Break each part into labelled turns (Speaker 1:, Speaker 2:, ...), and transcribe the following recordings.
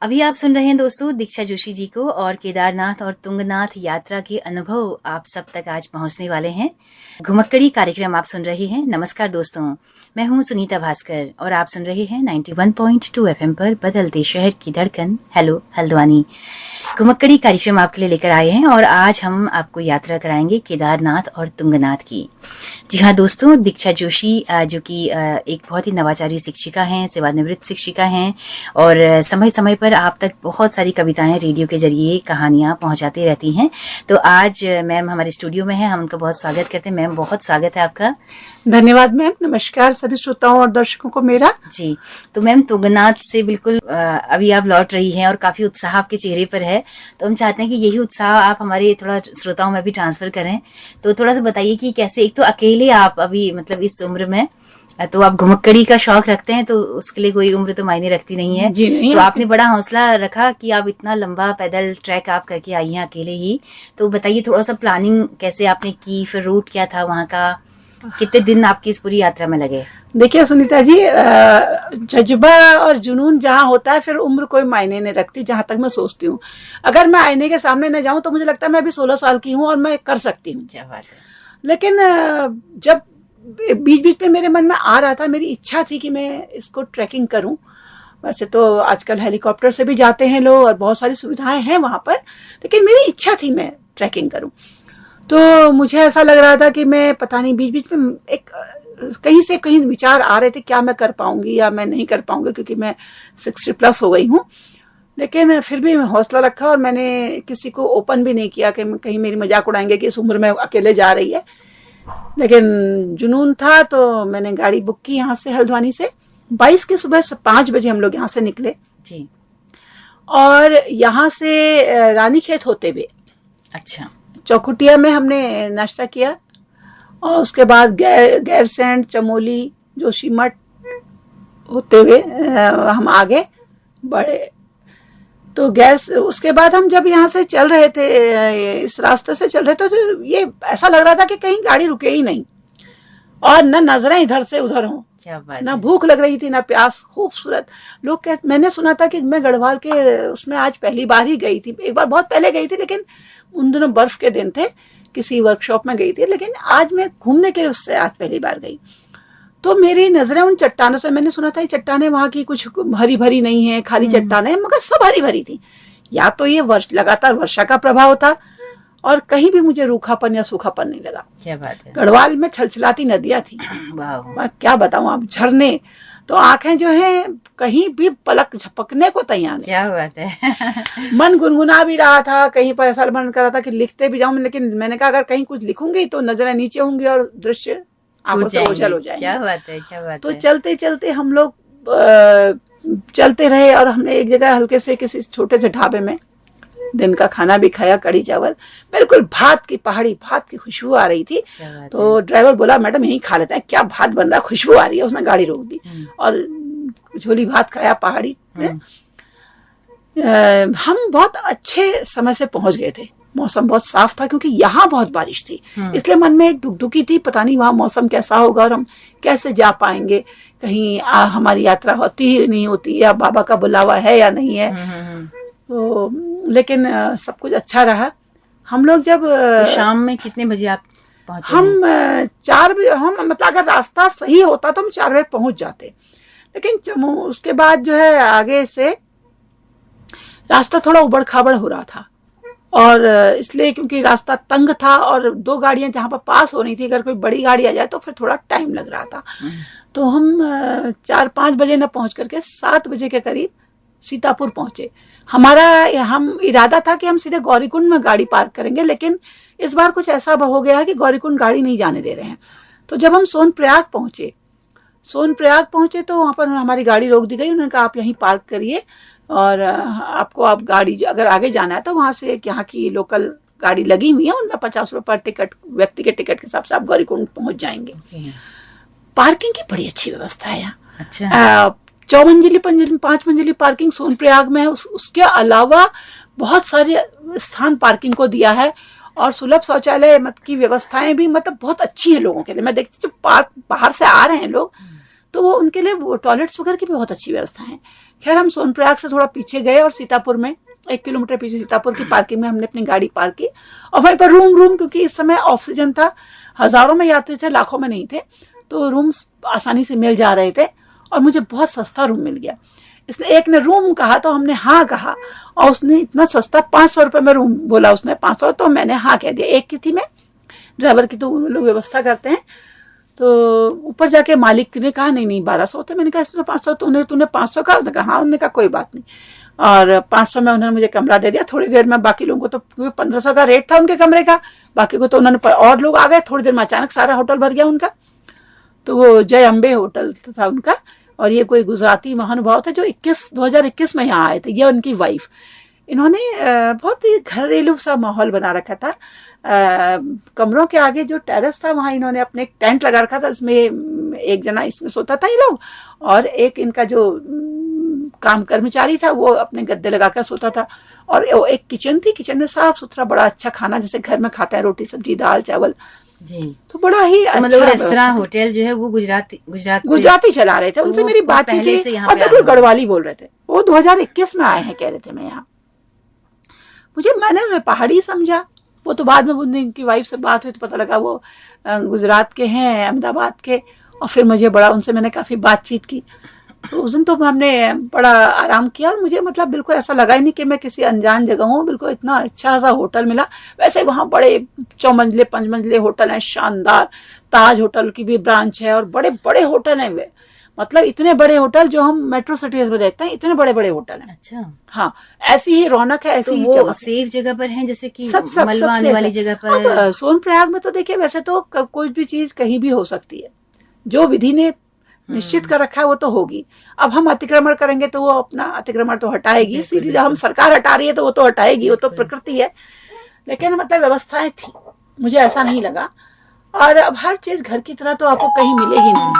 Speaker 1: अभी आप सुन रहे हैं दोस्तों दीक्षा जोशी जी को, और केदारनाथ और तुंगनाथ यात्रा के अनुभव आप सब तक आज पहुंचने वाले हैं। घुमक्कड़ी कार्यक्रम आप सुन रहे हैं। नमस्कार दोस्तों, मैं हूं सुनीता भास्कर और आप सुन रहे हैं 91.2 एफएम पर बदलते शहर की धड़कन हेलो हल्द्वानी। घुमक्कड़ी कार्यक्रम आपके लिए लेकर आए हैं और आज हम आपको यात्रा कराएंगे केदारनाथ और तुंगनाथ की। जी हाँ दोस्तों, दीक्षा जोशी जो कि एक बहुत ही नवाचारी शिक्षिका हैं, सेवानिवृत्त शिक्षिका हैं, और समय समय पर आप तक बहुत सारी कविताएं रेडियो के जरिए कहानियां पहुंचाती रहती हैं। तो आज मैम हमारे स्टूडियो में है, हम उनका बहुत स्वागत करते हैं। मैम, बहुत स्वागत है आपका।
Speaker 2: धन्यवाद मैम। नमस्कार सभी श्रोताओं और दर्शकों को मेरा।
Speaker 1: जी, तो मैम तुंगनाथ से बिल्कुल अभी आप लौट रही हैं और काफी उत्साह आपके चेहरे पर है, तो हम चाहते हैं कि यही उत्साह आप हमारे थोड़ा श्रोताओं में भी ट्रांसफर करें। तो थोड़ा सा बताइए कि कैसे, एक तो अकेले आप अभी मतलब इस उम्र में, तो आप घुमक्कड़ी का शौक रखते हैं, तो उसके लिए कोई उम्र तो मायने रखती नहीं है।
Speaker 2: जी नहीं,
Speaker 1: तो आपने बड़ा हौसला रखा कि आप इतना लंबा पैदल ट्रैक आप करके आई हैं अकेले ही। तो बताइए थोड़ा सा प्लानिंग कैसे आपने की, फिर रूट क्या था वहाँ का, कितने दिन आपकी इस पूरी यात्रा में लगे?
Speaker 2: देखिए सुनीता जी, जज्बा और जुनून जहाँ होता है फिर उम्र कोई मायने नहीं रखती, जहाँ तक मैं सोचती हूँ। अगर मैं आईने के सामने न जाऊँ तो मुझे लगता है मैं अभी 16 साल की हूँ और मैं कर सकती हूँ।
Speaker 1: क्या बात है।
Speaker 2: लेकिन जब बीच बीच में मेरे मन में आ रहा था, मेरी इच्छा थी कि मैं इसको ट्रैकिंग करूँ। वैसे तो आजकल हेलीकॉप्टर से भी जाते हैं लोग और बहुत सारी सुविधाएं हैं वहाँ पर, लेकिन मेरी इच्छा थी मैं ट्रैकिंग करूँ। तो मुझे ऐसा लग रहा था कि मैं पता नहीं, बीच बीच में एक कहीं से कहीं विचार आ रहे थे क्या मैं कर पाऊंगी या मैं नहीं कर पाऊंगी, क्योंकि मैं 60+ हो गई हूँ। लेकिन फिर भी हौसला रखा और मैंने किसी को ओपन भी नहीं किया कि कहीं मेरी मजाक उड़ाएंगे कि इस उम्र में अकेले जा रही है। लेकिन जुनून था तो मैंने गाड़ी बुक की यहाँ से, हल्द्वानी से। 22 की सुबह 5 बजे हम लोग यहाँ से निकले
Speaker 1: जी।
Speaker 2: और यहाँ से रानीखेत होते हुए
Speaker 1: अच्छा,
Speaker 2: चौखुटिया में हमने नाश्ता किया और उसके बाद गैरसैंण, चमोली, जोशीमठ होते हुए हम आगे बढ़े। तो उसके बाद हम जब यहाँ से चल रहे थे, इस रास्ते से चल रहे थे, तो ये ऐसा लग रहा था कि कहीं गाड़ी रुके ही नहीं और न नजरें इधर से उधर हों।
Speaker 1: क्या बात
Speaker 2: ना
Speaker 1: है।
Speaker 2: भूख लग रही थी ना प्यास। खूबसूरत लोग मैंने सुना था कि मैं गढ़वाल के उसमें आज पहली बार ही गई थी, एक बार बहुत पहले गई थी, लेकिन उन दिनों बर्फ के दिन थे, किसी वर्कशॉप में गई थी। लेकिन आज मैं घूमने के उससे आज पहली बार गई। तो मेरी नजरें उन चट्टानों से, मैंने सुना था ये चट्टानें वहां की कुछ हरी भरी नहीं है, खाली चट्टानें, मगर सब हरी भरी थी। या तो ये लगातार वर्षा का प्रभाव था और कहीं भी मुझे रूखापन या सूखापन नहीं लगा।
Speaker 1: क्या बात है।
Speaker 2: गढ़वाल में छलछलाती नदियां थी, मैं क्या बताऊं आप, झरने। तो आंखें जो हैं कहीं भी पलक झपकने को तैयार नहीं।
Speaker 1: क्या बात है।
Speaker 2: मन गुनगुना भी रहा था, कहीं पर ऐसा मन कर रहा था कि लिखते भी जाऊं, लेकिन मैंने कहा अगर कहीं कुछ लिखूंगी तो नजरें नीचे होंगी और दृश्य आंखों से ओझल हो जाएंगे।
Speaker 1: क्या बात है, क्या बात
Speaker 2: तो
Speaker 1: है।
Speaker 2: चलते चलते हम लोग चलते रहे और हमने एक जगह हल्के से किसी छोटे से ढाबे में दिन का खाना भी खाया, कढ़ी चावल, बिल्कुल भात की पहाड़ी, भात की खुशबू आ रही थी। तो ड्राइवर बोला मैडम यहीं खा लेते हैं, क्या भात बन रहा है, खुशबू आ रही है। उसने गाड़ी रोक दी और झोली भात खाया पहाड़ी में। हम बहुत अच्छे समय से पहुंच गए थे, मौसम बहुत साफ था क्योंकि यहाँ बहुत बारिश थी, इसलिए मन में एक दुखदुखी थी, पता नहीं वहाँ मौसम कैसा होगा और हम कैसे जा पाएंगे, कहीं हमारी यात्रा होती ही नहीं होती या बाबा का बुलावा है या नहीं है। तो लेकिन सब कुछ अच्छा रहा। हम लोग जब
Speaker 1: तो शाम में कितने बजे आप पहुंचे?
Speaker 2: हम 4 बजे, हम मतलब अगर रास्ता सही होता तो हम 4 बजे पहुंच जाते, लेकिन उसके बाद जो है आगे से रास्ता थोड़ा उबड़ खाबड़ हो रहा था और इसलिए क्योंकि रास्ता तंग था और 2 गाड़ियां जहाँ पर पास हो रही थी, अगर कोई बड़ी गाड़ी आ जाए तो फिर थोड़ा टाइम लग रहा था। तो हम 4-5 बजे न पहुंच करके 7 बजे के करीब सीतापुर पहुंचे। हम इरादा था कि हम सीधे गौरीकुंड में गाड़ी पार्क करेंगे, लेकिन इस बार कुछ ऐसा हो गया है कि गौरीकुंड गाड़ी नहीं जाने दे रहे हैं। तो जब हम सोनप्रयाग पहुंचे तो वहां पर हमारी गाड़ी रोक दी गई। उन्होंने कहा आप यहीं पार्क करिए और आप गाड़ी अगर आगे जाना है तो वहां से यहाँ की लोकल गाड़ी लगी हुई है, उनमें 50 रुपये पर टिकट, व्यक्ति के टिकट के हिसाब से आप गौरीकुंड पहुंच जाएंगे। पार्किंग की बड़ी अच्छी व्यवस्था है यहाँ।
Speaker 1: अच्छा।
Speaker 2: 4 मंजिली 5 मंजिली पार्किंग सोनप्रयाग में है। उसके अलावा बहुत सारे स्थान पार्किंग को दिया है और सुलभ शौचालय की व्यवस्थाएं भी मतलब बहुत अच्छी हैं लोगों के लिए। मैं देखती जो पार्क बाहर से आ रहे हैं लोग तो वो उनके लिए वो टॉयलेट्स वगैरह की भी बहुत अच्छी व्यवस्था है। खैर हम सोनप्रयाग से थोड़ा पीछे गए और सीतापुर में 1 किलोमीटर पीछे सीतापुर की पार्किंग में हमने अपनी गाड़ी पार्क की और वहीं पर रूम क्योंकि इस समय ऑफ सीजन था, हजारों में यात्री थे, लाखों में नहीं थे, तो रूम्स आसानी से मिल जा रहे थे और मुझे बहुत सस्ता रूम मिल गया। इसलिए एक ने रूम कहा तो हमने हाँ कहा और उसने इतना सस्ता 500 रुपये में रूम बोला, उसने 500, तो मैंने हाँ कह दिया। एक की थी मैं, ड्राइवर की तो लोग व्यवस्था करते हैं। तो ऊपर जाके मालिक ने कहा नहीं 1200 होते। मैंने कहा इससे 500, तूने 500 कहा? उसने कहा हाँ। उन्होंने कहा कोई बात नहीं, और 500 में उन्होंने मुझे कमरा दे दिया। थोड़ी देर में बाकी लोगों को तो 1500 का रेट था उनके कमरे का, बाकी को तो उन्होंने, और लोग आ गए। थोड़ी देर में अचानक सारा होटल भर गया उनका। तो वो जय अम्बे होटल था उनका, और ये कोई गुजराती महानुभाव थे जो 2021 में यहाँ आए थे, ये उनकी वाइफ। इन्होंने बहुत ही घरेलू सा माहौल बना रखा था। कमरों के आगे जो टेरेस था वहाँ इन्होंने अपने एक टेंट लगा रखा था, इसमें एक जना इसमें सोता था ये लोग, और एक इनका जो काम कर्मचारी था वो अपने गद्दे लगाकर सोता था। और एक किचन थी, किचन में साफ सुथरा बड़ा अच्छा खाना जैसे घर में खाते हैं, रोटी सब्जी दाल चावल
Speaker 1: जी।
Speaker 2: तो बड़ा ही अच्छा।
Speaker 1: मतलब रेस्तरां होटल जो है वो गुजराती
Speaker 2: चला रहे थे। उनसे मेरी बातचीत हुई और
Speaker 1: पे
Speaker 2: बिल्कुल गढ़वाली बोल रहे थे। वो 2021 में आए हैं कह रहे थे मैं यहाँ। मैंने पहाड़ी समझा। वो तो बाद में उनकी वाइफ से बात हुई तो पता लगा वो गुजरात के हैं, अहमदाबाद के। और फिर मुझे बड़ा उनसे मैंने काफ़ी बातचीत की। तो उस दिन तो हमने बड़ा आराम किया और मुझे मतलब बिल्कुल ऐसा लगा ही नहीं कि मैं किसी अनजान जगह हूँ। बिल्कुल इतना अच्छा सा होटल मिला। वैसे वहाँ बड़े 4 मंजिले 5 मंजिले होटल हैं, शानदार। ताज होटल की भी ब्रांच है और बड़े बड़े होटल हैं वे, मतलब इतने बड़े होटल जो हम मेट्रो सिटीज में देखते हैं, इतने बड़े बड़े होटल हैं।
Speaker 1: अच्छा
Speaker 2: हाँ, ऐसी ही रौनक है, ऐसी
Speaker 1: तो
Speaker 2: ही
Speaker 1: वो सेफ जगह पर हैं, जैसे कि
Speaker 2: सब
Speaker 1: मलबा आने वाली जगह पर।
Speaker 2: अब सोनप्रयाग में तो देखिए वैसे तो कोई भी चीज कहीं भी हो सकती है, जो विधि ने निश्चित कर रखा है वो तो होगी। अब हम अतिक्रमण करेंगे तो वो अपना अतिक्रमण तो हटाएगी, सीधी जब हम सरकार हटा रही है तो वो तो हटाएगी, वो तो प्रकृति है। लेकिन मतलब व्यवस्थाएं थी, मुझे ऐसा नहीं लगा। और अब हर चीज घर की तरह तो आपको कहीं मिलेगी नहीं,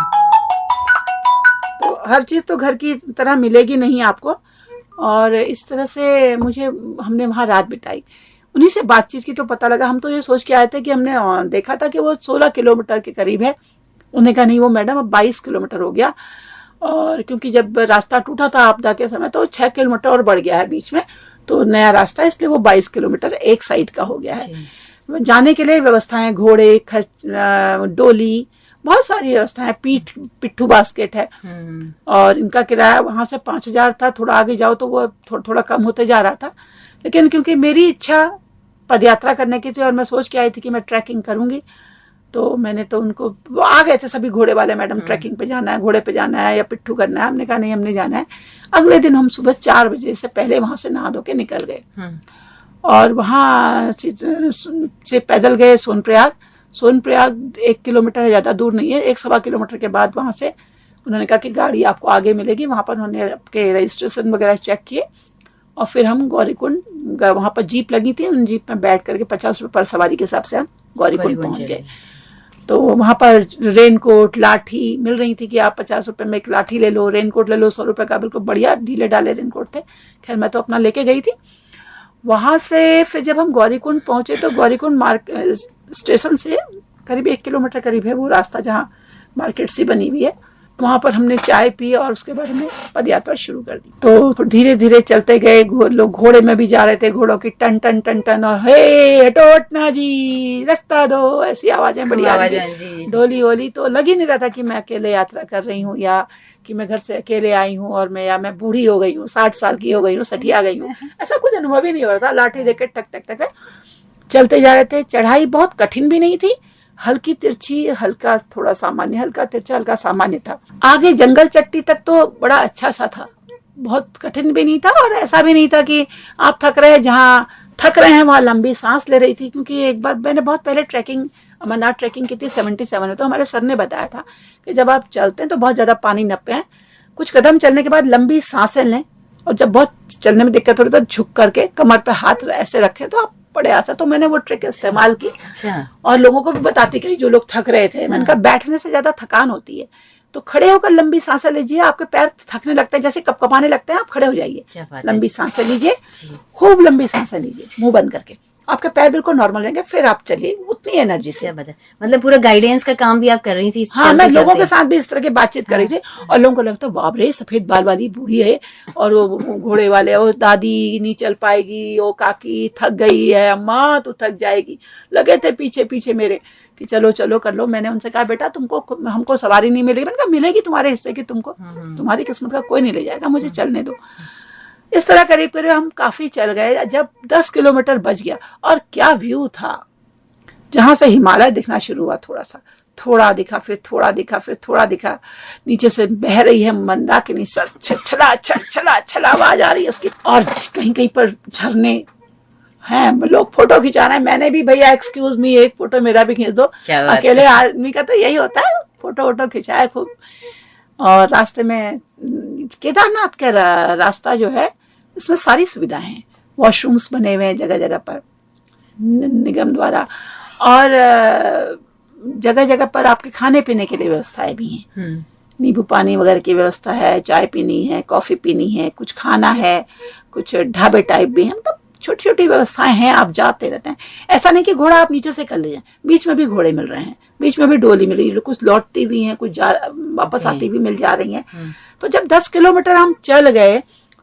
Speaker 2: तो हर चीज तो घर की तरह मिलेगी नहीं आपको। और इस तरह से हमने वहाँ रात बिताई। उन्हीं से बातचीत की तो पता लगा। हम तो ये सोच के आए थे कि हमने देखा था कि वो 16 किलोमीटर के करीब है। उन्होंने कहा नहीं वो मैडम अब 22 किलोमीटर हो गया, और क्योंकि जब रास्ता टूटा था आपदा के समय तो 6 किलोमीटर और बढ़ गया है बीच में, तो नया रास्ता, इसलिए वो 22 किलोमीटर एक साइड का हो गया है। जाने के लिए व्यवस्थाएं, घोड़े, डोली, बहुत सारी व्यवस्थाएं, पिट्ठू बास्केट है। और इनका किराया वहां से 5000 था, थोड़ा आगे जाओ तो वो थोड़ा कम होते जा रहा था। लेकिन क्योंकि मेरी इच्छा पदयात्रा करने की थी और मैं सोच के आई थी कि मैं ट्रैकिंग करूंगी, तो मैंने तो उनको, वो आ गए थे सभी घोड़े वाले, मैडम ट्रैकिंग पे जाना है, घोड़े पे जाना है या पिट्ठू करना है। हमने कहा नहीं हमने जाना है। अगले दिन हम सुबह 4 बजे से पहले वहां से नहा धो के निकल गए और वहां से पैदल गए सोनप्रयाग 1 किलोमीटर है, ज्यादा दूर नहीं है। 1-1.25 किलोमीटर के बाद वहां से उन्होंने कहा कि गाड़ी आपको आगे मिलेगी। वहां पर उन्होंने आपके रजिस्ट्रेशन वगैरह चेक किए और फिर हम गौरीकुंड, वहां पर जीप लगी थी, उन जीप में बैठ करके 50 रुपये पर सवारी के हिसाब से हम गौरीकुंड पहुंच गए। तो वहां पर रेनकोट, लाठी मिल रही थी कि आप 50 रुपये में एक लाठी ले लो, रेनकोट ले लो 100 रुपये का, बिल्कुल बढ़िया ढीले डाले रेनकोट थे। खैर मैं तो अपना लेके गई थी। वहां से फिर जब हम गौरीकुंड पहुंचे तो गौरीकुंड स्टेशन से करीब 1 किलोमीटर करीब है वो रास्ता जहाँ मार्केट सी बनी हुई है। वहां पर हमने चाय पी और उसके बाद हमने पदयात्रा शुरू कर दी। तो धीरे धीरे चलते गए, लोग घोड़े में भी जा रहे थे, घोड़ों की टन टन टन टन और हे हटोटना जी रास्ता दो, ऐसी आवाजें बड़ी आ रही थी। डोली वोली तो लग ही नहीं रहा था कि मैं अकेले यात्रा कर रही हूँ या कि मैं घर से अकेले आई हूँ और मैं बूढ़ी हो गई हूँ, 60 साल की हो गई हूँ, सठिया गई हूँ, ऐसा कुछ अनुभव ही नहीं हो रहा था। लाठी देके टक टक टक चलते जा रहे थे। चढ़ाई बहुत कठिन भी नहीं थी, हल्की तिरछी, हल्का थोड़ा सामान्य, हल्का तिरछा हल्का सामान्य था। आगे जंगल चट्टी तक तो बड़ा अच्छा सा था, बहुत कठिन भी नहीं था और ऐसा भी नहीं था कि आप थक रहे हैं। जहाँ थक रहे हैं वहाँ लंबी सांस ले रही थी, क्योंकि एक बार मैंने बहुत पहले अमरनाथ ट्रैकिंग की थी 77 में, तो हमारे सर ने बताया था कि जब आप चलते हैं तो बहुत ज्यादा पानी न पिएं, कुछ कदम चलने के बाद लंबी सांसें लें और जब बहुत चलने में दिक्कत हो रही तो झुक करके कमर पे हाथ ऐसे रखें तो आप बड़े आसान। तो मैंने वो ट्रिक इस्तेमाल की और लोगों को भी बताती गई जो लोग थक रहे थे। मैंने कहा बैठने से ज्यादा थकान होती है, तो खड़े होकर लंबी सांसें लीजिए। आपके पैर थकने लगते हैं, जैसे कपकपाने लगते हैं, आप खड़े हो जाइए, लंबी सांसें लीजिए, खूब लंबी सांसें लीजिए मुंह बंद करके, आपके पैर बिल्कुल नॉर्मल रहेंगे। फिर आप चलिए, उतनी एनर्जी से।
Speaker 1: क्या बात है, मतलब पूरा गाइडेंस का काम भी आप कर रही थी?
Speaker 2: हाँ, मैं लोगों के साथ भी इस तरह की बातचीत कर रही थी और लोगों को लगता बाप रे सफेद बाल वाली बूढ़ी है, और वो घोड़े वाले वो दादी नहीं चल पाएगी, वो काकी थक गई है, अम्मा तो थक जाएगी। लगे थे पीछे पीछे मेरे कि चलो चलो कर लो। मैंने उनसे कहा बेटा तुमको हमको सवारी नहीं मिलेगी। मैंने कहा मिलेगी तुम्हारे हिस्से की, तुमको तुम्हारी किस्मत का कोई नहीं ले जाएगा, मुझे चलने दो। इस तरह करीब करीब हम काफी चल गए। जब 10 किलोमीटर बच गया और क्या व्यू था, जहां से हिमालय दिखना शुरू हुआ, थोड़ा दिखा, फिर थोड़ा दिखा, फिर थोड़ा दिखा। नीचे से बह रही है मंदाकिनी, छला छला छला आवाज आ रही है उसकी, और कहीं कहीं पर झरने हैं, लोग फोटो खिंचा रहे हैं। मैंने भी भैया एक्सक्यूज मी एक फोटो मेरा भी खींच दो। अकेले आदमी का तो यही होता है, फोटो वोटो खिंचाए खूब। और रास्ते में केदारनाथ का रास्ता जो है इसमें सारी सुविधाएं हैं, वॉशरूम्स बने हुए हैं जगह जगह पर निगम द्वारा, और जगह जगह पर आपके खाने पीने के लिए व्यवस्थाएं भी हैं। नींबू पानी वगैरह की व्यवस्था है, चाय पीनी है, कॉफी पीनी है, कुछ खाना है, कुछ ढाबे टाइप भी हैं, मतलब छोटी छोटी व्यवस्थाएं हैं। आप जाते रहते हैं, ऐसा नहीं कि घोड़ा आप नीचे से कर ले जाए, बीच में भी घोड़े मिल रहे हैं, बीच में भी डोली मिल रही है, कुछ लौटती भी हैं, कुछ वापस आती भी मिल जा रही हैं। तो जब 10 किलोमीटर हम चल गए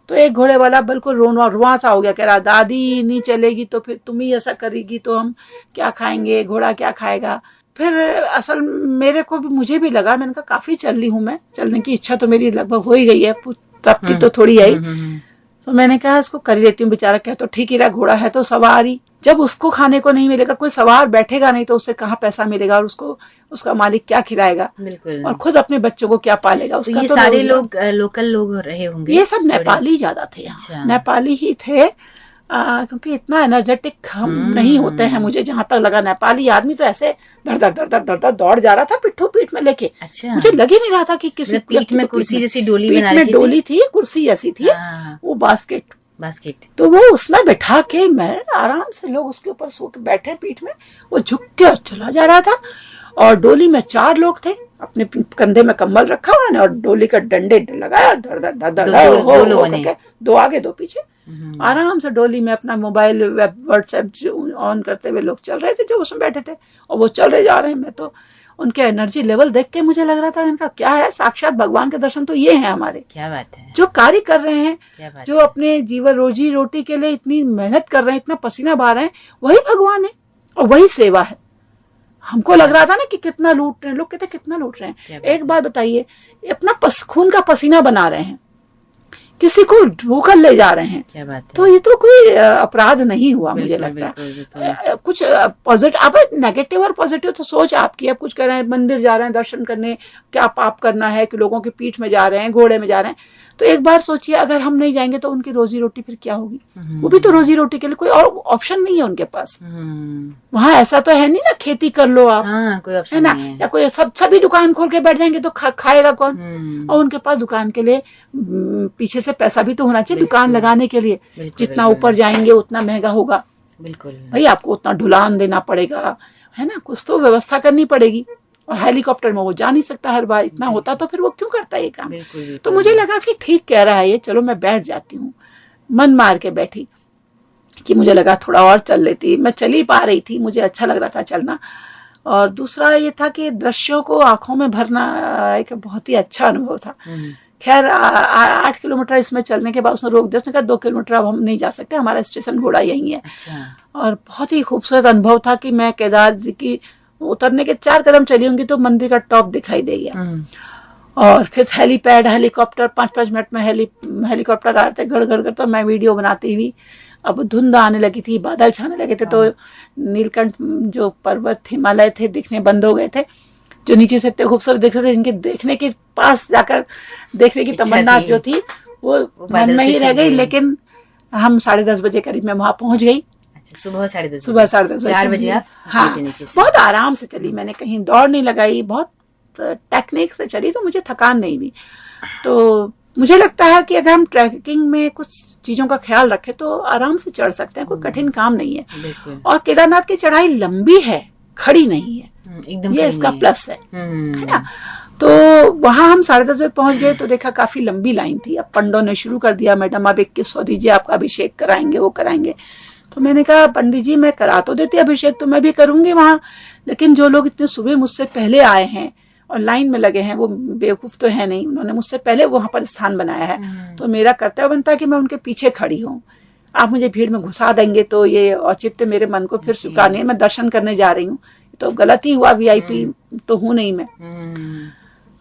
Speaker 2: तो एक घोड़े वाला बिल्कुल रुआं सा हो गया, कह रहा दादी नहीं चलेगी तो फिर तुम ही ऐसा करेगी तो हम क्या खाएंगे, घोड़ा क्या खाएगा। फिर असल मेरे को भी, मुझे भी लगा, मैंने कहा काफी चल ली हूँ मैं, चलने की इच्छा तो मेरी लगभग हो ही गई है, तृप्ति तो थोड़ी आई। तो मैंने कहा इसको कर ही लेती हूँ, बेचारा कह तो ठीक ही रहा, घोड़ा है तो सवारी, जब उसको खाने को नहीं मिलेगा, कोई सवार बैठेगा नहीं तो उसे कहाँ पैसा मिलेगा, और उसको उसका मालिक क्या खिलाएगा,
Speaker 1: बिल्कुल,
Speaker 2: और खुद अपने बच्चों को क्या पालेगा। उसका
Speaker 1: ये
Speaker 2: तो
Speaker 1: सारे लोग लोकल लोग रहे होंगे?
Speaker 2: ये सब नेपाली ज्यादा थे यहाँ।
Speaker 1: अच्छा।
Speaker 2: नेपाली ही थे, क्योंकि इतना एनर्जेटिक हम नहीं होते हैं, मुझे जहां तक लगा। नेपाली आदमी तो ऐसे धड़ धड़ धड़ धड़ धड़ धड़ दौड़ जा रहा था पिट्ठू पीठ में लेके।
Speaker 1: अच्छा।
Speaker 2: मुझे लग ही नहीं रहा था कि किसी
Speaker 1: पीठ में कुर्सी जैसी डोली
Speaker 2: बना रखी थी। डोली थी, कुर्सी ऐसी थी, वो बास्केट, तो वो उसमें बैठा के मैं आराम से, लोग उसके ऊपर सो के बैठे पीठ में, वो झुक के और चला जा रहा था। और डोली में 4 लोग थे, अपने कंधे में कंबल रखा उन्होंने और डोली का डंडे लगाया, धड़ धड़ धड़ धड़, 2 आगे 2 पीछे, आराम से डोली में अपना मोबाइल व्हाट्सएप ऑन करते हुए लोग चल रहे थे जो उसमें बैठे थे, और वो चल रहे जा रहे हैं। मैं तो उनके एनर्जी लेवल देख के मुझे लग रहा था इनका क्या है, साक्षात भगवान के दर्शन तो ये हैं हमारे।
Speaker 1: क्या बात है,
Speaker 2: जो कार्य कर रहे हैं, जो अपने जीवन रोजी रोटी के लिए इतनी मेहनत कर रहे हैं, इतना पसीना बहा रहे हैं, वही भगवान है और वही सेवा है। हमको लग रहा था ना कि कितना लूट रहे हैं लोग, कहते कितना लूट रहे हैं। एक बात बताइए, अपना खून का पसीना बना रहे हैं, किसी को ढोकर ले जा रहे हैं।
Speaker 1: क्या बात है?
Speaker 2: तो ये तो कोई अपराध नहीं हुआ, मुझे लगता है। कुछ पॉजिटिव, अब नेगेटिव और पॉजिटिव तो सोच आपकी। अब कुछ कह रहे हैं मंदिर जा रहे हैं दर्शन करने, क्या पाप करना है कि लोगों के पीठ में जा रहे हैं, घोड़े में जा रहे हैं। तो एक बार सोचिए, अगर हम नहीं जाएंगे तो उनकी रोजी रोटी फिर क्या होगी? वो भी तो रोजी रोटी के लिए कोई और ऑप्शन नहीं है उनके पास। वहाँ ऐसा तो है नहीं ना, खेती कर लो आप,
Speaker 1: कोई ऑप्शन
Speaker 2: है ना, या कोई सभी दुकान खोल के बैठ जाएंगे तो खाएगा कौन? और उनके पास दुकान के लिए पीछे से पैसा भी तो होना चाहिए दुकान लगाने के लिए। जितना ऊपर जाएंगे उतना महंगा होगा, बिल्कुल भाई, आपको उतना ढुलान देना पड़ेगा, है ना, कुछ तो व्यवस्था करनी पड़ेगी। और हेलीकॉप्टर में वो जा नहीं सकता हर बार, इतना होता तो फिर वो क्यों करता ये काम? तो मुझे लगा कि ठीक कह रहा है ये, चलो मैं बैठ जाती हूँ। मन मार के बैठी कि मुझे लगा थोड़ा और चल लेती, मैं चल ही पा रही थी, मुझे अच्छा लग रहा था चलना। और दूसरा ये था कि दृश्यों को आंखों में भरना एक बहुत ही अच्छा अनुभव था। खैर 8 किलोमीटर इसमें चलने के बाद उसने रोक दिया, उसने कहा 2 किलोमीटर अब हम नहीं जा सकते, हमारा स्टेशन घोड़ा यही है। और बहुत ही खूबसूरत अनुभव था कि मैं केदार जी की उतरने के 4 कदम चली होंगी तो मंदिर का टॉप दिखाई दे गया। और फिर हेलीपैड, हेलीकॉप्टर, 5-5 मिनट में हेलीकॉप्टर आ रहे थे, गड़ गड़ कर। तो मैं वीडियो बनाती हुई, अब धुंध आने लगी थी, बादल छाने लगे थे, तो नीलकंठ जो पर्वत हिमालय थे दिखने बंद हो गए थे, जो नीचे से इतने खूबसूरत दिख रहे थे, इनके देखने के पास जाकर देखने की तमन्ना जो थी वो मन में ही रह गई। लेकिन हम 10:30 बजे करीब में वहां पहुंच गई।
Speaker 1: सुबह 10:30
Speaker 2: 4 बजे आप? हाँ, बहुत आराम से चली मैंने, कहीं दौड़ नहीं लगाई, बहुत टेक्निक से चली, तो मुझे थकान नहीं हुई। तो मुझे लगता है कि अगर हम ट्रैकिंग में कुछ चीजों का ख्याल रखें तो आराम से चढ़ सकते हैं, कोई कठिन काम नहीं है। और केदारनाथ की चढ़ाई लंबी है, खड़ी नहीं है, एकदम ये इसका प्लस है ना। तो वहां हम 10:30 बजे पहुंच गए तो देखा काफी लंबी लाइन थी। अब पंडों ने शुरू कर दिया, मैडम आप 2100 दीजिए, आपका अभिषेक कराएंगे, वो कराएंगे। तो मैंने कहा पंडित जी मैं करा तो देती अभिषेक, तो मैं भी करूंगी वहां, लेकिन जो लोग इतने सुबह मुझसे पहले आए हैं और लाइन में लगे हैं वो बेवकूफ तो है नहीं, उन्होंने मुझसे पहले वहां पर स्थान बनाया है, तो मेरा कर्तव्य बनता है कि मैं उनके पीछे खड़ी हूँ। आप मुझे भीड़ में घुसा देंगे तो ये औचित्य मेरे मन को फिर स्वीकार नहीं है। मैं दर्शन करने जा रही हूँ, तो गलत ही हुआ, वीआईपी तो हूँ नहीं मैं।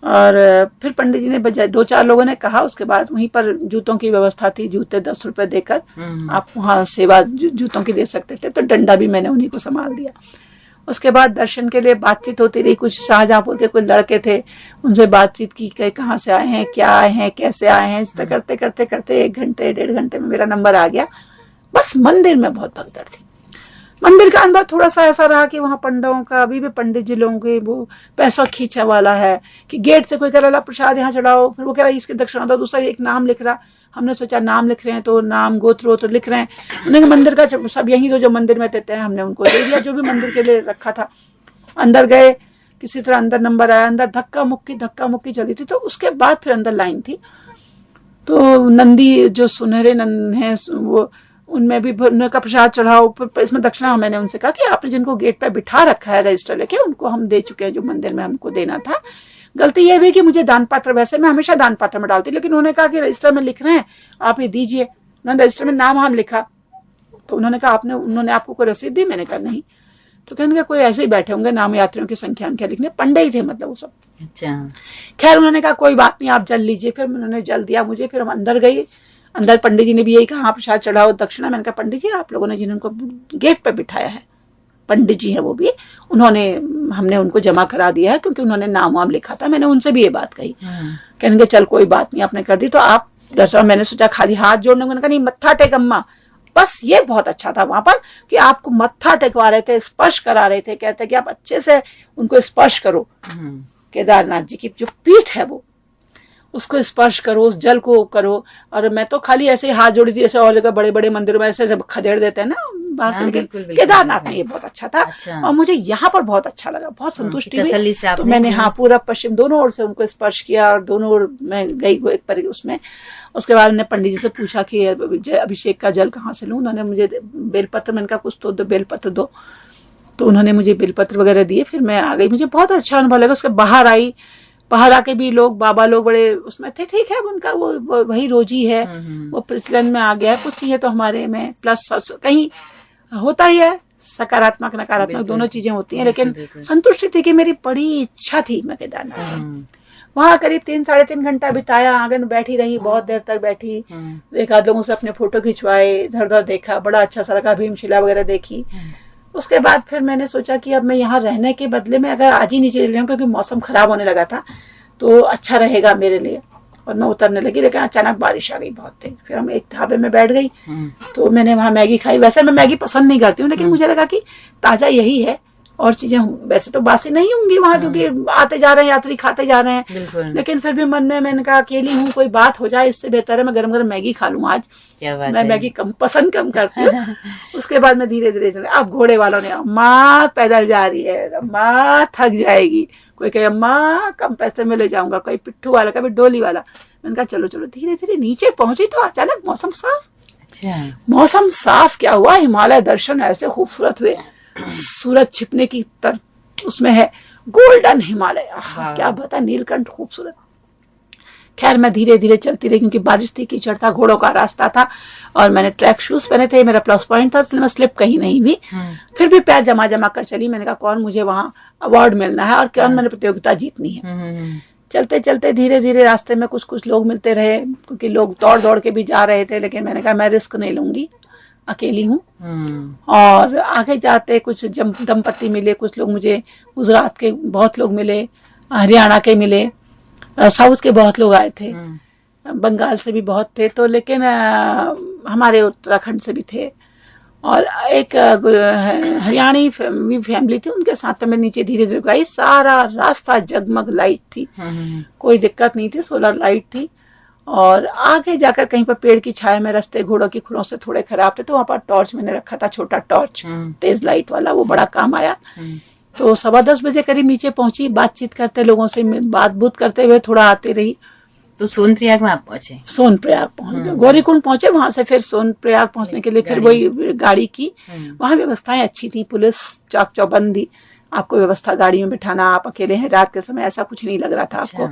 Speaker 2: और फिर पंडित जी ने बजाय 2-4 लोगों ने कहा, उसके बाद वहीं पर जूतों की व्यवस्था थी, जूते 10 रुपए देकर आप वहाँ सेवा जूतों की दे सकते थे, तो डंडा भी मैंने उन्हीं को संभाल दिया। उसके बाद दर्शन के लिए बातचीत होती रही, कुछ शाहजहांपुर के कुछ लड़के थे, उनसे बातचीत की कि कहाँ से आए हैं, क्या आए हैं, कैसे आए हैं। इस तरह करते करते करते 1 घंटे 1.5 घंटे में मेरा नंबर आ गया। बस मंदिर में बहुत भगदड़ थी। मंदिर का अनुभव थोड़ा सा ऐसा रहा कि वहाँ पंडितों का, अभी भी पंडित जी लोगों के वो पैसा खींचा वाला है कि गेट से कोई कह रहा प्रसाद यहाँ चढ़ाओ, फिर वो कह रहा इसकी दक्षिणा दो, दूसरा एक नाम लिख रहा। हमने सोचा नाम लिख रहे हैं तो नाम गोत्र तो लिख रहे हैं, उन्हें मंदिर का सब यही तो जो मंदिर में देते हैं, हमने उनको दे दिया जो भी मंदिर के लिए रखा था। अंदर गए, किसी तरह अंदर नंबर आया, अंदर धक्का मुक्की चली थी। तो उसके बाद फिर अंदर लाइन थी, तो नंदी जो सुनहरे नंद हैं वो उनमें भी उनका प्रसाद चढ़ाओ, इसमें दक्षिणा मैंने उनसे कहा कि आपने जिनको गेट पे बिठा रखा है रजिस्टर लेके, उनको हम दे चुके हैं जो मंदिर में हमको देना था। गलती यह भी कि मुझे दान पात्र, वैसे मैं हमेशा दान पात्र में डालती, लेकिन उन्होंने कहा कि रजिस्टर में लिख रहे हैं आप ये दीजिए। उन्होंने रजिस्टर में नाम हम लिखा, तो उन्होंने कहा उन्होंने आपको कोई रसीद दी? मैंने कहा नहीं। तो कहने का कोई ऐसे ही बैठे होंगे नाम यात्रियों की संख्या लिखने, पंडित ही थे मतलब वो सब।
Speaker 1: अच्छा।
Speaker 2: खैर उन्होंने कहा कोई बात नहीं आप जल लीजिए। फिर उन्होंने जल दिया मुझे, फिर हम अंदर गए। अंदर पंडित जी ने भी यही कहा प्रसाद चढ़ाओ दक्षिणा। मैंने कहा पंडित जी आप लोगों ने जिनको गेट पे बिठाया है, पंडित जी है वो भी, हमने उनको जमा करा दिया है क्योंकि उन्होंने नाम वाम लिखा था। मैंने उनसे भी ये बात कही। कहने चल कोई बात नहीं आपने कर दी तो आप दर्शन। मैंने सोचा खाली हाथ जोड़ने, मैंने कहा नहीं मत्था टेक अम्मा। बस ये बहुत अच्छा था वहां पर कि आपको मत्था टेकवा रहे थे, स्पर्श करा रहे थे, कहते कि आप अच्छे से उनको स्पर्श करो। केदारनाथ जी की जो पीठ है वो, उसको स्पर्श करो, उस जल को करो। और मैं तो खाली ऐसे ही हाथ जोड़ी थी, ऐसे और जगह बड़े बड़े मंदिरों में ऐसे खदेड़ देते हैं ना बाहर से, लेकिन केदारनाथ में ये बहुत अच्छा था। और मुझे यहाँ पर बहुत अच्छा लगा, बहुत संतुष्टि हुई। तो मैंने पूरा पश्चिम दोनों ओर से उनको स्पर्श किया और दोनों ओर मैं गई एक पर उसमें। उसके बाद मैंने पंडित जी से पूछा कि अभिषेक का जल कहाँ से लूँ। उन्होंने मुझे बेलपत्र, मैंने कहा कुछ तो बेलपत्र दो, तो उन्होंने मुझे बेलपत्र वगैरह दिए। फिर मैं आ गई, मुझे बहुत अच्छा अनुभव लगा। उसके बाहर आई, बाहर आके भी लोग, बाबा लोग बड़े उसमें थे। ठीक है उनका वो वही रोजी है, वो प्रचलन में आ गया है। कुछ चीजें तो हमारे में प्लस कहीं होता ही है, सकारात्मक नकारात्मक दोनों चीजें होती हैं। लेकिन संतुष्टि थी कि मेरी बड़ी इच्छा थी मैं केदारनाथ वहां करीब 3-3.5 घंटा बिताया। आंगन बैठी रही, बहुत देर तक बैठी। एक आध लोगों से अपने फोटो खिंचवाए, इधर उधर देखा, बड़ा अच्छा सा लगा, भीमशिला वगैरह देखी। उसके बाद फिर मैंने सोचा कि अब मैं यहाँ रहने के बदले में अगर आज ही नीचे चल रही हूँ, क्योंकि मौसम खराब होने लगा था तो अच्छा रहेगा मेरे लिए। और मैं उतरने लगी, लेकिन अचानक बारिश आ गई बहुत तेज। फिर हम एक ढाबे में बैठ गई, तो मैंने वहाँ मैगी खाई। वैसे मैं मैगी पसंद नहीं करती हूँ, लेकिन मुझे लगा कि ताजा यही है और चीजें वैसे तो बासी नहीं होंगी वहां, क्योंकि आते जा रहे हैं यात्री, खाते जा रहे हैं। लेकिन फिर भी मन में मैंने कहा अकेली हूँ, कोई बात हो जाए, इससे बेहतर है मैं गरम गरम मैगी खा लूँ आज। मैं मैगी पसंद कम करती हूँ। उसके बाद मैं धीरे धीरे चले। अब घोड़े वालों ने, अम्मा पैदल जा रही है, अम्मा थक जाएगी। कोई कहे अम्मा कम पैसे में ले जाऊंगा, कोई पिट्ठू वाला, कभी डोली वाला। मैंने कहा चलो चलो। धीरे धीरे नीचे पहुंची तो अचानक मौसम साफ। मौसम साफ क्या हुआ, हिमालय दर्शन ऐसे खूबसूरत हुए। सूरज छिपने की उसमें है गोल्डन हिमालय, क्या बता, नीलकंठ खूबसूरत। खैर मैं धीरे धीरे चलती रही, क्योंकि बारिश थी, कीचड़ था, घोड़ों का रास्ता था और मैंने ट्रैक शूज पहने थे। मेरा प्लस पॉइंट था, इसलिए मैं स्लिप कहीं नहीं हुई। फिर भी पैर जमा जमा कर चली। मैंने कहा कौन मुझे वहां अवार्ड मिलना है और कौन मैंने प्रतियोगिता जीतनी है। चलते चलते धीरे धीरे रास्ते में कुछ कुछ लोग मिलते रहे, क्योंकि लोग दौड़ दौड़ के भी जा रहे थे। लेकिन मैंने कहा मैं रिस्क नहीं लूंगी, अकेली हूँ। और आगे जाते कुछ दंपत्ति मिले, कुछ लोग मुझे गुजरात के बहुत लोग मिले, हरियाणा के मिले, साउथ के बहुत लोग आए थे, बंगाल से भी बहुत थे। तो लेकिन हमारे उत्तराखंड से भी थे और एक हरियाणी फैमिली थी, उनके साथ में नीचे धीरे धीरे गई। सारा रास्ता जगमग लाइट थी, कोई दिक्कत नहीं थी, सोलर लाइट थी। और आगे जाकर कहीं पर पेड़ की छाया में रास्ते घोड़ों की खुरों से थोड़े खराब थे, तो वहां पर टॉर्च मैंने रखा था, छोटा टॉर्च तेज लाइट वाला, वो बड़ा काम आया। तो 10:15 बजे करीब नीचे पहुंची। बातचीत करते, लोगों से बात बूत करते हुए थोड़ा आते रही।
Speaker 1: तो सोनप्रयाग में आप पहुंचे?
Speaker 2: सोनप्रयाग पहुंच गए, गौरीकुंड पहुंचे, वहां से फिर सोनप्रयाग पहुंचने के लिए फिर वही गाड़ी की। वहां व्यवस्थाएं अच्छी थी, पुलिस चाक चौबंद थी, आपको व्यवस्था गाड़ी में बिठाना, आप अकेले हैं रात के समय, ऐसा कुछ नहीं लग रहा था आपको।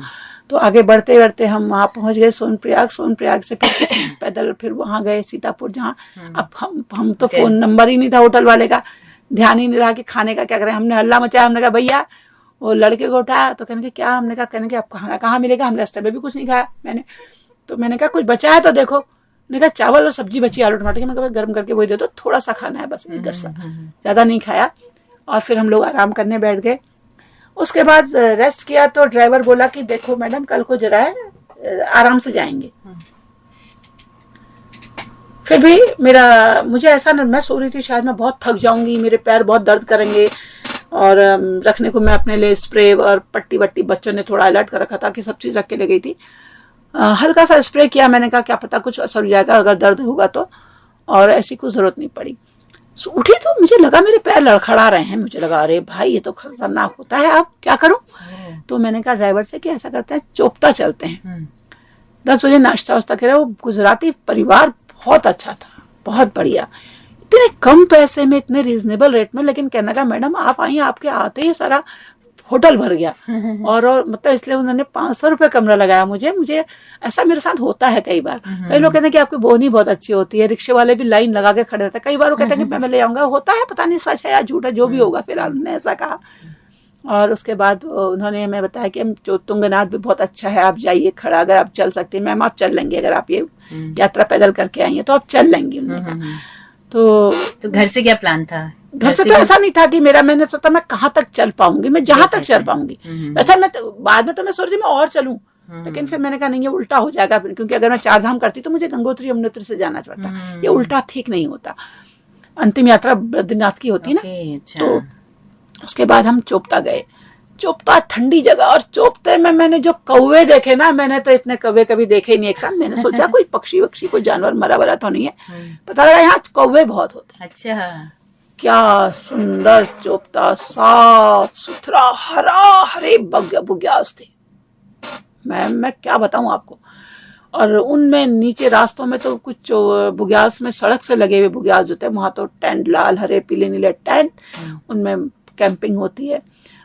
Speaker 2: तो आगे बढ़ते बढ़ते हम वहां पहुंच गए सोनप्रयाग। सोनप्रयाग से फिर पैदल फिर वहां गए सीतापुर, जहाँ अब हम तो फोन नंबर ही नहीं था होटल वाले का, ध्यान ही नहीं रहा कि खाने का क्या करें। हमने हल्ला मचाया, हमने कहा भैया, वो लड़के को उठाया तो कहने के क्या, हमने कहा कहने के आपको खाना कहाँ मिलेगा, हमने रास्ते में भी कुछ नहीं खाया। मैंने कहा कुछ बचा है तो देखो। मैंने कहा चावल और सब्जी बची, आलू टमाटर की, मैंने कहा गर्म करके वही दे दो, थोड़ा सा खाना है बस, एक गस्सा, ज्यादा नहीं खाया। और फिर हम लोग आराम करने बैठ गए। उसके बाद रेस्ट किया तो ड्राइवर बोला कि देखो मैडम, कल को जरा है आराम से जाएंगे। फिर भी मुझे ऐसा मैं सो रही थी, शायद मैं बहुत थक जाऊंगी, मेरे पैर बहुत दर्द करेंगे, और रखने को मैं अपने लिए स्प्रे और पट्टी वट्टी, बच्चों ने थोड़ा अलर्ट कर रखा था कि सब चीज रख के ले गई थी। हल्का सा स्प्रे किया, मैंने कहा क्या पता कुछ असर हो जाएगा अगर दर्द होगा तो, और ऐसी कोई जरूरत नहीं पड़ी। उठी तो मुझे लगा मेरे पैर लड़खड़ा रहे हैं, मुझे लगा अरे भाई ये तो खतरनाक होता है, अब क्या करूं। तो मैंने कहा ड्राइवर से कि ऐसा करते हैं चोपता चलते हैं। 10 बजे नाश्ता वास्ता करा। वो गुजराती परिवार बहुत अच्छा था, बहुत बढ़िया, इतने कम पैसे में, इतने रीजनेबल रेट में। लेकिन कहने का मैडम आप आई, आपके आते ही सारा होटल भर गया। और मतलब इसलिए उन्होंने 500 रुपये कमरा लगाया मुझे ऐसा मेरे साथ होता है कई बार। कई लोग कहते हैं कि आपकी बोनी बहुत अच्छी होती है, रिक्शे वाले भी लाइन लगा के खड़े रहते हैं। कई बार वो कहते हैं कि मैं ले आऊंगा, होता है, पता नहीं सच है या झूठ है, जो भी होगा फिलहाल उन्होंने ऐसा कहा। और उसके बाद उन्होंने हमें बताया कि हम जो तुंगनाथ भी बहुत अच्छा है, आप जाइए खड़ा, अगर आप चल सकते हैं मैम आप चल लेंगे, अगर आप ये यात्रा पैदल करके आई है तो आप चल लेंगी। उन्होंने कहा तो
Speaker 1: घर से क्या प्लान था?
Speaker 2: घर से तो ऐसा नहीं था कि मैंने सोचा मैं कहाँ तक चल पाऊंगी, मैं जहां तक चल पाऊंगी। अच्छा मैं बाद में तो मैं सोच रही मैं और चलूं, लेकिन फिर मैंने कहा नहीं ये उल्टा हो जाएगा, क्योंकि अगर मैं 4 धाम करती तो मुझे गंगोत्री यमुनोत्री से जाना पड़ता, ये उल्टा ठीक नहीं होता। अंतिम यात्रा बद्रीनाथ की होती ना। तो उसके बाद हम चोपता गए। चोपता ठंडी जगह, और चोपते में मैंने जो कौवे देखे ना, मैंने तो इतने कौवे कभी देखे ही नहीं एक साथ। मैंने सोचा कोई पक्षी वक्षी कोई जानवर मरा वरा तो नहीं है, पता लगा यहाँ कौवे बहुत होते हैं।
Speaker 1: अच्छा,
Speaker 2: क्या सुंदर चोपता, साफ सुथरा, हरा हरे बुग्यास थे। मैं क्या बताऊं आपको। और उनमें नीचे रास्तों में तो कुछ बुग्यास में सड़क से लगे हुए बुग्यास जो थे, वहां तो टेंट, लाल हरे पीले नीले टेंट, उनमें कैंपिंग होती है।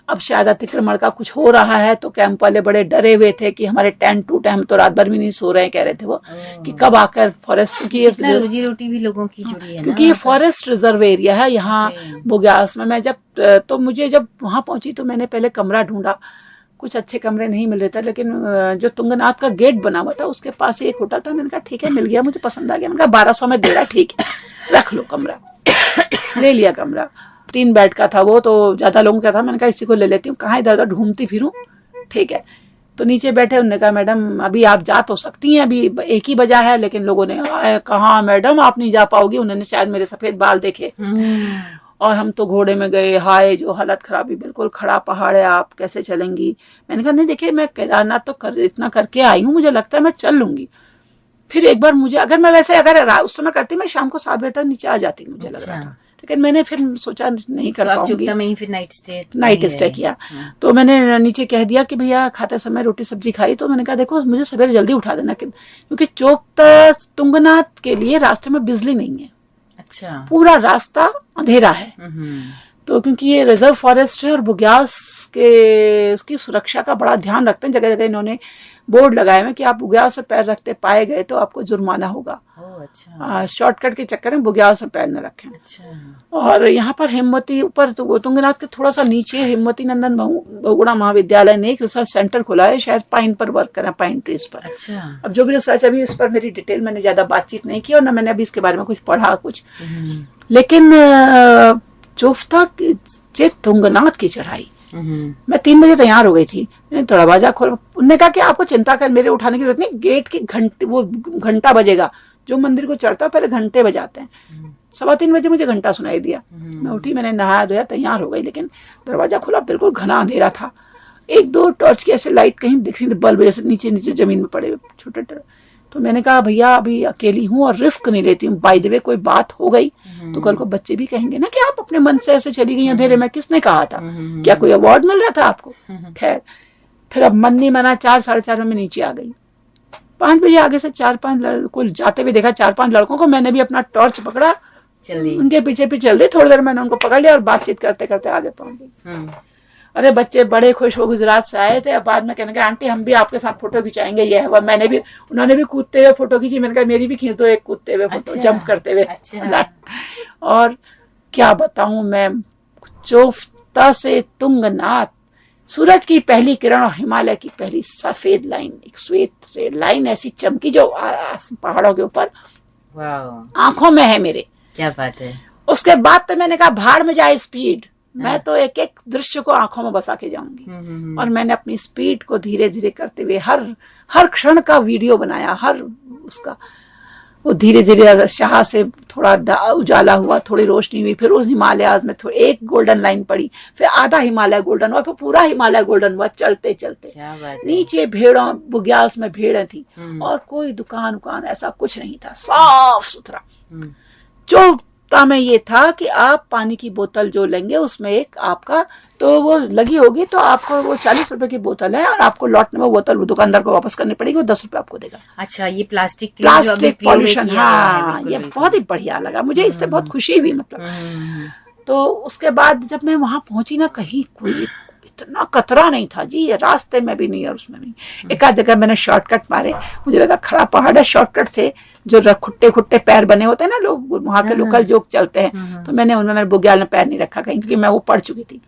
Speaker 2: अब शायद अतिक्रमण का कुछ हो रहा है, तो कैंप वाले बड़े डरे हुए थे कि हमारे टेंट टूटे, हम तो रात भर भी नहीं सो रहे हैं, कह रहे थे वो कि कब आकर फॉरेस्ट, क्योंकि ये
Speaker 1: रोजी रोटी भी लोगों की जुड़ी है,
Speaker 2: क्योंकि ये फॉरेस्ट रिजर्व एरिया है यहाँ बुग्यास में। मैं मुझे जब वहां पहुंची तो मैंने पहले कमरा ढूंढा, कुछ अच्छे कमरे नहीं मिल रहे थे, लेकिन जो तुंगनाथ का गेट बना हुआ था उसके पास एक होटल था। मैंने कहा ठीक है, मिल गया, मुझे पसंद आ गया। मैंने कहा 1200 में दे रहा, ठीक है रख लो कमरा। ले लिया कमरा, 3 बेड का था वो, तो ज्यादा लोगों का था। मैंने कहा इसी को ले लेती हूँ, कहाँ इधर उधर ढूंढती फिरूं, ठीक है। तो नीचे बैठे, उन्होंने कहा मैडम अभी आप जा तो सकती हैं, अभी 1 ही बजा है। लेकिन लोगों ने कहा मैडम आप नहीं जा पाओगी, उन्होंने शायद मेरे सफेद बाल देखे। और हम तो घोड़े में गए, हाय जो हालत खराबी, बिल्कुल खड़ा पहाड़ है, आप कैसे चलेंगी। मैंने कहा नहीं देखिए, मैं केदारनाथ तो इतना करके आई हूँ, मुझे लगता है मैं चल लूंगी। फिर एक बार मुझे, अगर मैं वैसे अगर उस समय करती, मैं शाम को 7 बजे तक नीचे आ जाती, मुझे लग रहा था। लेकिन मैंने फिर सोचा नहीं कर पाऊंगी,
Speaker 1: में ही फिर नाइट
Speaker 2: स्टे किया। तो मैंने नीचे कह दिया कि भैया खाते समय रोटी सब्जी खाई। तो मैंने कहा देखो मुझे सवेरे जल्दी उठा देना, क्योंकि चोपता तुंगनाथ के लिए रास्ते में बिजली नहीं है।
Speaker 1: अच्छा,
Speaker 2: पूरा रास्ता अंधेरा है। तो क्योंकि ये रिजर्व फॉरेस्ट है और बुग्यास के उसकी सुरक्षा का बड़ा ध्यान रखते हैं, जगह जगह इन्होंने बोर्ड लगाए हुए कि आप बुग्यास में पैर रखते पाए गए तो आपको जुर्माना होगा।
Speaker 1: अच्छा,
Speaker 2: शॉर्टकट के चक्कर में बुग्यास में पैर न रखें।
Speaker 1: अच्छा।
Speaker 2: और यहाँ पर हिम्मती ऊपर तो तुंगनाथ के थोड़ा सा नीचे हिम्मती नंदन बहुगुणा महाविद्यालय ने एक रिसर्च सेंटर खोला है, शायद पाइन पर वर्क करें, पाइन ट्रीज पर।
Speaker 1: अच्छा।
Speaker 2: अब जो भी रिसर्च, अभी इस पर मेरी डिटेल मैंने ज्यादा बातचीत नहीं की और ना मैंने अभी इसके बारे में कुछ पढ़ा कुछ। लेकिन चोपता तुंगनाथ की चढ़ाई, मैं 3 बजे तैयार हो गई थी, दरवाजा खोल, उन्होंने कहा कि आपको चिंता कर मेरे उठाने की जरूरत नहीं, गेट की घंटा बजेगा, जो मंदिर को चढ़ता है पहले घंटे बजाते हैं। 3:15 बजे मुझे घंटा सुनाई दिया। मैं उठी, मैंने नहाया धोया, तैयार हो गई, लेकिन दरवाजा खोला, बिल्कुल घना अंधेरा था। 1-2 टॉर्च की ऐसे लाइट कहीं दिख रही थी, बल्ब जैसे नीचे नीचे जमीन में पड़े छोटे। तो मैंने कहा भैया अभी अकेली हूँ और रिस्क नहीं लेती हूँ, बाय द वे कोई बात हो गई तो कल को बच्चे भी कहेंगे ना कि आप अपने मन से ऐसे चली गई अंधेरे में, किसने कहा था, क्या कोई अवार्ड मिल रहा था आपको। खैर फिर अब मन नहीं माना, 4 साढ़े 4 में नीचे आ गई। 5 बजे आगे से 4-5 लड़कों जाते हुए देखा, 4-5 लड़कों को। मैंने भी अपना टॉर्च पकड़ा,
Speaker 1: चल दी।
Speaker 2: उनके पीछे पीछे चल दी। थोड़ी देर मैंने उनको पकड़ लिया और बातचीत करते करते आगे पहुंच गई। अरे बच्चे बड़े खुश, वो गुजरात से आए थे। अब बाद में कहने लगे आंटी हम भी आपके साथ फोटो खिंचाएंगे, ये है वो। मैंने भी, उन्होंने भी कूदते हुए फोटो खींची। मैंने कहा मेरी भी खींच दो एक कूदते हुए फोटो, जंप करते हुए। और क्या बताऊं मैं, चोफ्ता से तुंगनाथ, सूरज की पहली किरण और हिमालय की पहली सफेद लाइन, एक श्वेत लाइन ऐसी चमकी जो पहाड़ों के ऊपर आंखों में है मेरे।
Speaker 1: क्या बात है।
Speaker 2: उसके बाद तो मैंने कहा भाड़ में जाए स्पीड, मैं तो एक एक दृश्य को आंखों में बसा के जाऊंगी। और मैंने अपनी स्पीड को धीरे धीरे करते हुए हर क्षण का वीडियो बनाया, हर उसका। वो धीरे धीरे शाह से थोड़ा उजाला हुआ, थोड़ी रोशनी हुई, फिर उस हिमालय में एक गोल्डन लाइन पड़ी, फिर आधा हिमालय गोल्डन हुआ, फिर पूरा हिमालय गोल्डन हुआ। चलते चलते नीचे भेड़ों, बुग्याल्स में भेड़ें थी और कोई दुकान ऐसा कुछ नहीं था, साफ सुथरा। चोफ्ता में ये था कि आप पानी की बोतल जो लेंगे उसमें एक आपका तो वो लगी होगी, तो आपको वो 40 रुपए की बोतल है और आपको लौटने में बोतल दुकानदार को वापस करनी पड़ेगी, वो 10 रुपए आपको देगा।
Speaker 1: अच्छा, ये प्लास्टिक
Speaker 2: पॉल्यूशन, हाँ ये बहुत ही बढ़िया लगा मुझे, इससे बहुत खुशी हुई मतलब। तो उसके बाद जब मैं वहां पहुंची ना, कहीं कोई इतना कतरा नहीं था जी, रास्ते में भी नहीं और उसमें भी। एक आध जगह मैंने शॉर्टकट मारे, मुझे लगा खड़ा पहाड़ है, शॉर्टकट से जो खुट्टे खुट्टे पैर बने होते हैं ना, लोग वहां के लोकल जो चलते हैं, तो मैंने उनमें बुग्याल में पैर नहीं रखा कहीं, क्योंकि मैं वो पढ़ चुकी थी।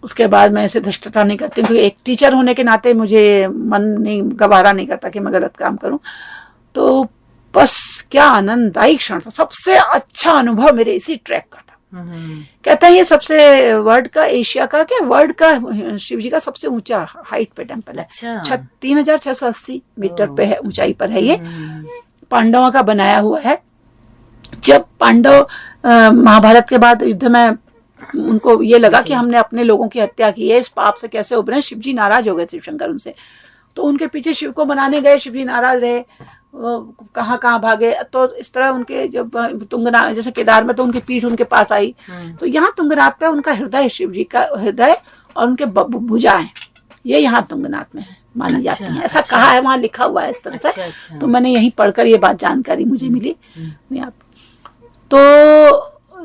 Speaker 2: उसके बाद मैं ऐसे धृष्टता नहीं करती, क्योंकि एक टीचर होने के नाते मुझे मन नहीं, गवारा नहीं करता कि मैं गलत काम करूं। तो बस क्या आनंददायी क्षण था, सबसे अच्छा अनुभव मेरे इसी ट्रैक का था। कहता है ये सबसे वर्ल्ड का, एशिया का, क्या वर्ल्ड का शिव जी का सबसे ऊंचा हाइट पे टेम्पल है। अच्छा। 3680 मीटर पे है, ऊंचाई पर है ये। पांडवों का बनाया हुआ है। जब पांडव महाभारत के बाद युद्ध में उनको ये लगा कि हमने अपने लोगों की हत्या की है, इस पाप से कैसे उभरे, शिव जी नाराज हो गए शिव शंकर उनसे, तो उनके पीछे शिव को बनाने गए। शिव जी नाराज रहे, कहाँ कहाँ भागे। तो इस तरह उनके जब तुंगनाथ, जैसे केदार में तो उनकी पीठ उनके पास आई, तो यहाँ तुंगनाथ पे उनका हृदय, शिव जी का हृदय और उनके भुजाएं, ये यहाँ तुंगनाथ में मानी जाती हैं। ऐसा कहा है, वहां लिखा हुआ है इस तरह से। तो मैंने यहीं पढ़कर ये बात जानकारी मुझे मिली। तो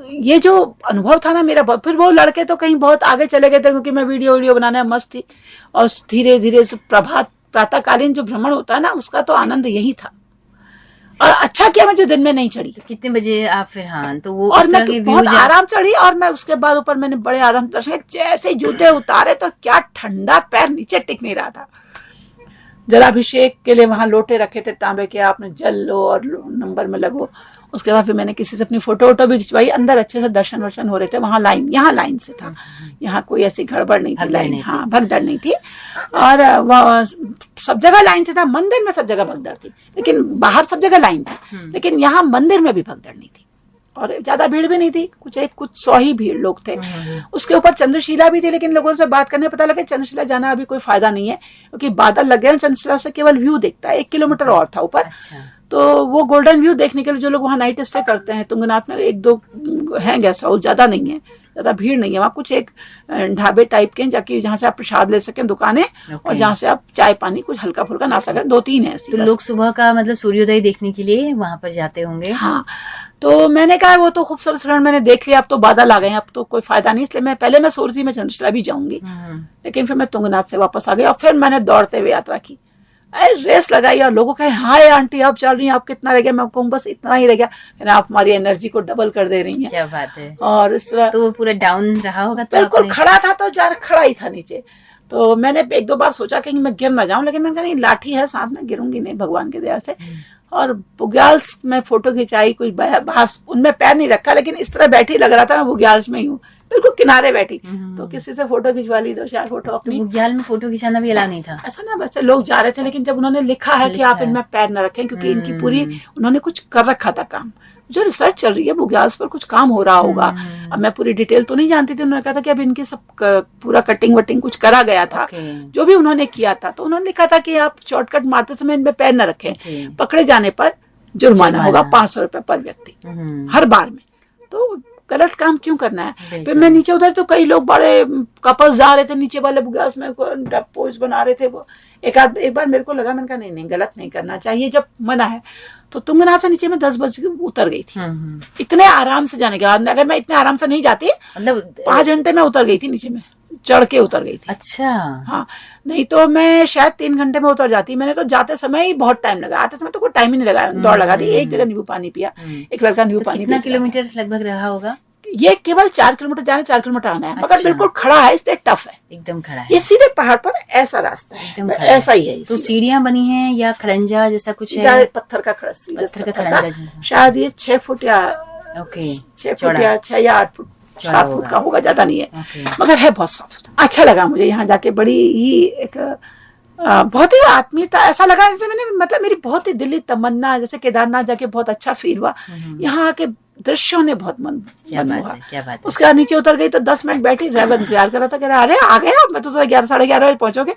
Speaker 2: ये जो अनुभव था ना मेरा, फिर वो लड़के तो कहीं बहुत आगे चले गए थे, क्योंकि मैं वीडियो बनाने में मस्त थी। और धीरे धीरे प्रातःकालीन जो भ्रमण होता है ना, उसका तो आनंद यही था। और अच्छा किया मैं जो दिन में नहीं चढ़ी।
Speaker 1: तो कितने बजे आप फिर, हाँ तो वो
Speaker 2: और मैं बहुत आराम चढ़ी, और मैं उसके बाद ऊपर मैंने बड़े आराम दर्शन, जैसे जूते उतारे तो क्या ठंडा, पैर नीचे टिक नहीं रहा था। जलाभिषेक के लिए वहां लोटे रखे थे तांबे के, आपने जल लो और नंबर में लगो। उसके बाद फिर मैंने किसी से अपनी फोटो भी खिंचवाई। अंदर अच्छे से दर्शन वर्शन हो रहे थे। वहां लाइन, यहाँ लाइन से था, यहाँ कोई ऐसी गड़बड़ नहीं थी, लाइन, हाँ भगदड़ नहीं थी। और सब जगह लाइन से था। मंदिर में सब जगह भगदड़ थी, लेकिन बाहर सब जगह लाइन थी, लेकिन यहाँ मंदिर में भी भगदड़ नहीं थी। और ज्यादा भीड़ भी नहीं थी, कुछ 100 ही भीड़ लोग थे। उसके ऊपर चंद्रशिला भी थी, लेकिन लोगों से बात करने पता लगा चंद्रशिला जाना अभी कोई फायदा नहीं है, क्योंकि बादल लग गए। चंद्रशिला से केवल व्यू दिखता है, 1 किलोमीटर और था ऊपर। तो वो गोल्डन व्यू देखने के लिए जो लोग वहाँ नाइट स्टे करते हैं, तुंगनाथ में 1-2 हैं गेस्ट हाउस, ज्यादा नहीं है, ज्यादा भीड़ नहीं है वहाँ। कुछ एक ढाबे टाइप के जाके जहाँ से आप प्रसाद ले सकें, दुकानें, और जहाँ से आप चाय पानी कुछ हल्का फुल्का नाश्ता करें, 2-3 है ऐसी।
Speaker 1: तो लोग सुबह का मतलब सूर्योदय देखने के लिए वहां पर जाते होंगे।
Speaker 2: हाँ, तो मैंने कहा वो तो खूबसूरत क्षण मैंने देख लिया, अब तो बादल आ गए, अब तो कोई फायदा नहीं, इसलिए मैं सूरजी में चंद्रशिला भी जाऊंगी। लेकिन फिर मैं तुंगनाथ से वापस आ गई, और फिर मैंने दौड़ते हुए यात्रा की। रेस लगाई, और लोगों कहे हाय आंटी आप चल रही हैं, आप कितना रह गया? मैं कहूँ बस इतना ही रह गया। आप हमारी एनर्जी को डबल कर दे रही हैं।
Speaker 1: क्या बात है।
Speaker 2: और इस तरह
Speaker 1: तो वो पूरा डाउन रहा होगा। तो
Speaker 2: बिल्कुल खड़ा था, तो खड़ा ही था नीचे। तो मैंने 1-2 बार सोचा कि मैं गिर ना जाऊं, लेकिन मैंने कहा नहीं, लाठी है साथ में, गिरूंगी नहीं भगवान की दया से। और बुग्याल्स में फोटो खिंचाई, कुछ बहास, उनमें पैर नहीं रखा, लेकिन इस तरह बैठी लग रहा था मैं बुग्याल्स में ही हूँ, बिल्कुल किनारे बैठी। तो किसी से फोटो खिंचवा ली, 2-4 फोटो अपनी।
Speaker 1: तो बुग्याल में फोटो खिंचाना भी अलाउ नहीं था?
Speaker 2: ऐसा ना, वैसे लोग जा रहे थे, लेकिन जब उन्होंने लिखा है कि आप इनमें पैर न रखें, क्योंकि इनकी पूरी उन्होंने कुछ कर रखा था काम, जो रिसर्च चल रही है बुग्याल्स पर कुछ काम हो रहा होगा। अब मैं पूरी डिटेल तो नहीं जानती थी। उन्होंने कहा था कि अब इनकी सब पूरा कटिंग वटिंग कुछ करा गया था, जो भी उन्होंने किया था। तो उन्होंने लिखा था कि आप शॉर्टकट मारते समय इनमें पैर न रखें, पकड़े जाने पर जुर्माना होगा 500 रुपए पर व्यक्ति हर बार में। तो गलत काम क्यों करना है।
Speaker 1: बिल्कुल।
Speaker 2: फिर मैं नीचे उतर तो कई लोग बड़े कपल्स जा रहे थे नीचे वाले गैस में पोज बना रहे थे। वो एक बार मेरे को लगा, मैंने कहा नहीं गलत नहीं करना चाहिए, जब मना है तो तुंगनाथ से नीचे में 10 बजे उतर गई थी। इतने आराम से जाने के बाद, अगर मैं इतने आराम से नहीं जाती,
Speaker 1: मतलब
Speaker 2: 5 घंटे में उतर गई थी नीचे में, चढ़ के उतर गई थी।
Speaker 1: अच्छा।
Speaker 2: हाँ, नहीं तो मैं शायद 3 घंटे में उतर जाती। मैंने तो जाते समय ही बहुत टाइम लगा, आते समय तो कोई टाइम ही नहीं लगाया, दौड़ लगा दी। एक जगह नींबू पानी पिया, एक लड़का नींबू पानी
Speaker 1: कितना किलोमीटर लगभग रहा होगा?
Speaker 2: ये केवल 4 किलोमीटर जाना, 4 किलोमीटर आना है। मगर
Speaker 1: अच्छा।
Speaker 2: बिल्कुल खड़ा है, इसलिए टफ है,
Speaker 1: एकदम खड़ा है।
Speaker 2: ये सीधे पहाड़ पर ऐसा रास्ता
Speaker 1: एकदम
Speaker 2: है,
Speaker 1: खड़ा
Speaker 2: ऐसा ही है।
Speaker 1: तो सीढ़ियां बनी हैं या खरंजा जैसा कुछ
Speaker 2: सीधा
Speaker 1: है?
Speaker 2: पत्थर का खड़ा, सीधा
Speaker 1: पत्थर का
Speaker 2: पत्थर
Speaker 1: खरंजा
Speaker 2: का।
Speaker 1: जैसा।
Speaker 2: शायद ये 6 फुट या
Speaker 1: ओके।
Speaker 2: 6 फुट या 6 या 8 फुट,
Speaker 1: चौड़ा
Speaker 2: 7 फुट
Speaker 1: होगा।
Speaker 2: का होगा, ज्यादा नहीं है।
Speaker 1: ओके।
Speaker 2: मगर है बहुत साफ सुथरा। अच्छा लगा मुझे यहाँ जाके, बड़ी ही एक बहुत ही आत्मीयता, ऐसा लगा जैसे मैंने, मतलब मेरी बहुत ही दिली तमन्ना, जैसे केदारनाथ जाके बहुत अच्छा फील हुआ। यहाँ आके दृश्यों ने बहुत मन
Speaker 1: क्या
Speaker 2: मन
Speaker 1: बात
Speaker 2: हुआ।
Speaker 1: है, क्या बात है।
Speaker 2: उसके बाद नीचे उतर गई तो 10 मिनट बैठी, ड्राइवर इंतजार कर रहा था, कह रहा अरे आ गए आप, मैं तो 11 साढ़े 11 बजे पहुंचोगे।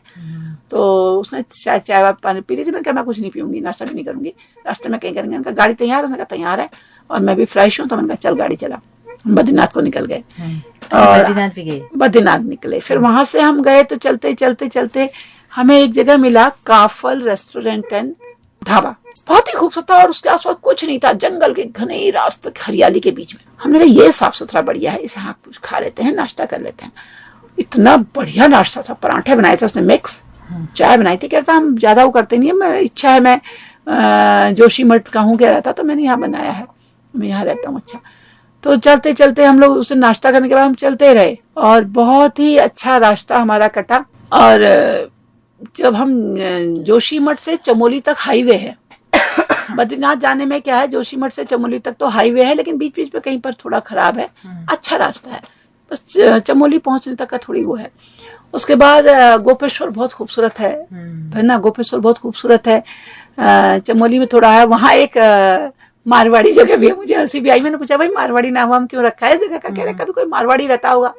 Speaker 2: तो उसने शायद चाय पानी पी ली थी। मैंने कहा मैं कुछ नहीं पीऊंगी, नाश्ता भी नहीं करूंगी, रास्ते में कहीं करेंगे। उनका गाड़ी तैयार, उसने कहा तैयार है, और मैं भी फ्रेश हूँ। तो मैंने कहा चल गाड़ी चला, हम बद्रीनाथ को निकल गए।
Speaker 1: और बद्रीनाथ भी गए?
Speaker 2: बद्रीनाथ निकले। फिर वहां से हम गए तो चलते चलते चलते हमें एक जगह मिला, काफल रेस्टोरेंट एंड ढाबा। बहुत ही खूबसूरत था, और उसके आसपास कुछ नहीं था, जंगल के घने रास्ते, हरियाली के बीच में। हमने कहा ये साफ सुथरा बढ़िया है, इसे हाँ कुछ खा लेते हैं, नाश्ता कर लेते हैं। इतना बढ़िया नाश्ता था, पराठे बनाए थे उसने मिक्स, चाय बनाई थी। कहता हम ज्यादा वो करते नहीं है, मैं इच्छा है मैं जोशीमठ का हूँ कह रहा था, तो मैंने यहाँ बनाया है, मैं यहाँ रहता हूँ। अच्छा, तो चलते चलते हम लोग उसे नाश्ता करने के बाद हम चलते रहे, और बहुत ही अच्छा रास्ता हमारा कटा। और जब हम जोशीमठ से चमोली तक हाईवे है, बद्रीनाथ जाने में क्या है, जोशीमठ से चमोली तक तो हाईवे है, लेकिन बीच बीच में कहीं पर थोड़ा खराब है, अच्छा रास्ता है, बस चमोली पहुंचने तक का थोड़ी वो है। उसके बाद गोपेश्वर बहुत खूबसूरत है ना, गोपेश्वर बहुत खूबसूरत है। चमोली में थोड़ा है, वहाँ एक मारवाड़ी जगह भी है। मुझे हंसी भी आई, मैंने पूछा भाई मारवाड़ी नाम हम क्यों रखा है इस जगह का? कह रहे कभी कोई मारवाड़ी रहता होगा,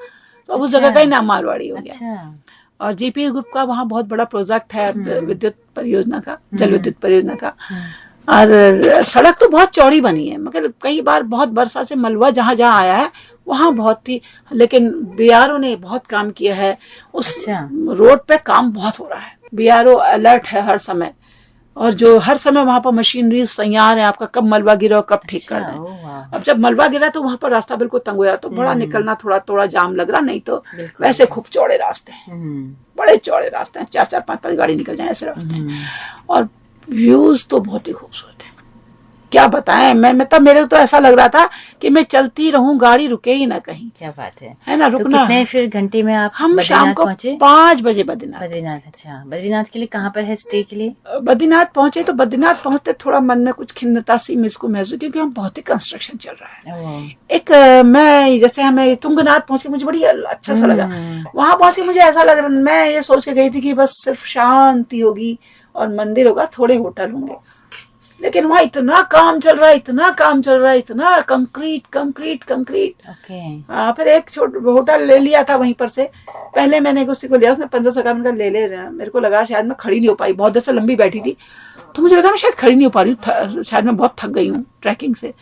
Speaker 2: तो अब उस जगह का ही नाम मारवाड़ी हो गया। और जीपीएस ग्रुप का वहाँ बहुत बड़ा प्रोजेक्ट है विद्युत परियोजना का, जल विद्युत परियोजना का। और सड़क तो बहुत चौड़ी बनी है, मगर कई बार बहुत वर्षा से मलबा जहाँ जहाँ आया है वहाँ बहुत ही, लेकिन बीआरओ ने बहुत काम किया है उस रोड पे, काम बहुत हो रहा है। बीआरओ अलर्ट है हर समय, और जो हर समय वहां पर मशीनरी तैयार है, आपका कब मलबा गिरा कब ठीक कर दें। अब जब मलबा गिरा तो वहां पर रास्ता बिल्कुल तंग हो रहा, तो बड़ा निकलना थोड़ा जाम लग रहा, नहीं तो वैसे खूब चौड़े रास्ते हैं, बड़े चौड़े रास्ते हैं, 4-4, 5-5 गाड़ी निकल जाए ऐसे रास्ते हैं। और व्यूज तो बहुत ही खूबसूरत है, क्या बताएं। मैं तब मेरे को तो ऐसा लग रहा था कि मैं चलती रहूं, गाड़ी रुके ही ना कहीं।
Speaker 1: क्या बात है
Speaker 2: ना, रुकना।
Speaker 1: तो कितने फिर घंटे में आप
Speaker 2: हम शाम को 5 बजे बद्रीनाथ।
Speaker 1: अच्छा, बद्रीनाथ के लिए कहाँ पर है स्टे के लिए?
Speaker 2: बद्रीनाथ पहुंचे तो बद्रीनाथ पहुंचते थोड़ा मन में कुछ खिन्नता सी मुझको महसूस, क्योंकि हम बहुत ही कंस्ट्रक्शन चल रहा है। एक मैं जैसे हमें तुंगनाथ पहुंच के मुझे बड़ी अच्छा सा लगा। वहां पहुंच के मुझे ऐसा लग रहा, मैं ये सोच के गई थी कि बस सिर्फ शांति होगी और मंदिर होगा, थोड़े होटल होंगे, लेकिन वहाँ इतना काम चल रहा है, इतना काम चल रहा है, इतना कंक्रीट कंक्रीट कंक्रीट। फिर एक होटल ले लिया था वहीं पर से। पहले मैंने उसी को लिया, उसने 1500 का ले मेरे को लगा शायद मैं खड़ी नहीं हो पाई, बहुत देर से लंबी बैठी थी, तो मुझे लगा मैं शायद खड़ी नहीं हो पा रही हूँ, शायद मैं बहुत थक गई हूँ ट्रैकिंग से।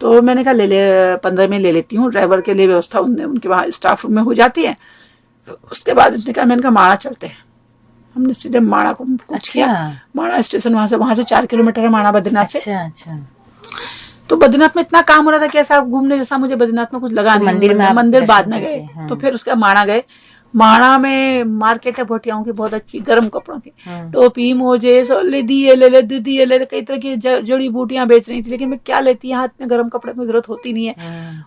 Speaker 2: तो मैंने कहा ले 15 में ले लेती हूँ, ड्राइवर के लिए व्यवस्था उनके वहाँ स्टाफ रूम में हो जाती है। उसके बाद उसने कहा, मैंने कहा माणा चलते हैं। हमने सीधे माणा को कुछ किया। माणा स्टेशन वहां से 4 किलोमीटर है माणा बद्रीनाथ से।
Speaker 1: अच्छा।
Speaker 2: तो बद्रीनाथ में इतना काम हो रहा था कि ऐसा घूमने जैसा मुझे बद्रीनाथ में कुछ लगा नहीं। मंदिर बाद में गए, तो फिर उसके माणा गए। माणा में मार्केट है भोटियाओं की बहुत अच्छी, गर्म कपड़ों की, टोपी मोजे ले दिए, कई तरह की जड़ी बूटियां बेच रही थी, लेकिन मैं क्या लेती, यहाँ इतने गर्म कपड़े की जरूरत होती नहीं है।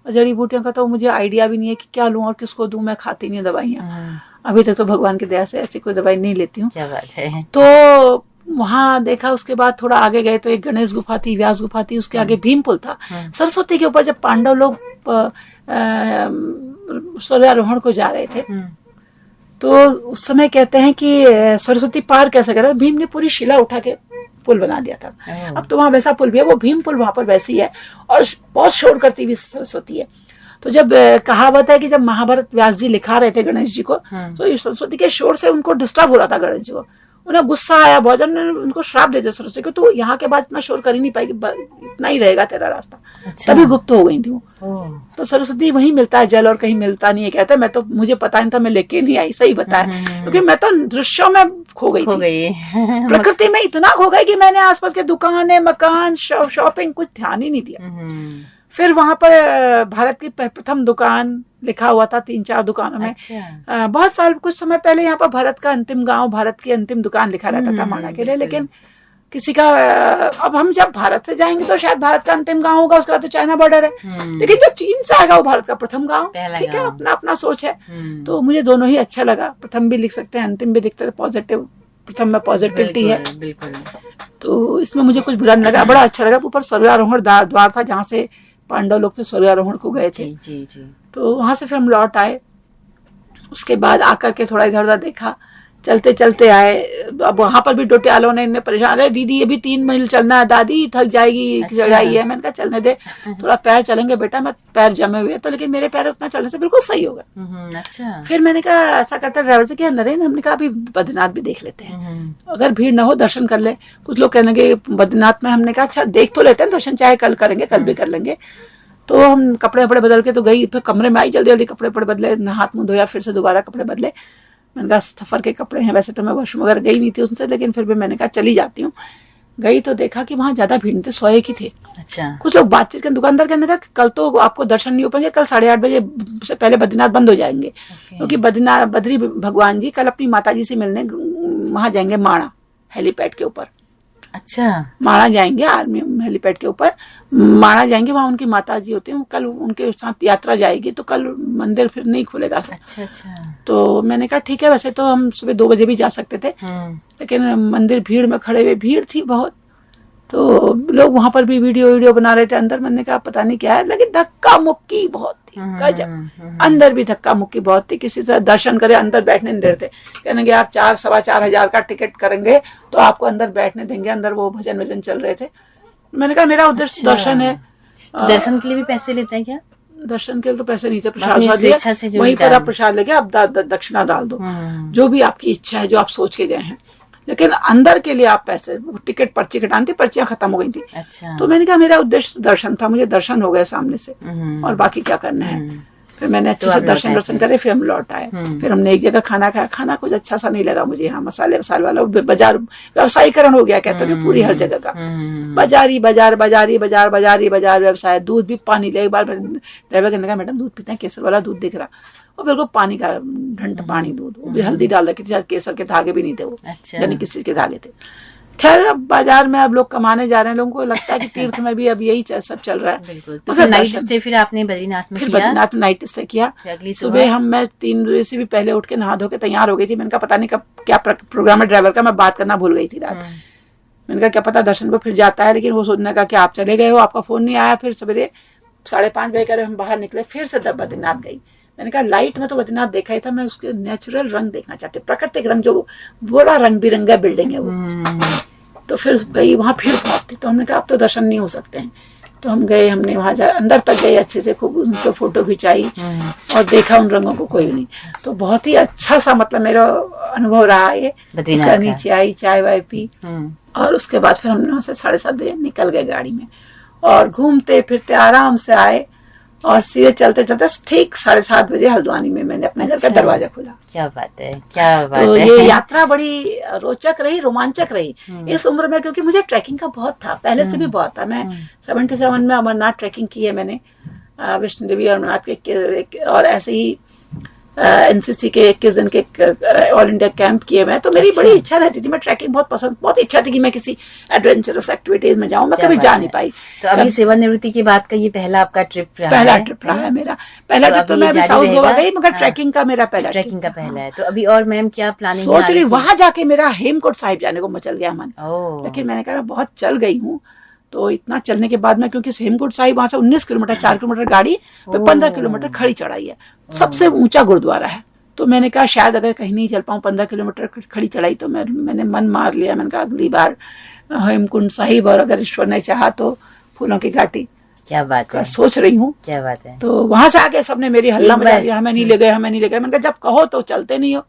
Speaker 2: और जड़ी बूटियों का तो मुझे आइडिया भी नहीं है कि क्या लूं और किसको दूं, मैं खाती नहीं दवाइयाँ अभी तक, तो भगवान की दया से ऐसी कोई दवाई नहीं लेती हूँ।
Speaker 1: क्या बात है।
Speaker 2: तो वहां देखा, उसके बाद थोड़ा आगे गए तो एक गणेश गुफा थी, व्यास गुफा थी, उसके आगे भीम पुल था। सरस्वती के ऊपर जब पांडव लोग सूर्यारोहण को जा रहे थे, तो उस समय कहते हैं कि सरस्वती पार कैसे करें, भीम ने पूरी शिला उठा के पुल बना दिया था। अब तो वहां वैसा पुल भी है, वो भीम पुल वहां पर वैसी है, और बहुत शोर करती हुई सरस्वती है। तो जब कहावत है कि जब महाभारत व्यास जी लिखा रहे थे गणेश जी को, तो ये सरस्वती के शोर से उनको डिस्टर्ब हो रहा था गणेश जी को, उन्हें गुस्सा आया, भोजन ने उनको श्राप दे दिया सरस्वती को, तो यहाँ के बाद इतना शोर कर ही नहीं पाएगी, इतना ही रहेगा तेरा रास्ता। तभी गुप्त हो गई थी वो। तो सरस्वती वहीं मिलता है जल और कहीं मिलता नहीं है कहते हैं। मैं तो, मुझे पता नहीं था, मैं लेके नहीं आई, सही बताया, क्योंकि मैं तो दृश्यों में खो गई थी। प्रकृति में इतना खो गई कि मैंने आसपास के दुकानें, मकान, शॉपिंग कुछ ध्यान ही नहीं दिया। फिर वहां पर भारत की प्रथम दुकान लिखा हुआ था 3-4 दुकानों में।
Speaker 1: अच्छा।
Speaker 2: बहुत साल, कुछ समय पहले यहाँ पर भारत का अंतिम गांव, भारत की अंतिम दुकान लिखा रहता था माणा के लिए, लेकिन किसी का, अब हम जब भारत से जाएंगे तो शायद भारत का अंतिम गांव होगा, उसके बाद तो चाइना बॉर्डर है, लेकिन जो चीन से आएगा वो भारत का प्रथम गांव। ठीक है, अपना अपना सोच है। तो मुझे दोनों ही अच्छा लगा, प्रथम भी लिख सकते हैं, अंतिम भी लिख सकते हैं, पॉजिटिव, प्रथम में पॉजिटिविटी है। तो इसमें मुझे कुछ बुरा नहीं लगा, बड़ा अच्छा लगा। ऊपर स्वर्गारोहण द्वार था जहाँ से पांडव लोग फिर स्वर्गारोहण को गए थे। तो वहां से फिर हम लौट आए। उसके बाद आकर के थोड़ा इधर उधर देखा, चलते चलते आए। अब वहां पर भी डोटियालों ने इन्हें परेशान है, दीदी ये भी 3 मील चलना है, दादी थक जाएगी, चढ़ाई है। मैंने कहा चलने दे, थोड़ा पैर चलेंगे बेटा, मैं पैर जमे हुए तो, लेकिन मेरे पैर उतना चलने से बिल्कुल सही होगा।
Speaker 1: अच्छा।
Speaker 2: फिर मैंने कहा, ऐसा करता ड्राइवर से कि नरेंद्र, हमने कहा अभी बद्रीनाथ भी देख लेते हैं, अगर भीड़ ना हो दर्शन कर ले। कुछ लोग कहने बद्रीनाथ में, हमने कहा अच्छा देख तो लेते हैं दर्शन, चाहे कल करेंगे, कल भी कर लेंगे। तो हम कपड़े वपड़े बदल के तो गई, फिर कमरे में आई, जल्दी जल्दी कपड़े वपड़े बदले, हाथ मुंह धोया, फिर से दोबारा कपड़े बदले। मैंने कहा सफर के कपड़े हैं, वैसे तो मैं वॉशरूम वगैरह गई नहीं थी उनसे, लेकिन फिर भी मैंने कहा चली जाती हूँ। गई तो देखा कि वहां ज्यादा भीड़ नहीं थी, 100 ही थे।
Speaker 1: अच्छा।
Speaker 2: कुछ लोग बातचीत के, दुकानदार कहने लगा कल तो आपको दर्शन नहीं हो पाएंगे, कल 8:30 बजे से पहले बद्रीनाथ बंद हो जाएंगे, क्योंकि बद्री भगवान जी कल अपनी माता जी से मिलने वहां जाएंगे, माणा हेलीपैड के ऊपर।
Speaker 1: अच्छा।
Speaker 2: माणा जाएंगे, आर्मी हेलीपैड के ऊपर माणा जाएंगे, वहां उनकी माता जी होती हैं, कल उनके साथ यात्रा जाएगी, तो कल मंदिर फिर नहीं खुलेगा।
Speaker 1: अच्छा अच्छा।
Speaker 2: तो मैंने कहा ठीक है, वैसे तो हम सुबह 2 बजे भी जा सकते थे, लेकिन मंदिर भीड़ में खड़े हुए, भीड़ थी बहुत। तो लोग वहां पर भी वीडियो बना रहे थे अंदर। मैंने कहा पता नहीं क्या है, लेकिन धक्का मुक्की बहुत थी, गजब। अंदर भी धक्का मुक्की बहुत थी, किसी से दर्शन करे अंदर बैठने नहीं देते। कहने आप 4-4.25 हजार का टिकट करेंगे तो आपको अंदर बैठने देंगे। अंदर वो भजन वजन चल रहे थे। मैंने कहा मेरा उद्देश्य दर्शन है।
Speaker 1: दर्शन के लिए भी पैसे लेते हैं क्या?
Speaker 2: दर्शन के लिए तो पैसे नहीं थे, प्रसाद दिया, वहीं पर आप प्रसाद लेके आप दक्षिणा डाल दो, जो भी आपकी इच्छा है, जो आप सोच के गए हैं। लेकिन अंदर के लिए आप पैसे, टिकट पर्ची कटानी थी, पर्चियां खत्म हो गई थी।
Speaker 1: अच्छा।
Speaker 2: तो मैंने कहा मेरा उद्देश्य दर्शन था, मुझे दर्शन हो गए सामने से, और बाकी क्या करना है। फिर मैंने अच्छे से दर्शन करे, फिर हम लौट आए। फिर हमने एक जगह खाना खाया, खाना कुछ अच्छा सा नहीं लगा मुझे, यहाँ मसाले वाला बाजार, व्यवसायीकरण हो गया कहते हैं पूरी हर जगह का, बाजारी बाजार व्यवसाय। दूध भी पानी ले, एक बार ड्राइवर कहने लगा मैडम दूध पीते हैं, केसर वाला दूध दिख रहा, और बिल्कुल पानी का ढंट पानी दूध, वो भी हल्दी डाल रखी, केसर के धागे भी नहीं थे वो, यानी किस चीज के धागे थे। खैर अब बाजार में अब लोग कमाने जा रहे हैं, लोगों को लगता है कि तीर्थ में भी अब यही सब चल रहा है।
Speaker 1: तो फिर नाइट स्टे फिर आपने बद्रीनाथ में किया?
Speaker 2: बद्रीनाथ में नाइट स्टे किया।
Speaker 1: अगली
Speaker 2: सुबह मैं 3 बजे से भी पहले उठ के नहा धो के तैयार हो गई थी। मैंने कहा पता नहीं कब क्या प्रोग्राम है ड्राइवर का, मैं बात करना भूल गई थी रात। मैंने कहा क्या पता दर्शन को फिर जाता है, लेकिन वो सोचने का कि आप चले गए हो, आपका फोन नहीं आया। फिर सवेरे 5:30 बजे करीब हम बाहर निकले, फिर से बद्रीनाथ गई। मैंने कहा लाइट में तो बद्रीनाथ देखा ही था, मैं उसके नेचुरल रंग देखना चाहती हूँ, प्राकृतिक रंग, जो बड़ा रंग बिरंगा बिल्डिंग है वो। तो फिर गई, वहां भीड़ बहुत थी, तो हमने कहा अब तो दर्शन नहीं हो सकते हैं। तो हम गए, हमने वहां जा अंदर तक गए, अच्छे से खूब उनको फोटो खिंचाई और देखा उन रंगों को कोई नहीं। तो बहुत ही अच्छा सा मतलब मेरा अनुभव रहा ये। नीचे आई, चाय वाय पी, और उसके बाद फिर हम वहां से 7:30 बजे निकल गए गाड़ी में, और घूमते फिरते आराम से आए, और सीधे चलते चलते ठीक 7:30 बजे हल्द्वानी में मैंने अपने घर का दरवाजा खोला।
Speaker 1: क्या बात है, क्या बात
Speaker 2: तो
Speaker 1: है।
Speaker 2: ये यात्रा बड़ी रोचक रही, रोमांचक रही इस उम्र में, क्योंकि मुझे ट्रैकिंग का बहुत था, पहले से भी बहुत था। मैं 77 में अमरनाथ ट्रैकिंग की है मैंने, वैष्णो देवी अमरनाथ के, और ऐसे ही एनसीसी के 21 दिन के ऑल इंडिया कैंप किए मैं। तो मेरी बड़ी इच्छा रहती थी, मैं ट्रैकिंग बहुत इच्छा थी कि मैं किसी एडवेंचरस एक्टिविटीज में जाऊं, मैं कभी जा नहीं पाई।
Speaker 1: तो अभी सेवानिवृत्ति के बाद का ये पहला आपका ट्रिप रहा
Speaker 2: पहला ट्रिप रहा है मेरा। पहला ट्रिप तो मैं अभी साउथ गोवा गई, मगर ट्रैकिंग का मेरा पहला
Speaker 1: ट्रैकिंग का पहला है। तो अभी और मैम क्या प्लानिंग
Speaker 2: सोच रही, वहां जाके मेरा हेमकुंड साहिब जाने को मचल गया मन, लेकिन मैंने कहा मैं बहुत चल गई हूँ, तो इतना चलने के बाद में, क्योंकि हेमकुंड साहिब वहां से 19 किलोमीटर, 4 किलोमीटर गाड़ी पे 15 किलोमीटर खड़ी चढ़ाई है, सबसे ऊंचा गुरुद्वारा है। तो मैंने कहा शायद अगर कहीं नहीं चल पाऊँ 15 किलोमीटर खड़ी चढ़ाई, तो मैंने मन मार लिया। मैंने कहा अगली बार हेमकुंड साहिब, और अगर ईश्वर ने चाहा तो फूलों की घाटी।
Speaker 1: क्या बात है,
Speaker 2: सोच रही हूँ।
Speaker 1: क्या बात है।
Speaker 2: तो वहां से आके सबने मेरी हल्ला मचा दिया, हमें नहीं ले गए, हमें नहीं ले गए। मैंने कहा जब कहो तो चलते नहीं हो,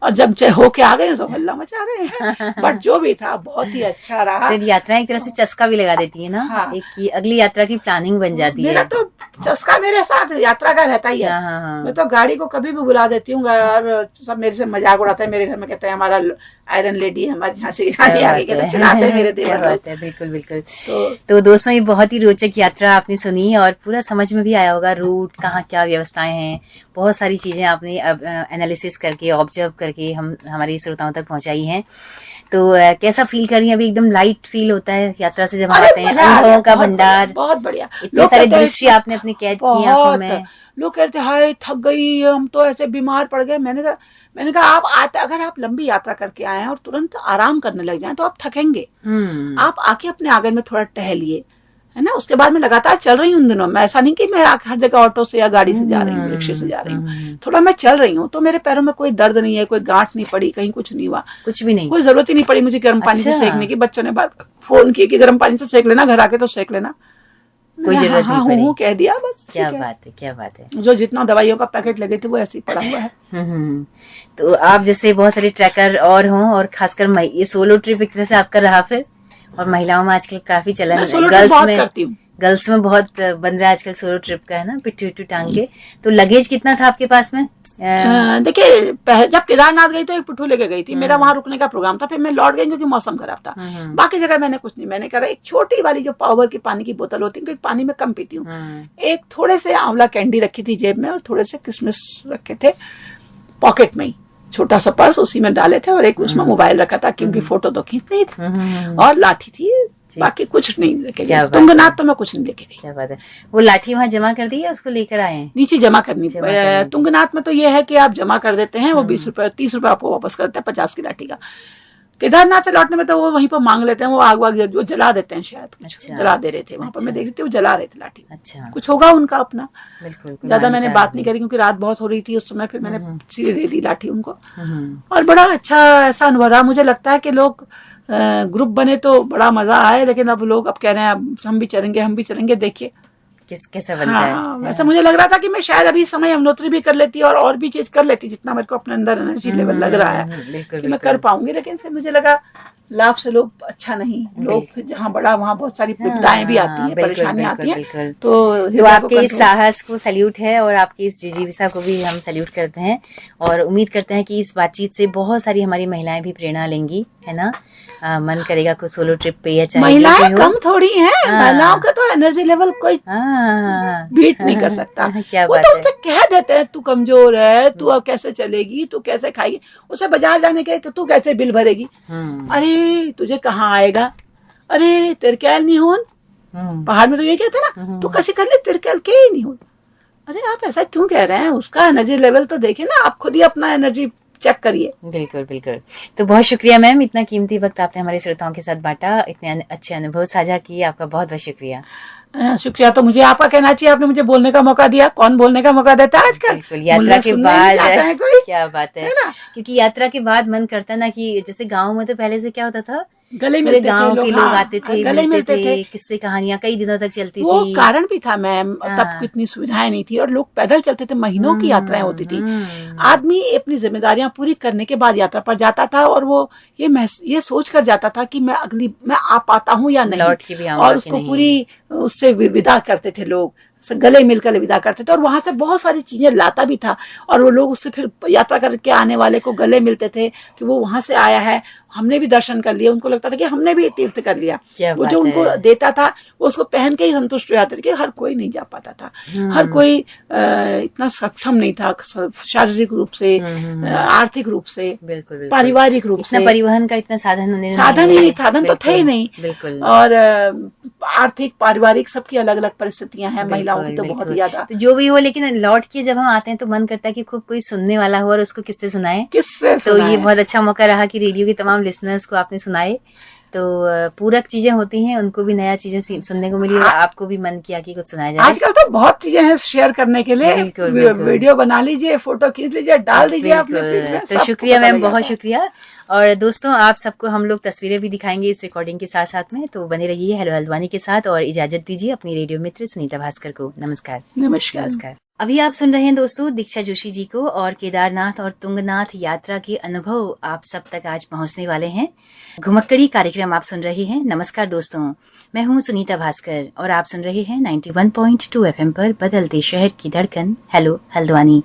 Speaker 2: और जब होके आ गए तो हल्ला मचा रहे हैं। बट जो भी था बहुत ही अच्छा रहा।
Speaker 1: यात्रा एक तरह से चस्का भी लगा देती है ना। हाँ। एक की अगली यात्रा की प्लानिंग बन जाती है।
Speaker 2: मेरा तो चस्का मेरे साथ यात्रा का रहता ही है।
Speaker 1: हाँ, हाँ, हाँ।
Speaker 2: मैं तो गाड़ी को कभी भी बुला देती हूँ और सब मेरे से मजाक उड़ाते हैं। मेरे घर में कहते हैं हमारा आयरन लेडी है, हमारी झांसी की रानी आ गई, कहते चिढ़ाते हैं मेरे
Speaker 1: क्या
Speaker 2: देवर लोग।
Speaker 1: बात है, बिल्कुल बिल्कुल।
Speaker 2: तो
Speaker 1: तो दोस्तों, ये बहुत ही रोचक यात्रा आपने सुनी और पूरा समझ में भी आया होगा रूट कहाँ क्या व्यवस्थाएं हैं, बहुत सारी चीजें आपने अब एनालिसिस करके ऑब्जर्व करके हम हमारे श्रोताओं तक पहुंचाई हैं। तो कैसा फील कर रही हैं अभी? एकदम लाइट फील होता है यात्रा से जब हम
Speaker 2: अरे
Speaker 1: आते हैं,
Speaker 2: मजा आ गया,
Speaker 1: अनुभवों का
Speaker 2: बहुत बढ़िया,
Speaker 1: भंडार,
Speaker 2: बहुत बढ़िया।
Speaker 1: इतने
Speaker 2: लोग
Speaker 1: सारे
Speaker 2: कहते हैं
Speaker 1: दृश्य आपने अपने कैद किए आंखों
Speaker 2: बहुत,
Speaker 1: में।
Speaker 2: लोग कहते हैं हाय थक गई हम तो, ऐसे बीमार पड़ गए। मैंने कहा आप आते, अगर आप लंबी यात्रा करके आए हैं और तुरंत आराम करने लग जाएं तो आप थकेंगे। आप आके अपने आंगन में थोड़ा टहलिए, है ना। उसके बाद मैं लगातार चल रही हूँ उन दिनों में, ऐसा नहीं कि मैं हर जगह ऑटो से या गाड़ी से जा रही हूँ, रिक्शे से जा रही हूँ। थोड़ा मैं चल रही हूँ तो मेरे पैरों में कोई दर्द नहीं है, कोई गांठ नहीं पड़ी, कहीं कुछ नहीं हुआ,
Speaker 1: कुछ भी नहीं,
Speaker 2: कोई जरूरत ही नहीं पड़ी मुझे गर्म पानी से
Speaker 1: अच्छा।
Speaker 2: सेकने की। बच्चों ने फोन किए कि गर्म पानी से सेक लेना, घर आके तो सेक लेना।
Speaker 1: कोई जरूरत
Speaker 2: हाँ
Speaker 1: नहीं
Speaker 2: हूँ
Speaker 1: पड़ी।
Speaker 2: कह दिया बस।
Speaker 1: क्या
Speaker 2: ठीक है।
Speaker 1: बात है, क्या बात है।
Speaker 2: जो जितना दवाइयों का पैकेट लगे थे वो ऐसे ही पड़ा हुआ है।
Speaker 1: तो आप जैसे बहुत सारे ट्रैकर और हों, और खासकर ये सोलो ट्रिप एक तरह से आपका रहा फिर, और महिलाओं में आजकल काफी चलन
Speaker 2: मैं
Speaker 1: है,
Speaker 2: सोलो ट्रिप बहुत करती हूँ।
Speaker 1: गर्ल्स में बहुत बन रहा है आजकल सोलो ट्रिप का, है ना, पिट्ठू पिट्ठू टांग के। तो लगेज कितना था आपके पास में?
Speaker 2: देखिए जब केदारनाथ गई तो एक पिट्ठू लेके गई थी, मेरा वहां रुकने का प्रोग्राम था, फिर मैं लौट गई क्योंकि मौसम खराब था। बाकी जगह मैंने कुछ नहीं, मैंने करा एक छोटी वाली जो पावर की पानी की बोतल होती है, क्योंकि पानी में कम पीती हूँ, एक थोड़े से आंवला कैंडी रखी थी जेब में और थोड़े से किशमिश रखे थे पॉकेट में ही, छोटा सा पर्स उसी में डाले थे, और एक उसमें मोबाइल रखा था क्योंकि फोटो तो खींच नहीं थी, और लाठी थी, बाकी कुछ नहीं लेके गई। तुंगनाथ तो मैं कुछ नहीं लेके गई।
Speaker 1: क्या बात है। वो लाठी वहाँ जमा कर दी है, उसको लेकर आए हैं?
Speaker 2: नीचे जमा करनी। तुंगनाथ में तो ये है कि आप जमा कर देते हैं, वो 20 रुपए 30 रुपए आपको वापस करते हैं 50 की लाठी का। केदारनाथ से लौटने में तो वो वहीं पर मांग लेते हैं, वो आग वाग वो जला देते हैं शायद। अच्छा। जला दे रहे थे वहां पर, मैं देख रही थी वो जला रहे थे लाठी।
Speaker 1: अच्छा,
Speaker 2: कुछ होगा उनका अपना।
Speaker 1: बिल्कुल।
Speaker 2: ज्यादा मैंने बात नहीं करी क्योंकि रात बहुत हो रही थी उस समय, फिर मैंने सीधे दे दी लाठी उनको। और बड़ा अच्छा ऐसा अनुभव रहा। मुझे लगता है कि लोग ग्रुप बने तो बड़ा मजा आए, लेकिन अब लोग अब कह रहे हैं अब हम भी चलेंगे, देखिए
Speaker 1: कैसा बनता है।
Speaker 2: वैसा मुझे लग रहा था कि मैं शायद अभी समय यमुनोत्तरी भी कर लेती और भी चीज कर लेती, जितना मेरे को अपने अंदर एनर्जी लेवल लग रहा है कि मैं कर पाऊंगी, लेकिन फिर मुझे लगा लाभ से लोग अच्छा नहीं, लोग फिर जहाँ बड़ा वहाँ बहुत सारी विपदाएं भी आती हैं, परेशानियां आती हैं। तो
Speaker 1: आपके इस साहस को सैल्यूट है, और आपकी इस जिजीविसा को भी हम सैल्यूट करते हैं, और उम्मीद करते हैं कि इस बातचीत से बहुत सारी हमारी महिलाएं भी प्रेरणा लेंगी, है ना। मन करेगा कोई सोलो ट्रिप पे, या चाहे
Speaker 2: महिलाएं कम थोड़ी हैं, महिलाओं का तो एनर्जी लेवल कोई बीट नहीं कर सकता। वो तो उनसे कह देते हैं तू कमजोर है, तू अब कैसे चलेगी, तू कैसे खाएगी। उसे बाजार जाने के तू कैसे बिल भरेगी, अरे तुझे कहाँ आएगा, अरे तिरकेल नहीं हो। पहाड़ में तो ये कहते हैं ना, तू कैसे कर ले तिरकेल के ही नहीं हो। अरे आप ऐसा क्यों कह रहे हैं, उसका एनर्जी लेवल तो देखिए ना, आप खुद ही अपना एनर्जी चेक करिए।
Speaker 1: बिल्कुल बिल्कुल। तो बहुत शुक्रिया मैम, इतना कीमती वक्त आपने हमारे श्रोताओं के साथ बांटा, इतने अच्छे अनुभव साझा किए, आपका बहुत बहुत शुक्रिया।
Speaker 2: शुक्रिया तो मुझे आपका कहना चाहिए, आपने मुझे बोलने का मौका दिया। कौन बोलने का मौका देता है आजकल?
Speaker 1: बिल्कुल, यात्रा के बाद
Speaker 2: कोई?
Speaker 1: क्या बात है ना, क्योंकि यात्रा के बाद मन करता ना कि जैसे गाँव में तो पहले से क्या होता था,
Speaker 2: गले मिलते थे,
Speaker 1: गाँव के लोग आते थे,
Speaker 2: गले मिलते थे,
Speaker 1: किस्से कहानियां कई दिनों तक चलती
Speaker 2: वो
Speaker 1: थी।
Speaker 2: कारण भी था मैम, तब कितनी सुविधाएं नहीं थी और लोग पैदल चलते थे, महीनों की यात्राएं होती थी। आदमी अपनी जिम्मेदारियां पूरी करने के बाद यात्रा पर जाता था, और वो ये सोच कर जाता था कि मैं आ पाता हूँ या नहीं,
Speaker 1: लौट के भी आऊंगा,
Speaker 2: और उसको पूरी उससे विदा करते थे लोग, गले मिलकर विदा करते थे, और वहां से बहुत सारी चीजें लाता भी था, और वो लोग उससे फिर यात्रा करके आने वाले को गले मिलते थे कि वो वहां से आया है, हमने भी दर्शन कर लिया। उनको लगता था कि हमने भी तीर्थ कर लिया। वो जो उनको देता था वो उसको पहन के ही संतुष्ट हो जाते थे, कि हर कोई नहीं जा पाता था, हर कोई इतना सक्षम नहीं था, शारीरिक रूप से, आर्थिक रूप से, पारिवारिक रूप से।
Speaker 1: परिवहन का इतना साधन
Speaker 2: तो थे ही नहीं।
Speaker 1: बिल्कुल।
Speaker 2: और आर्थिक पारिवारिक सबकी अलग अलग परिस्थितियां हैं, महिलाओं की तो बहुत ज्यादा।
Speaker 1: तो जो भी हो, लेकिन लौट के जब हम आते हैं तो मन करता है कि खूब कोई सुनने वाला हो और उसको किससे सुनाए। तो ये बहुत अच्छा मौका रहा कि रेडियो के तमाम लिसनर्स को आपने सुनाए। तो पूरक चीजें होती हैं, उनको भी नया चीजें सुनने को मिली, और आपको भी मन किया कि कुछ सुनाया जाए।
Speaker 2: आजकल तो बहुत चीजें हैं शेयर करने के लिए। वीडियो बना लीजिए, फोटो खींच लीजिए, डाल दीजिए अपने फीड में।
Speaker 1: तो शुक्रिया मैम, बहुत शुक्रिया। और दोस्तों, आप सबको हम लोग तस्वीरें भी दिखाएंगे इस रिकॉर्डिंग के साथ साथ में, तो बने रहिए हेलो हल्द्वानी के साथ, और इजाजत दीजिए अपनी रेडियो मित्र सुनीता भास्कर को। नमस्कार।
Speaker 2: नमस्कार।
Speaker 1: अभी आप सुन रहे हैं दोस्तों दीक्षा जोशी जी को, और केदारनाथ और तुंगनाथ यात्रा के अनुभव आप सब तक आज पहुंचने वाले हैं। घुमक्कड़ी कार्यक्रम आप सुन रहे हैं। नमस्कार दोस्तों, मैं हूं सुनीता भास्कर और आप सुन रहे हैं 91.2 एफएम पर बदलते शहर की धड़कन हेलो हल्द्वानी।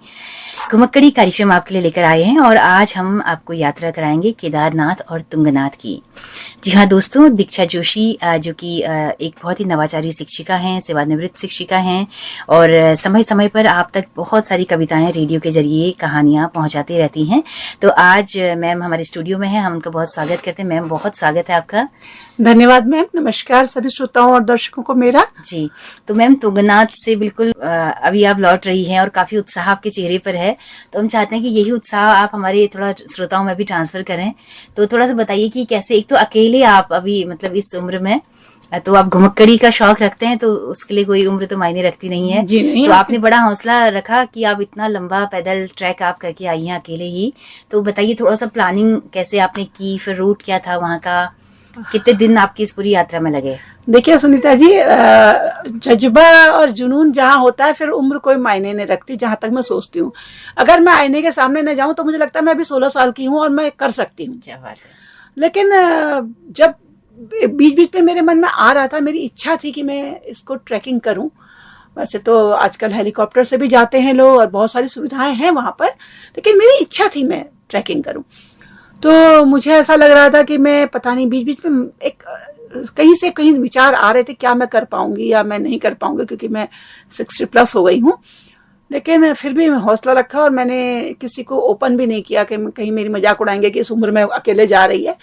Speaker 1: घुमक्कड़ी कार्यक्रम आपके लिए लेकर आए हैं और आज हम आपको यात्रा कराएंगे केदारनाथ और तुंगनाथ की। जी हाँ दोस्तों, दीक्षा जोशी जो कि एक बहुत ही नवाचारी शिक्षिका हैं, सेवानिवृत्त शिक्षिका हैं और समय समय पर आप तक बहुत सारी कविताएं रेडियो के जरिए कहानियां पहुंचाती रहती हैं। तो आज मैम हमारे स्टूडियो में है, हम उनका बहुत स्वागत करते हैं। मैम बहुत स्वागत है आपका।
Speaker 2: धन्यवाद मैम। नमस्कार सभी श्रोताओं और दर्शकों को मेरा।
Speaker 1: जी, तो मैम तुंगनाथ से बिल्कुल अभी आप लौट रही हैं और काफी उत्साह आपके चेहरे पर है, तो हम चाहते हैं कि यही उत्साह आप हमारे थोड़ा श्रोताओं में भी ट्रांसफर करें। तो थोड़ा सा बताइए कि कैसे, एक तो अकेले आप अभी मतलब इस उम्र में, तो आप घुमक्कड़ी का शौक रखते हैं, तो उसके लिए कोई उम्र तो मायने रखती नहीं है।
Speaker 2: जी नहीं,
Speaker 1: तो आपने बड़ा हौसला रखा कि आप इतना लंबा पैदल ट्रैक आप करके आई हैं अकेले ही। तो बताइए थोड़ा सा प्लानिंग कैसे आपने की, फिर रूट क्या था वहाँ का, कितने दिन आपकी इस पूरी यात्रा में लगे?
Speaker 2: देखिए सुनीता जी, जज्बा और जुनून जहाँ होता है फिर उम्र कोई मायने नहीं रखती, जहां तक मैं सोचती हूँ। अगर मैं आईने के सामने न जाऊं तो मुझे लगता है मैं अभी 16 साल की हूँ और मैं कर सकती हूँ।
Speaker 1: क्या बात है।
Speaker 2: लेकिन जब बीच बीच में मेरे मन में आ रहा था, मेरी इच्छा थी कि मैं इसको ट्रैकिंग करूं। वैसे तो आजकल हेलीकॉप्टर से भी जाते हैं लोग और बहुत सारी सुविधाएं हैं वहां पर, लेकिन मेरी इच्छा थी मैं ट्रैकिंग करूं। तो मुझे ऐसा लग रहा था कि मैं पता नहीं, बीच बीच में एक कहीं से कहीं विचार आ रहे थे क्या मैं कर पाऊंगी या मैं नहीं कर पाऊंगी, क्योंकि मैं 60+ हो गई हूँ। लेकिन फिर भी हौसला रखा और मैंने किसी को ओपन भी नहीं किया कि कहीं मेरी मजाक उड़ाएंगे कि इस उम्र में अकेले जा रही है।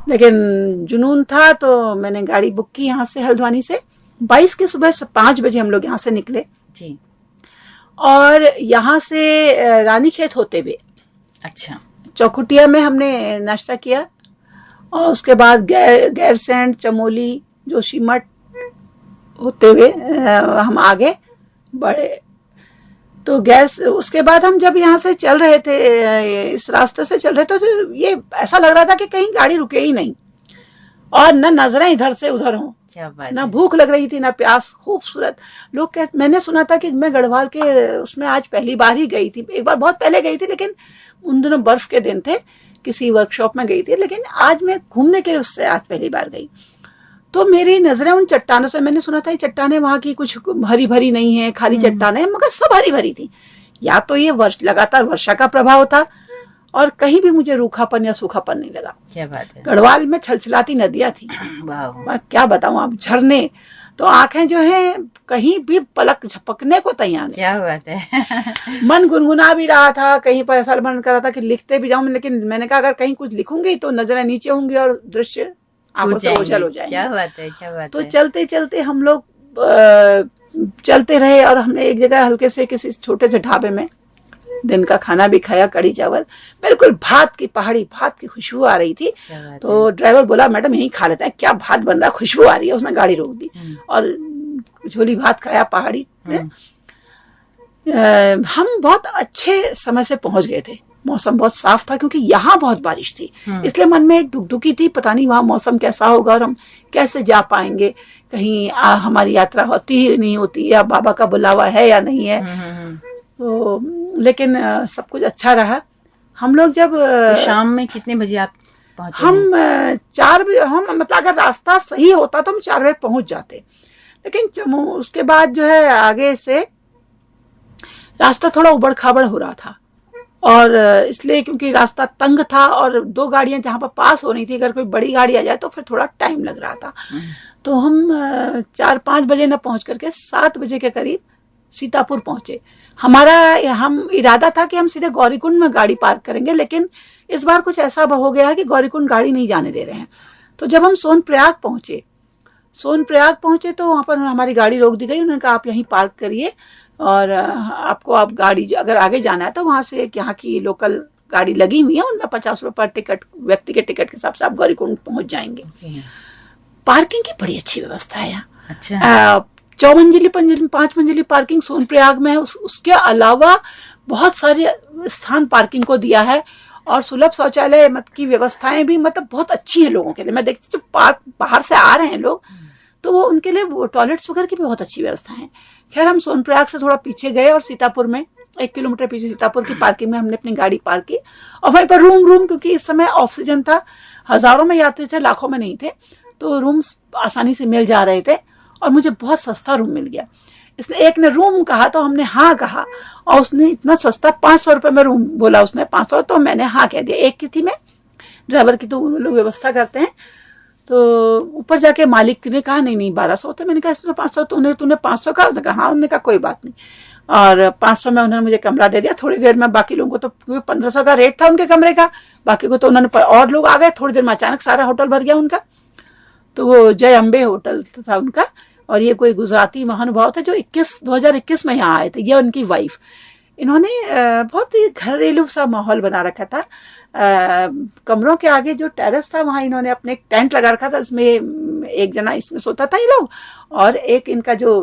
Speaker 2: लेकिन जुनून था तो मैंने गाड़ी बुक की यहाँ से, हल्द्वानी से। 22 की सुबह 5 बजे हम लोग यहाँ से निकले
Speaker 1: जी।
Speaker 2: और यहाँ से रानीखेत होते हुए
Speaker 1: अच्छा,
Speaker 2: चौखुटिया में हमने नाश्ता किया और उसके बाद गैरसैंड, चमोली, जोशीमठ होते हुए हम आगे बढ़े। तो उसके बाद हम जब यहाँ से चल रहे थे, इस रास्ते से चल रहे थे, तो ये ऐसा लग रहा था कि कहीं गाड़ी रुके ही नहीं और न नजरें इधर से उधर हों।
Speaker 1: क्या बात
Speaker 2: ना
Speaker 1: है।
Speaker 2: भूख लग रही थी ना प्यास। खूबसूरत लोग मैंने सुना था कि मैं गढ़वाल के उसमें आज पहली बार ही गई थी, एक बार बहुत पहले गई थी, लेकिन उन दिनों बर्फ के दिन थे, किसी वर्कशॉप में गई थी। लेकिन आज मैं घूमने के उससे आज पहली बार गई। तो मेरी नजरें उन चट्टानों से, मैंने सुना था ये चट्टानें वहां की कुछ हरी भरी नहीं है, खाली चट्टानें, मगर सब हरी भरी थी। या तो ये लगातार वर्षा का प्रभाव था और कहीं भी मुझे रूखापन या सूखापन नहीं लगा।
Speaker 1: क्या बात है।
Speaker 2: गढ़वाल में छलछलाती नदियां थी, मैं क्या बताऊं आप, झरने। तो आंखें जो हैं कहीं भी पलक झपकने को तैयार नहीं।
Speaker 1: क्या बात है।
Speaker 2: मन गुनगुना भी रहा था, कहीं पर ऐसा मन कर रहा था कि लिखते भी जाऊं, लेकिन मैंने कहा अगर कहीं कुछ लिखूंगी तो नजरें नीचे होंगी और दृश्य आंखों से ओझल हो जाएंगे।
Speaker 1: क्या बात है, क्या बात
Speaker 2: तो
Speaker 1: है।
Speaker 2: चलते चलते हम लोग चलते रहे और हमने एक जगह हल्के से किसी छोटे से ढाबे में दिन का खाना भी खाया, कढ़ी चावल, बिल्कुल भात की पहाड़ी, भात की खुशबू आ रही थी। तो ड्राइवर बोला मैडम यहीं खा लेते हैं, क्या भात बन रहा, खुशबू आ रही है। उसने गाड़ी रोक दी और झोली भात खाया पहाड़ी में। हम बहुत अच्छे समय से पहुंच गए थे, मौसम बहुत साफ था क्योंकि यहाँ बहुत बारिश थी, इसलिए मन में एक दुखदुखी थी, पता नहीं वहाँ मौसम कैसा होगा और हम कैसे जा पाएंगे, कहीं हमारी यात्रा होती ही नहीं होती या बाबा का बुलावा है या नहीं है। तो लेकिन सब कुछ अच्छा रहा। हम लोग जब
Speaker 1: तो शाम में कितने बजे आप पहुंचे?
Speaker 2: हम 4 बजे, हम मतलब अगर रास्ता सही होता तो हम 4 बजे पहुंच जाते, लेकिन उसके बाद जो है आगे से रास्ता थोड़ा उबड़ खाबड़ हो रहा था और इसलिए क्योंकि रास्ता तंग था और 2 गाड़ियां जहां पर पास हो रही थी, अगर कोई बड़ी गाड़ी आ जाए तो फिर थोड़ा टाइम लग रहा था। तो हम 4-5 बजे न पहुंच करके 7 बजे के करीब सीतापुर पहुंचे। हम इरादा था कि हम सीधे गौरीकुंड में गाड़ी पार्क करेंगे, लेकिन इस बार कुछ ऐसा हो गया है कि गौरीकुंड गाड़ी नहीं जाने दे रहे हैं। तो जब हम सोनप्रयाग पहुंचे तो वहां पर हमारी गाड़ी रोक दी गई। उन्होंने कहा आप यहीं पार्क करिए और आप गाड़ी अगर आगे जाना है तो वहां से एक यहाँ की लोकल गाड़ी लगी हुई है, उनमें 50 रुपये पर टिकट, व्यक्ति के टिकट के हिसाब से आप गौरीकुंड पहुंच जाएंगे। पार्किंग की बड़ी अच्छी व्यवस्था है यहाँ।
Speaker 1: अच्छा।
Speaker 2: 4 मंजिली 5 मंजिली पार्किंग सोनप्रयाग में है। उसके अलावा बहुत सारे स्थान पार्किंग को दिया है और सुलभ शौचालय की व्यवस्थाएं भी मतलब बहुत अच्छी हैं लोगों के लिए। मैं देखती जो पार्क बाहर से आ रहे हैं लोग तो वो उनके लिए वो टॉयलेट्स वगैरह की भी बहुत अच्छी व्यवस्था है। खैर हम सोनप्रयाग से थोड़ा पीछे गए और सीतापुर में 1 किलोमीटर पीछे सीतापुर की पार्किंग में हमने अपनी गाड़ी पार्क की और वहीं पर रूम क्योंकि इस समय ऑफ सीजन था, हजारों में यात्री थे, लाखों में नहीं थे, तो रूम्स आसानी से मिल जा रहे थे और मुझे बहुत सस्ता रूम मिल गया। इसलिए एक ने रूम कहा तो हमने हाँ कहा, और उसने इतना सस्ता 500 रुपये में रूम बोला उसने, 500, तो मैंने हाँ कह दिया। एक की थी मैं, ड्राइवर की तो लोग व्यवस्था करते हैं। तो ऊपर जाके मालिक ने कहा नहीं नहीं 1200 होते। मैंने कहा इसलिए 500, तूने 500 कहा? उसने कहा हाँ। उन्होंने कहा कोई बात नहीं, और 500 में उन्होंने मुझे कमरा दे दिया। थोड़ी देर में बाकी लोगों को तो 1500 का रेट था उनके कमरे का, बाकी को तो उन्होंने, और लोग आ गए। थोड़ी देर में अचानक सारा होटल भर गया उनका। तो वो जय अम्बे होटल था उनका, और ये कोई गुजराती महानुभाव थे जो 2021 में यहाँ आए थे, ये उनकी वाइफ। इन्होंने बहुत ही घरेलू सा माहौल बना रखा था। कमरों के आगे जो टेरेस था वहाँ इन्होंने अपने एक टेंट लगा रखा था, इसमें एक जना इसमें सोता था ये लोग, और एक इनका जो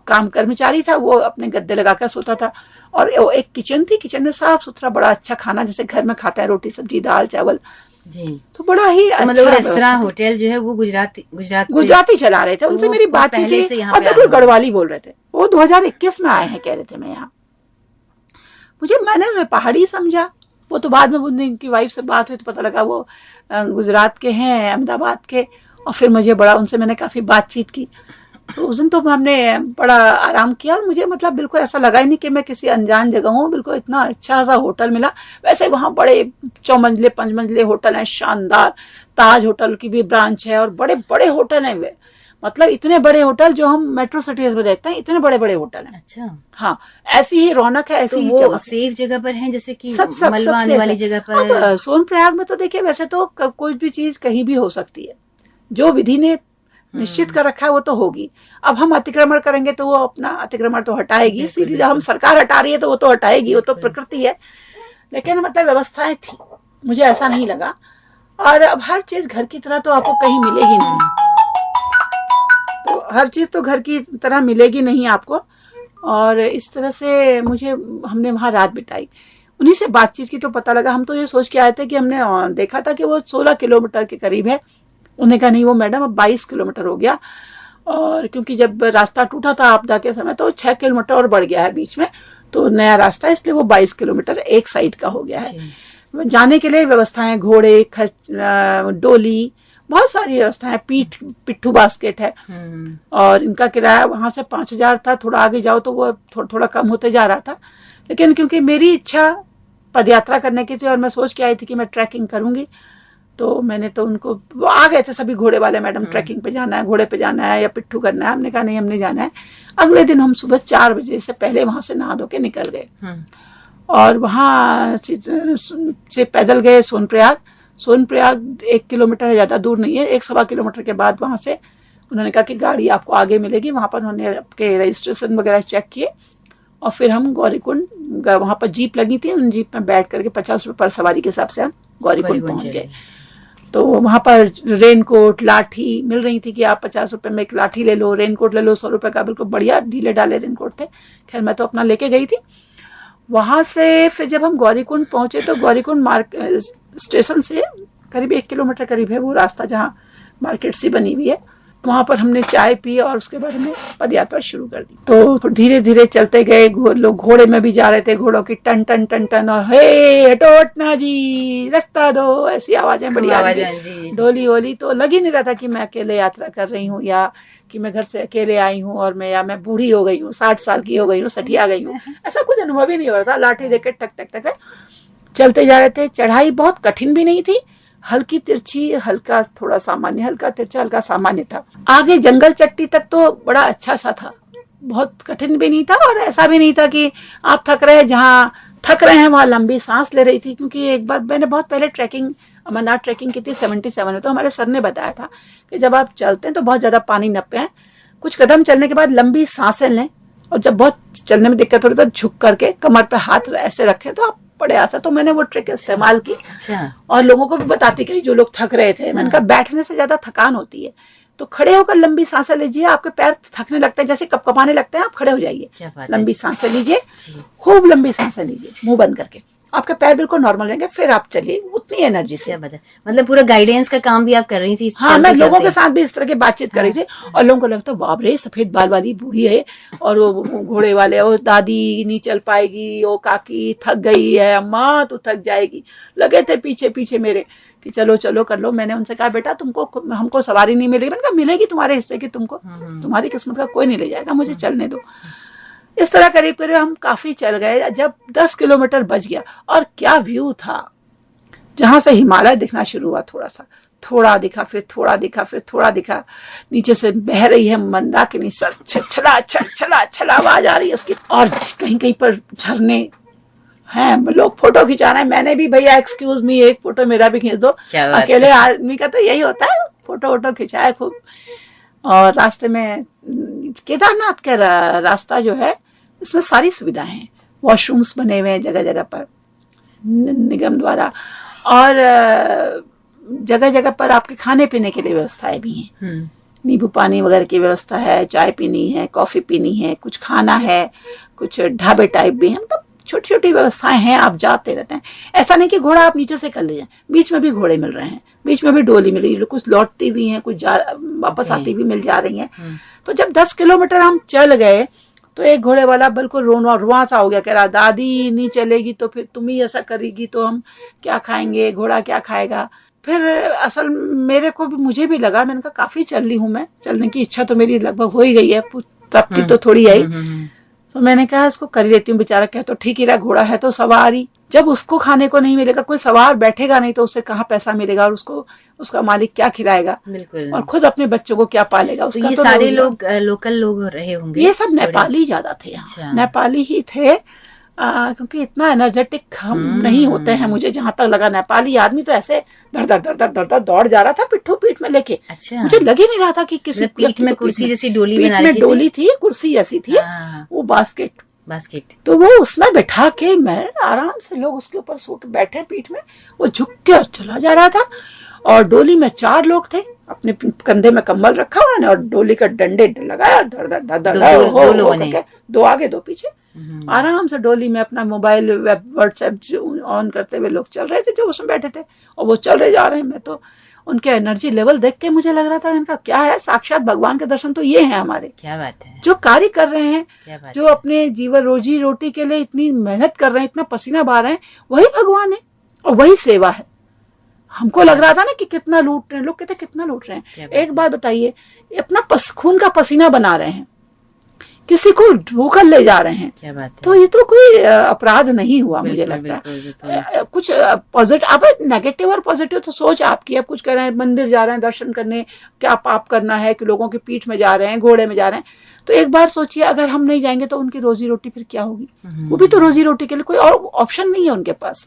Speaker 2: काम कर्मचारी था वो अपने गद्दे लगाकर सोता था। और एक किचन थी, किचन में साफ सुथरा बड़ा अच्छा खाना जैसे घर में खाता है, रोटी सब्जी दाल चावल
Speaker 1: जी।
Speaker 2: तो बड़ा ही अच्छा।
Speaker 1: मतलब रेस्तरां होटल जो है वो गुजराती
Speaker 2: चला रहे थे। उनसे मेरी बातचीत हुई और
Speaker 1: पे
Speaker 2: बिल्कुल गढ़वाली बोल रहे थे। वो 2021 में आए हैं कह रहे थे मैं यहाँ। मैंने पहाड़ी समझा। वो तो बाद में उनकी वाइफ से बात हुई तो पता लगा वो गुजरात के हैं, अहमदाबाद के। और फिर मुझे बड़ा उनसे मैंने काफ़ी बातचीत की। तो उस दिन तो हमने बड़ा आराम किया, और मुझे मतलब बिल्कुल ऐसा लगा ही नहीं कि मैं किसी अनजान जगह हूँ। बिल्कुल इतना अच्छा सा होटल मिला। वैसे वहाँ बड़े 4 मंजिले 5 मंजिले होटल हैं, शानदार। ताज होटल की भी ब्रांच है, और बड़े बड़े होटल हैं वे। मतलब इतने बड़े होटल जो हम मेट्रो सिटीज में देखते हैं, इतने बड़े बड़े होटल हैं।
Speaker 1: अच्छा।
Speaker 2: हाँ, ऐसी ही रौनक है, ऐसी
Speaker 1: तो
Speaker 2: ही
Speaker 1: वो
Speaker 2: चमक।
Speaker 1: सेफ जगह पर हैं, जैसे कि
Speaker 2: सब
Speaker 1: मलबा आने वाली जगह पर।
Speaker 2: सोनप्रयाग में तो देखिए वैसे तो कोई भी चीज कहीं भी हो सकती है, जो विधि ने निश्चित कर रखा है वो तो होगी। अब हम अतिक्रमण करेंगे तो वो अपना अतिक्रमण तो हटाएगी, सीधी जब हम सरकार हटा रही है तो वो तो हटाएगी, वो तो प्रकृति है। लेकिन मतलब व्यवस्थाएं थी, मुझे ऐसा नहीं लगा। और अब हर चीज घर की तरह तो आपको कहीं मिलेगी नहीं, तो हर चीज तो घर की तरह मिलेगी नहीं आपको। और इस तरह से हमने वहाँ रात बिताई। उन्हीं से बातचीत की तो पता लगा। हम तो ये सोच के आए थे कि हमने देखा था कि वो 16 किलोमीटर के करीब है। उन्होंने कहा नहीं वो मैडम अब 22 किलोमीटर हो गया, और क्योंकि जब रास्ता टूटा था आपदा के समय तो 6 किलोमीटर और बढ़ गया है बीच में, तो नया रास्ता, इसलिए वो 22 किलोमीटर एक साइड का हो गया है। जाने के लिए व्यवस्थाएं, घोड़े, डोली, बहुत सारी व्यवस्थाएं, पिट्ठू बास्केट है। और इनका किराया वहां से 5000 था। थोड़ा आगे जाओ तो वो थोड़ा कम होते जा रहा था। लेकिन क्योंकि मेरी इच्छा पदयात्रा करने की थी और मैं सोच के आई थी कि मैं ट्रैकिंग करूंगी, तो मैंने तो उनको, वो आ गए थे सभी घोड़े वाले, मैडम ट्रैकिंग पे जाना है, घोड़े पे जाना है या पिट्ठू करना है। हमने कहा नहीं हमने जाना है। अगले दिन हम सुबह 4 बजे से पहले वहां से नहा धो के निकल गए, और वहां से पैदल गए सोनप्रयाग। 1 किलोमीटर है, ज्यादा दूर नहीं है, 1-1.25 किलोमीटर के बाद वहां से उन्होंने कहा कि गाड़ी आपको आगे मिलेगी। वहां पर उन्होंने आपके रजिस्ट्रेशन वगैरह चेक किए, और फिर हम गौरीकुंड, वहां पर जीप लगी थी, उन जीप में बैठ करके 50 रुपये पर सवारी के हिसाब से हम गौरीकुंड पहुंच गए। तो वहां पर रेनकोट, लाठी मिल रही थी कि आप 50 रुपये में एक लाठी ले लो, रेनकोट ले लो 100 रुपये का, बिल्कुल बढ़िया ढीले डाले रेनकोट थे। खैर मैं तो अपना लेके गई थी। वहां से फिर जब हम गौरीकुंड पहुंचे तो गौरीकुंड स्टेशन से करीब 1 किलोमीटर करीब है वो रास्ता जहाँ मार्केट सी बनी हुई है। वहां पर हमने चाय पी और उसके बाद हमने पदयात्रा शुरू कर दी। तो धीरे धीरे चलते गए, लोग घोड़े में भी जा रहे थे, घोड़ों की टन टन टन टन, और हे हटोटना जी रास्ता दो, ऐसी आवाजें बड़ी आ रही थी। डोली वोली तो लग ही नहीं रहा था कि मैं अकेले यात्रा कर रही हूँ, या कि मैं घर से अकेले आई हूँ, और मैं बूढ़ी हो गई हूँ, 60 साल की हो गई हूँ, सठिया गई हूँ। ऐसा कुछ अनुभव ही नहीं हो रहा था। लाठी देके टक टक टक चलते जा रहे थे। चढ़ाई बहुत कठिन भी नहीं थी, हल्की तिरछी, हल्का थोड़ा सामान्य, हल्का तिरछा हल्का सामान्य था। आगे जंगल चट्टी तक तो बड़ा अच्छा सा था, बहुत कठिन भी नहीं था, और ऐसा भी नहीं था कि आप थक रहे हैं। जहाँ थक रहे हैं वहाँ लंबी सांस ले रही थी। क्योंकि एक बार मैंने बहुत पहले अमरनाथ ट्रैकिंग की थी 77 में, तो हमारे सर ने बताया था कि जब आप चलते हैं तो बहुत ज्यादा पानी न पिएं, कुछ कदम चलने के बाद लंबी सांसें लें, और जब बहुत चलने में दिक्कत हो रही तो झुक करके कमर पे हाथ ऐसे रखें तो आप बड़े आसान। तो मैंने वो ट्रिक इस्तेमाल की। अच्छा। और लोगों को भी बताती गई जो लोग थक रहे थे। मैंने कहा बैठने से ज्यादा थकान होती है, तो खड़े होकर लंबी सांसें लीजिए। आपके पैर थकने लगते हैं, जैसे कपकपाने लगते हैं, आप खड़े हो जाइए, लंबी सांसें लीजिए, खूब लंबी सांसें लीजिए मुंह बंद करके, आपके पैर बिल्कुल नॉर्मल रहेंगे, फिर आप चलिए उतनी एनर्जी से।
Speaker 1: मतलब पूरा गाइडेंस का काम भी आप कर रही थी।
Speaker 2: हाँ, मैं लोगों के साथ भी इस तरह की बातचीत कर रही थी, और लोगों को लगता बाप रे सफेद बाल वाली बूढ़ी है, और वो घोड़े वाले, वो दादी नहीं चल पाएगी, वो काकी थक गई है, अम्मा तो थक जाएगी। लगे थे पीछे पीछे मेरे कि चलो चलो कर लो। मैंने उनसे कहा बेटा तुमको हमको सवारी नहीं मिलेगी। मैंने कहा मिलेगी तुम्हारे हिस्से की, तुमको तुम्हारी किस्मत का कोई नहीं ले जाएगा, मुझे चलने दो। इस तरह करीब करीब हम काफी चल गए। जब 10 किलोमीटर बच गया और क्या व्यू था, जहां से हिमालय दिखना शुरू हुआ, थोड़ा दिखा, फिर थोड़ा दिखा, फिर थोड़ा दिखा। नीचे से बह रही है मंदाकिनी, सर छला छला छला आवाज आ रही है उसकी, और कहीं कहीं पर झरने हैं, लोग फोटो खिंचा रहे हैं। मैंने भी भैया एक्सक्यूज मी एक फोटो मेरा भी खींच दो। अकेले आदमी का तो यही होता है, फोटो वोटो खिंचाए खूब। और रास्ते में केदारनाथ का रास्ता जो है इसमें सारी सुविधाएं हैं, वॉशरूम्स बने हुए हैं जगह जगह पर निगम द्वारा, और जगह जगह पर आपके खाने पीने के लिए व्यवस्थाएं भी हैं। नींबू पानी वगैरह की व्यवस्था है, चाय पीनी है, कॉफी पीनी है, कुछ खाना है, कुछ ढाबे टाइप भी हैं, मतलब छोटी छोटी व्यवस्थाएं हैं। आप जाते रहते हैं, ऐसा नहीं कि घोड़ा आप नीचे से कर ले जाए, बीच में भी घोड़े मिल रहे हैं, बीच में भी डोली मिल रही है, कुछ लौटती भी हैं, कुछ वापस आती भी मिल जा रही हैं। तो जब 10 किलोमीटर हम चल गए तो एक घोड़े वाला बिल्कुल रुआं सा हो गया, कह रहा दादी नहीं चलेगी तो फिर तुम ही ऐसा करेगी तो हम क्या खाएंगे, घोड़ा क्या खाएगा। फिर असल मेरे को भी, मुझे भी लगा, मैंने कहा काफी चल ली हूँ मैं, चलने की इच्छा तो मेरी लगभग हो ही गई है, तृप्ति तो थोड़ी आई। तो मैंने कहा इसको कर ही लेती हूँ, बेचारा कह तो ठीक ही रहा, घोड़ा है तो सवारी, जब उसको खाने को नहीं मिलेगा, कोई सवार बैठेगा नहीं तो उसे कहाँ पैसा मिलेगा, और उसको उसका मालिक क्या खिलाएगा,
Speaker 1: बिल्कुल,
Speaker 2: और खुद अपने बच्चों को क्या पालेगा। उसका
Speaker 1: ये
Speaker 2: तो
Speaker 1: सारे लोग लोकल लोग रहे होंगे,
Speaker 2: ये सब नेपाली ज्यादा थे यहाँ।
Speaker 1: अच्छा।
Speaker 2: नेपाली ही थे, क्योंकि इतना एनर्जेटिक हम नहीं होते हैं, मुझे जहां तक लगा। नेपाली आदमी तो ऐसे धड़ धड़ धड़ धड़ धड़ धड़ दौड़ जा रहा था पिट्ठू पीठ में लेके।
Speaker 1: अच्छा।
Speaker 2: मुझे लग ही नहीं रहा था कि किसी
Speaker 1: पीठ में कुर्सी जैसी डोली
Speaker 2: बना रखी थी। डोली थी, कुर्सी जैसी थी, वो बास्केट तो वो उसमें बैठा के मैं आराम से, लोग उसके ऊपर सो के बैठे पीठ में, वो झुक के और चला जा रहा था। और डोली में 4 लोग थे, अपने कंधे में कंबल रखा उन्होंने और डोली का डंडे लगाया, धड़ धड़ धड़ धड़, 2 आगे 2 पीछे, आराम से डोली में अपना मोबाइल व्हाट्सएप ऑन करते हुए लोग चल रहे थे जो उसमें बैठे थे, और वो चल रहे जा रहे हैं। मैं तो उनके एनर्जी लेवल देख के मुझे लग रहा था इनका क्या है, साक्षात भगवान के दर्शन तो ये है हमारे।
Speaker 1: क्या बात है,
Speaker 2: जो कार्य कर रहे हैं, जो अपने जीवन रोजी रोटी के लिए इतनी मेहनत कर रहे हैं, इतना पसीना बहा रहे हैं, वही भगवान है और वही सेवा है। हमको लग रहा था ना कि कितना लूट रहे हैं लोग, कहते कितना लूट रहे हैं। एक बात बताइए, अपना खून का पसीना बना रहे हैं, किसी को ढोकर ले जा रहे हैं,
Speaker 1: क्या बात है?
Speaker 2: तो ये तो कोई अपराध नहीं हुआ मुझे लगता है। कुछ पॉजिटिव, अब नेगेटिव और पॉजिटिव तो सोच आपकी। अब कुछ कह रहे हैं मंदिर जा रहे हैं दर्शन करने, क्या पाप करना है कि लोगों की पीठ में जा रहे हैं, घोड़े में जा रहे हैं। तो एक बार सोचिए, अगर हम नहीं जाएंगे तो उनकी रोजी रोटी फिर क्या होगी? वो भी तो रोजी रोटी के लिए कोई और ऑप्शन नहीं है उनके पास।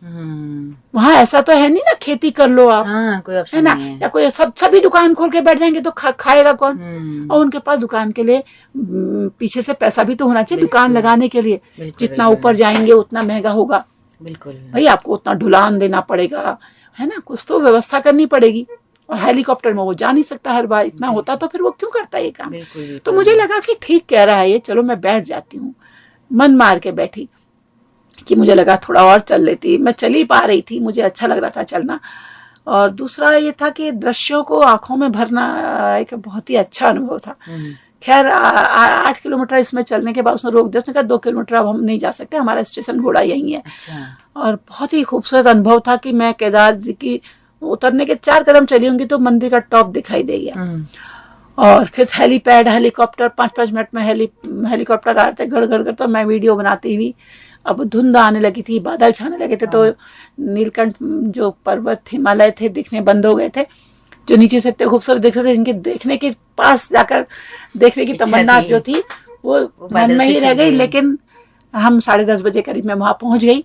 Speaker 2: वहाँ ऐसा तो है नहीं ना, खेती कर लो आप,
Speaker 1: कोई ऑप्शन
Speaker 2: है ना, या कोई सभी दुकान खोल के बैठ जाएंगे तो खाएगा कौन? और उनके पास दुकान के लिए पीछे से पैसा भी तो होना चाहिए दुकान लगाने के लिए। जितना ऊपर जाएंगे उतना महंगा होगा, बिल्कुल भाई, आपको उतना ढुलान देना पड़ेगा, है ना, कुछ तो व्यवस्था करनी पड़ेगी। और हेलीकॉप्टर में वो जा नहीं सकता हर बार, इतना होता तो फिर वो क्यों करता ये काम? तो मुझे लगा कि ठीक कह रहा है ये, चलो मैं बैठ जाती हूँ। मन मार के बैठी कि मुझे लगा थोड़ा और चल लेती, मैं चल ही पा रही थी, मुझे अच्छा लग रहा था चलना। और दूसरा ये था कि दृश्यों को आंखों में भरना एक बहुत ही अच्छा अनुभव था। खैर 8 किलोमीटर इसमें चलने के बाद उसने रोक दिया, उसने कहा 2 किलोमीटर अब हम नहीं जा सकते, हमारा स्टेशन घोड़ा यही है। और बहुत ही खूबसूरत अनुभव था कि मैं केदार जी की उतरने के 4 कदम चली होंगी तो मंदिर का टॉप दिखाई दे गया। और फिर हेलीपैड, हेलीकॉप्टर, 5-5 मिनट में हेलीकॉप्टर आ रहे थे, गड़ गड़ कर। तो मैं वीडियो बनाती हुई, अब धुंध आने लगी थी, बादल छाने लगे थे, तो नीलकंठ जो पर्वत हिमालय थे दिखने बंद हो गए थे, जो नीचे से इतने खूबसूरत दिख रहे थे, इनके देखने के पास जाकर देखने की तमन्ना जो थी वो मन में ही रह गई। लेकिन हम 10:30 बजे करीब में वहां पहुंच गई।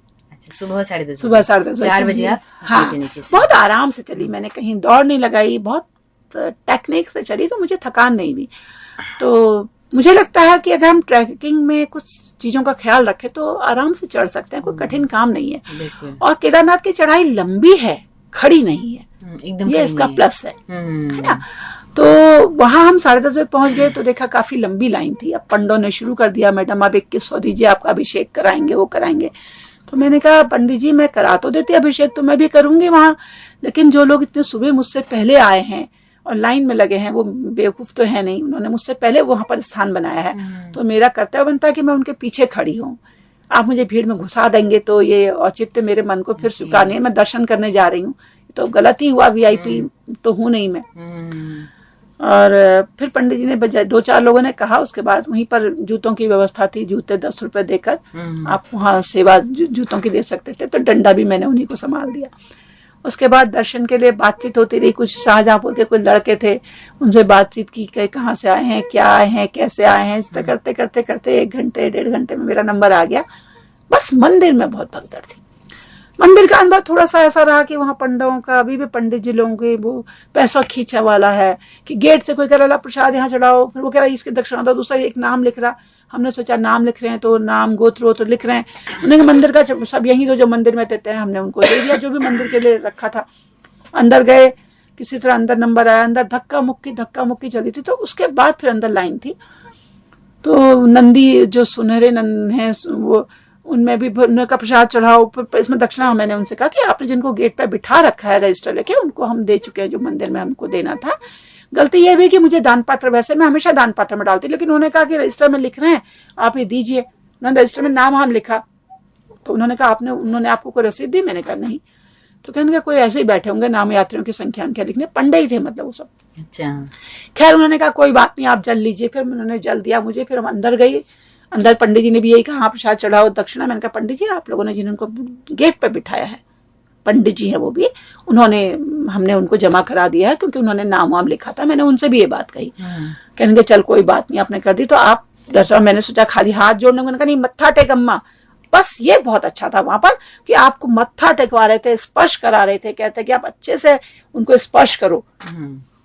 Speaker 1: सुबह 10:30
Speaker 2: 4 बजे आप? हाँ, बहुत आराम से चली मैंने, कहीं दौड़ नहीं लगाई, बहुत टेक्निक से चली, तो मुझे थकान नहीं हुई। तो मुझे लगता है कि अगर हम ट्रैकिंग में कुछ चीजों का ख्याल रखें तो आराम से चढ़ सकते हैं, कोई कठिन काम नहीं है। और केदारनाथ की चढ़ाई लंबी है, खड़ी नहीं है, एकदम ये इसका प्लस है ना। तो वहां हम 10:30 बजे पहुंच गए तो देखा काफी लंबी लाइन थी। अब पंडों ने शुरू कर दिया, मैडम आप 2100 दीजिए, आपका अभिषेक कराएंगे, वो कराएंगे। तो मैंने कहा पंडित जी मैं करा तो देती अभिषेक, तो मैं भी करूंगी वहां, लेकिन जो लोग इतने सुबह मुझसे पहले आए हैं और लाइन में लगे हैं वो बेवकूफ तो है नहीं, उन्होंने मुझसे पहले वहां पर स्थान बनाया है, तो मेरा कर्तव्य बनता है कि मैं उनके पीछे खड़ी हूँ। आप मुझे भीड़ में घुसा देंगे तो ये औचित्य मेरे मन को फिर स्वीकार नहीं है। मैं दर्शन करने जा रही हूँ, तो गलत ही हुआ, वीआईपी तो हूँ नहीं मैं। और फिर पंडित जी ने बजाय 2-4 लोगों ने कहा, उसके बाद वहीं पर जूतों की व्यवस्था थी, जूते 10 रुपए देकर आप वहाँ सेवा जूतों की दे सकते थे, तो डंडा भी मैंने उन्हीं को संभाल दिया। उसके बाद दर्शन के लिए बातचीत होती रही, कुछ शाहजहाँपुर के कुछ लड़के थे, उनसे बातचीत की कि कहाँ से आए हैं, क्या आए हैं, कैसे आए हैं। इस तरह करते करते करते 1 घंटे 1.5 घंटे में मेरा नंबर आ गया। बस मंदिर में बहुत भगदड़ थी। मंदिर का अनुभव थोड़ा सा ऐसा रहा कि वहाँ पंडितों का, अभी भी पंडित जी लोगों के वो पैसा खींचा वाला है कि गेट से कोई कह रहा प्रसाद यहाँ चढ़ाओ, फिर वो कह रहा इसकी दक्षिणा दो, दूसरा एक नाम लिख रहा। हमने सोचा नाम लिख रहे हैं तो नाम गोत्र तो लिख रहे हैं, उन्हें मंदिर का सब यही जो मंदिर में देते हैं हमने उनको दे दिया, जो भी मंदिर के लिए रखा था। अंदर गए, किसी तरह अंदर नंबर आया, अंदर धक्का मुक्की चली थी। तो उसके बाद फिर अंदर लाइन थी, तो नंदी जो सुनहरे नंद हैं वो, उनमें भी उनका प्रसाद चढ़ाओ। इसमें दक्षिणा मैंने उनसे कहा कि आपने जिनको गेट पे बिठा रखा है रजिस्टर लेके, उनको हम दे चुके हैं जो मंदिर में हमको देना था। गलती यह भी कि मुझे दान पात्र, वैसे मैं हमेशा दान पात्र में डालती, लेकिन उन्होंने कहा कि रजिस्टर में लिख रहे हैं आप ये दीजिए। उन्होंने रजिस्टर में नाम हम लिखा, तो उन्होंने कहा उन्होंने आपको कोई रसीद दी? मैंने कहा नहीं। तो कहने का कोई ऐसे ही बैठे होंगे नाम यात्रियों की संख्या उनके लिखने, पंडे ही थे मतलब वो सब।
Speaker 1: अच्छा।
Speaker 2: खैर उन्होंने कहा कोई बात नहीं, आप जल लीजिए। फिर उन्होंने जल दिया मुझे। फिर हम अंदर गई, अंदर पंडित जी ने भी यही कहा प्रसाद चढ़ाओ दक्षिणा। मैंने कहा पंडित जी आप लोगों ने जिनको गेट पे बिठाया है, पंडित जी है वो भी, हमने उनको जमा करा दिया है, क्योंकि उन्होंने नाम वाम लिखा था। मैंने उनसे भी ये बात कही। कहने चल कोई बात नहीं, आपने कर दी तो आप दर्शन। मैंने सोचा खाली हाथ जोड़ने, मैंने कहा नहीं मत्था टेक अम्मा। बस ये बहुत अच्छा था वहां पर कि आपको मत्था टेकवा रहे थे, स्पर्श करा रहे थे, कहते कि आप अच्छे से उनको स्पर्श करो।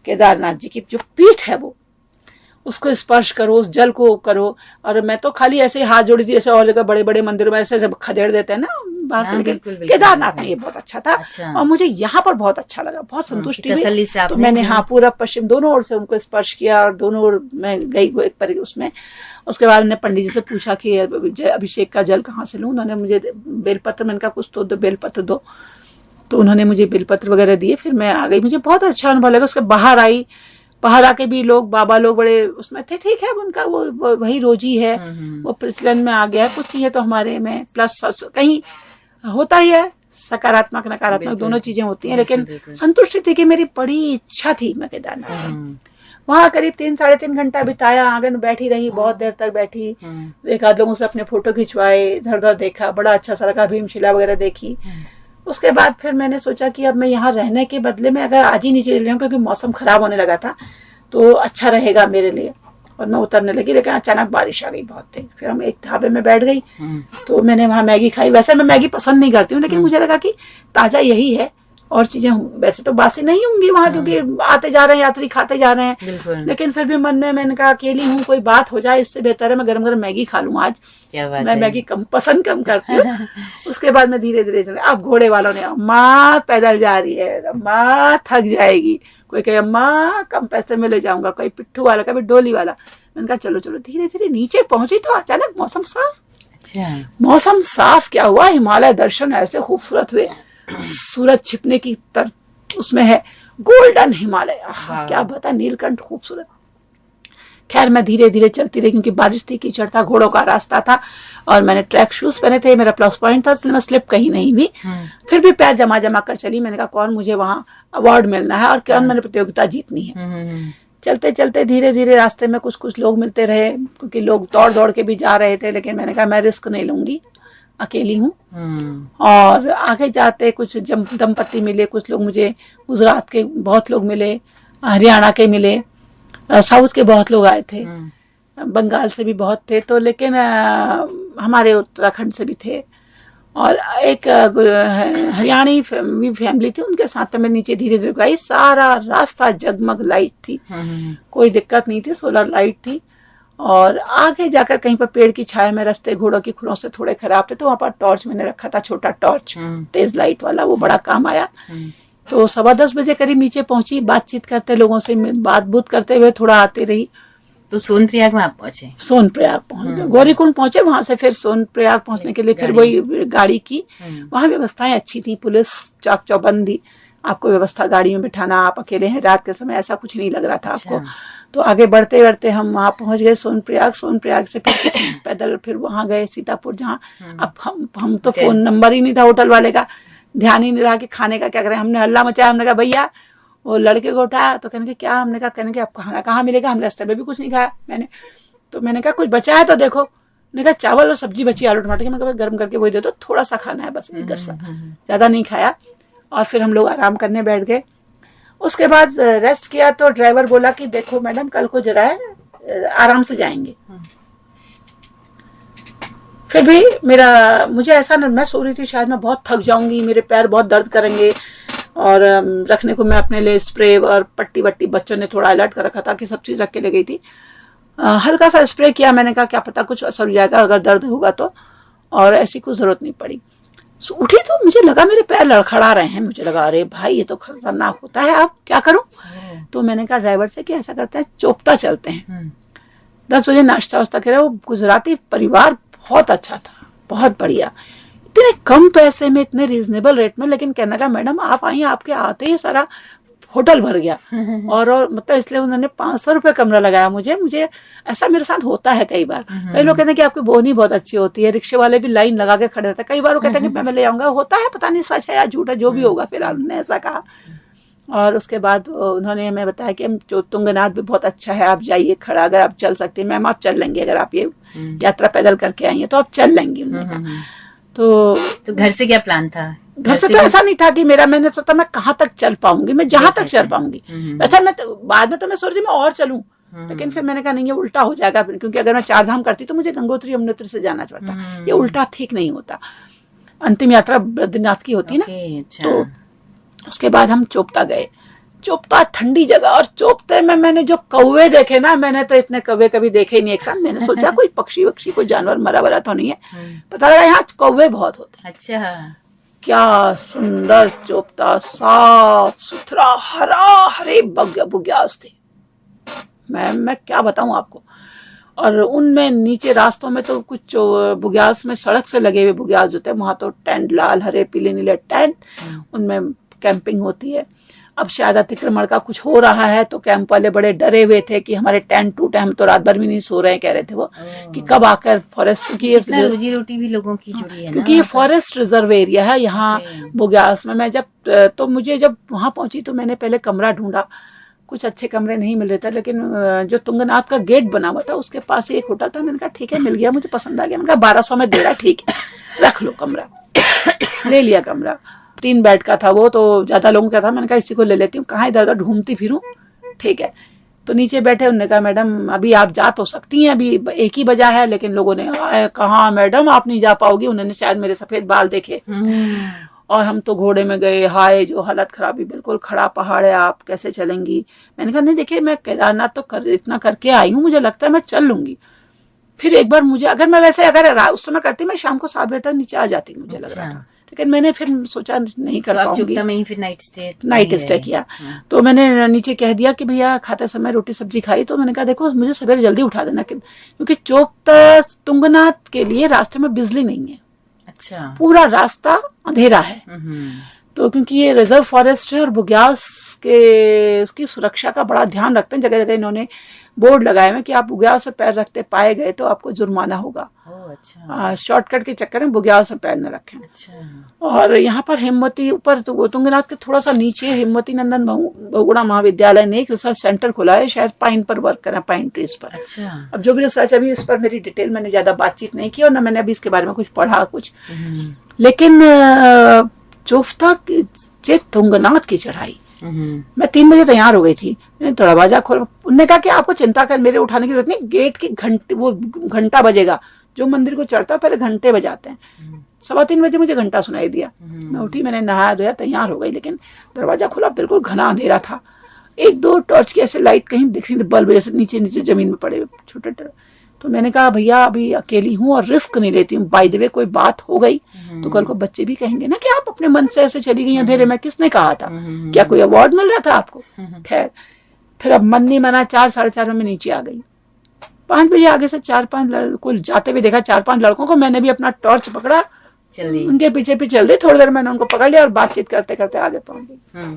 Speaker 2: केदारनाथ जी की जो पीठ है वो, उसको स्पर्श करो, उस जल को करो। और मैं तो खाली ऐसे ही हाथ जोड़ी थी, जैसे और जगह बड़े बड़े मंदिरों में ऐसे खदेड़ देते हैं ना बाहर से, लेकिन केदारनाथ में ये बहुत अच्छा था। और मुझे यहाँ पर बहुत अच्छा लगा, बहुत संतुष्टि हुई। तो मैंने पूरा पश्चिम दोनों ओर से उनको स्पर्श किया और दोनों ओर मैं गई एक पर उसमें। उसके बाद मैंने पंडित जी से पूछा कि अभिषेक का जल कहाँ से लूँ। उन्होंने मुझे बेलपत्र, मैंने कहा कुछ तो बेलपत्र दो, तो उन्होंने मुझे बेलपत्र वगैरह दिए। फिर मैं आ गई, मुझे बहुत अच्छा अनुभव लगा। उसके बाहर आई, बाहर आके भी लोग, बाबा लोग बड़े उसमें थे। ठीक है, उनका वो वही रोजी है, वो प्रचलन में आ गया है। कुछ चीजें तो हमारे में प्लस कहीं होता ही है, सकारात्मक नकारात्मक दोनों चीजें होती हैं। लेकिन संतुष्टि थी कि मेरी बड़ी इच्छा थी मैं केदारनाथ। वहाँ करीब 3-3.5 घंटा बिताया, आंगन बैठी रही, बहुत देर तक बैठी। एक आध लोगों से अपने फोटो खिंचवाए, इधर उधर देखा, बड़ा अच्छा सा लगा, भीमशिला वगैरह देखी। उसके बाद फिर मैंने सोचा कि अब मैं यहाँ रहने के बदले में अगर आज ही नीचे चल रही हूँ, क्योंकि मौसम खराब होने लगा था, तो अच्छा रहेगा मेरे लिए। और मैं उतरने लगी, लेकिन अचानक बारिश आ गई बहुत तेज। फिर हम एक ढाबे में बैठ गई, तो मैंने वहाँ मैगी खाई। वैसे मैं मैगी पसंद नहीं करती हूँ, लेकिन मुझे लगा कि ताजा यही है, और चीजें वैसे तो बासी नहीं होंगी वहाँ, क्योंकि आते जा रहे हैं यात्री, खाते जा रहे हैं। लेकिन फिर भी मन में मैंने कहा अकेली हूँ, कोई बात हो जाए, इससे बेहतर है मैं गरम गरम मैगी खा लूँ आज। मैं मैगी पसंद कम करती हूँ। उसके बाद मैं धीरे धीरे चले। अब घोड़े वालों ने, अम्मा पैदल जा रही है, अम्मा थक जाएगी। कोई कहे अम्मा कम पैसे में ले जाऊंगा, कोई पिट्ठू वाला, कभी डोली वाला। मैंने कहा चलो चलो। धीरे धीरे नीचे पहुंची तो अचानक मौसम साफ। अच्छा। मौसम साफ क्या हुआ, हिमालय दर्शन ऐसे खूबसूरत हुए। सूरज छिपने की उसमें है गोल्डन हिमालय, क्या बता, नीलकंठ खूबसूरत। खैर मैं धीरे धीरे चलती रही, क्योंकि बारिश थी, कीचड़ था, घोड़ों का रास्ता था, और मैंने ट्रैक शूज पहने थे। मेरा प्लस पॉइंट था, इसलिए मैं स्लिप कहीं नहीं हुई। फिर भी पैर जमा जमा कर चली। मैंने कहा कौन मुझे वहां अवार्ड मिलना है और कौन मैंने प्रतियोगिता जीतनी है। चलते चलते धीरे धीरे रास्ते में कुछ कुछ लोग मिलते रहे, क्योंकि लोग दौड़ दौड़ के भी जा रहे थे। लेकिन मैंने कहा मैं रिस्क नहीं लूंगी, अकेली हूँ। और आगे जाते कुछ दंपत्ति मिले, कुछ लोग मुझे गुजरात के बहुत लोग मिले, हरियाणा के मिले, साउथ के बहुत लोग आए थे, बंगाल से भी बहुत थे। तो लेकिन हमारे उत्तराखंड से भी थे, और एक हरियाणी फैमिली थी, उनके साथ में नीचे धीरे धीरे गई। सारा रास्ता जगमग लाइट थी, कोई दिक्कत नहीं थी, सोलर लाइट थी। और आगे जाकर कहीं पर पेड़ की छाया में रास्ते घोड़ों की खुरों से थोड़े खराब थे, तो वहां पर टॉर्च मैंने रखा था, छोटा टॉर्च, तेज लाइट वाला, वो बड़ा काम आया। तो 10:15 बजे करीब नीचे पहुंची, बातचीत करते, लोगों से बात बूत करते हुए थोड़ा आते रही।
Speaker 1: तो सोनप्रयाग में आप पहुंचे? सोनप्रयाग
Speaker 2: पहुंच गए, गौरीकुंड पहुंचे। वहां से फिर सोनप्रयाग पहुंचने के लिए फिर वही गाड़ी की। वहां व्यवस्थाएं अच्छी थी, पुलिस चाक चौबंद थी, आपको व्यवस्था गाड़ी में बिठाना, आप अकेले हैं रात के समय, ऐसा कुछ नहीं लग रहा था आपको। तो आगे बढ़ते बढ़ते हम वहां पहुंच गए सोनप्रयाग। सोनप्रयाग से फिर पैदल फिर वहां गए सीतापुर, जहाँ अब हम तो फोन नंबर ही नहीं था होटल वाले का, ध्यान ही नहीं रहा कि खाने का क्या करें। हमने हल्ला मचाया, हमने कहा भैया, वो लड़के को उठाया तो कहने के क्या, हमने कहा कहने के अब खाना कहाँ मिलेगा, हमने रास्ते में भी कुछ नहीं खाया। मैंने कहा कुछ बचा है तो देखो। मैंने कहा चावल और सब्जी बची, आलू टमाटर की। मैंने कहा गर्म करके वही दे दो, थोड़ा सा खाना है बस, एक गस्सा, ज़्यादा नहीं खाया। और फिर हम लोग आराम करने बैठ गए। उसके बाद रेस्ट किया तो ड्राइवर बोला कि देखो मैडम, कल को जरा है आराम से जाएंगे। फिर भी मुझे ऐसा मैं सो रही थी, शायद मैं बहुत थक जाऊंगी, मेरे पैर बहुत दर्द करेंगे। और रखने को मैं अपने लिए स्प्रे और पट्टी वट्टी, बच्चों ने थोड़ा अलर्ट कर रखा था कि सब चीज़ रख के ले गई थी। हल्का सा स्प्रे किया, मैंने कहा क्या पता कुछ असर हो जाएगा अगर दर्द होगा तो, और ऐसी कोई ज़रूरत नहीं पड़ी। उठी तो मुझे लगा मेरे पैर लड़खड़ा रहे हैं। मुझे लगा अरे भाई ये तो खतरनाक होता है, अब क्या करूं। तो मैंने कहा ड्राइवर से कि ऐसा करते हैं, चोपता चलते हैं। 10 बजे नाश्ता वास्ता करा। वो गुजराती परिवार बहुत अच्छा था, बहुत बढ़िया, इतने कम पैसे में, इतने रीजनेबल रेट में। लेकिन कहने का मैडम आप आई, आपके आते ही सारा होटल भर गया। और मतलब इसलिए उन्होंने 500 रुपये कमरा लगाया मुझे ऐसा मेरे साथ होता है कई बार। कई लोग कहते हैं कि आपकी बोनी बहुत अच्छी होती है, रिक्शे वाले भी लाइन लगा के खड़े रहते हैं। कई बार वो कहते हैं कि मैं ले आऊंगा, होता है, पता नहीं सच है या झूठ है, जो भी होगा फिलहाल उन्होंने ऐसा कहा। और उसके बाद उन्होंने हमें बताया कि जो तुंगनाथ भी बहुत अच्छा है, आप जाइए खड़ा, अगर आप चल सकते हैं मैम आप चल लेंगे, अगर आप ये यात्रा पैदल करके आई हैं तो आप चल लेंगी। उन्होंने कहा तो
Speaker 1: घर से क्या प्लान था?
Speaker 2: घर से तो ऐसा नहीं था कि मैंने सोचा मैं कहाँ तक चल पाऊंगी, मैं जहां तक चल पाऊंगी। अच्छा मैं बाद में तो मैं सोच रही मैं और चलूं, लेकिन फिर मैंने कहा नहीं ये उल्टा हो जाएगा, क्योंकि अगर मैं 4 धाम करती तो मुझे गंगोत्री यमुनोत्री से जाना पड़ता, ये उल्टा ठीक नहीं होता। अंतिम यात्रा बद्रीनाथ की होती ना। तो उसके बाद हम चोपता गए। चोपता ठंडी जगह, और चोपते में मैंने जो कौवे देखे ना, मैंने तो इतने कौवे कभी देखे ही नहीं एक साथ। मैंने सोचा कोई पक्षी वक्षी कोई जानवर मरा वरा तो नहीं है, पता लगा यहाँ कौवे बहुत होते हैं।
Speaker 1: अच्छा,
Speaker 2: क्या सुंदर चोपता, साफ सुथरा, हरा हरे बुग्यास थे। मैं क्या बताऊं आपको। और उनमें नीचे रास्तों में तो कुछ बुग्यास में सड़क से लगे हुए बुग्यास होते हैं, वहां तो टेंट, लाल हरे पीले नीले टेंट, उनमें कैंपिंग होती है। अब शायद अतिक्रमण का कुछ हो रहा है तो कैंप वाले बड़े डरे हुए थे कि हमारे टेंट टूटे, हम तो रात भर भी नहीं सो रहे हैं, कह रहे थे वो कि कब आकर फॉरेस्ट, क्योंकि ये
Speaker 1: रोजी रोटी भी लोगों की जुड़ी है,
Speaker 2: क्योंकि ये फॉरेस्ट रिजर्व एरिया है यहाँ बुग्यास में। मैं मुझे जब वहां पहुंची तो मैंने पहले कमरा ढूंढा, कुछ अच्छे कमरे नहीं मिल रहे थे, लेकिन जो तुंगनाथ का गेट बना हुआ था उसके पास एक होटल था। मैंने कहा ठीक है, मिल गया, मुझे पसंद आ गया। मैंने कहा 1200 में दे रहा, ठीक है रख लो कमरा। ले लिया कमरा, 3 बेड का था वो, तो ज्यादा लोगों का था। मैंने कहा इसी को ले लेती हूँ, कहाँ इधर उधर ढूंढती फिरूं, ठीक है। तो नीचे बैठे, उन्होंने कहा मैडम अभी आप जा तो सकती हैं, अभी 1 ही बजा है। लेकिन लोगों ने कहा मैडम आप नहीं जा पाओगी, उन्होंने शायद मेरे सफेद बाल देखे। और हम तो घोड़े में गए, हाय जो हालत खराबी, बिल्कुल खड़ा पहाड़ है, आप कैसे चलेंगी। मैंने कहा नहीं देखिए, मैं केदारनाथ तो इतना करके आई हूँ, मुझे लगता है मैं चल लूंगी। फिर एक बार मुझे, अगर मैं वैसे उस समय करती, मैं शाम को 7 बजे तक नीचे आ जाती, मुझे लग रहा था। लेकिन मैंने फिर सोचा नहीं कर पाऊंगी,
Speaker 1: में ही फिर नाइट
Speaker 2: स्टे किया। तो मैंने नीचे कह दिया कि भैया खाते समय रोटी सब्जी खाई। तो मैंने कहा देखो मुझे सवेरे जल्दी उठा देना, क्योंकि चोपता तुंगनाथ के लिए रास्ते में बिजली नहीं है।
Speaker 1: अच्छा,
Speaker 2: पूरा रास्ता अंधेरा है। तो क्योंकि ये रिजर्व फॉरेस्ट है और बुग्यास के उसकी सुरक्षा का बड़ा ध्यान रखते हैं, जगह जगह इन्होंने बोर्ड लगाए हुए कि आप बुग्यास में पैर रखते पाए गए तो आपको जुर्माना होगा।
Speaker 1: अच्छा,
Speaker 2: शॉर्टकट के चक्कर में बुग्यास में पैर न रखें।
Speaker 1: अच्छा।
Speaker 2: और यहाँ पर हिम्मती ऊपर तो तुंगनाथ के थोड़ा सा नीचे हिम्मती नंदन बहुगुणा महाविद्यालय ने एक रिसर्च सेंटर खोला है, शायद पाइन पर वर्क करें, पाइन ट्रीज पर।
Speaker 1: अच्छा।
Speaker 2: अब जो भी रिसर्च, अभी इस पर मेरी डिटेल मैंने ज्यादा बातचीत नहीं की और ना मैंने अभी इसके बारे में कुछ पढ़ा कुछ। लेकिन चोपता तुंगनाथ की चढ़ाई, मैं 3 बजे तैयार हो गई थी, दरवाजा खोल, उन्होंने कहा कि आपको चिंता कर मेरे उठाने की जरूरत नहीं, गेट की घंटा बजेगा, जो मंदिर को चढ़ता है पहले घंटे बजाते हैं। 3:15 बजे मुझे घंटा सुनाई दिया। मैं उठी, मैंने नहाया धोया, तैयार हो गई, लेकिन दरवाजा खुला, बिल्कुल घना अंधेरा था। 1-2 टॉर्च की ऐसे लाइट कहीं दिख रही थी, बल्ब जैसे नीचे नीचे जमीन में पड़े छोटे। तो मैंने कहा भैया अभी अकेली हूँ और रिस्क नहीं लेती हूँ, बाय द वे कोई बात हो गई तो कल को बच्चे भी कहेंगे ना कि आप अपने मन से ऐसे चली गई अंधेरे में, किसने कहा था, क्या कोई अवार्ड मिल रहा था आपको। खैर फिर अब मन नहीं माना, 4-4:30 में नीचे आ गई। 5 बजे आगे से 4-5 लड़कों जाते हुए देखा, 4-5 लड़कों को। मैंने भी अपना टॉर्च पकड़ा, उनके पीछे चल दी। थोड़ी देर मैंने उनको पकड़ लिया और बातचीत करते करते आगे पहुंच गई।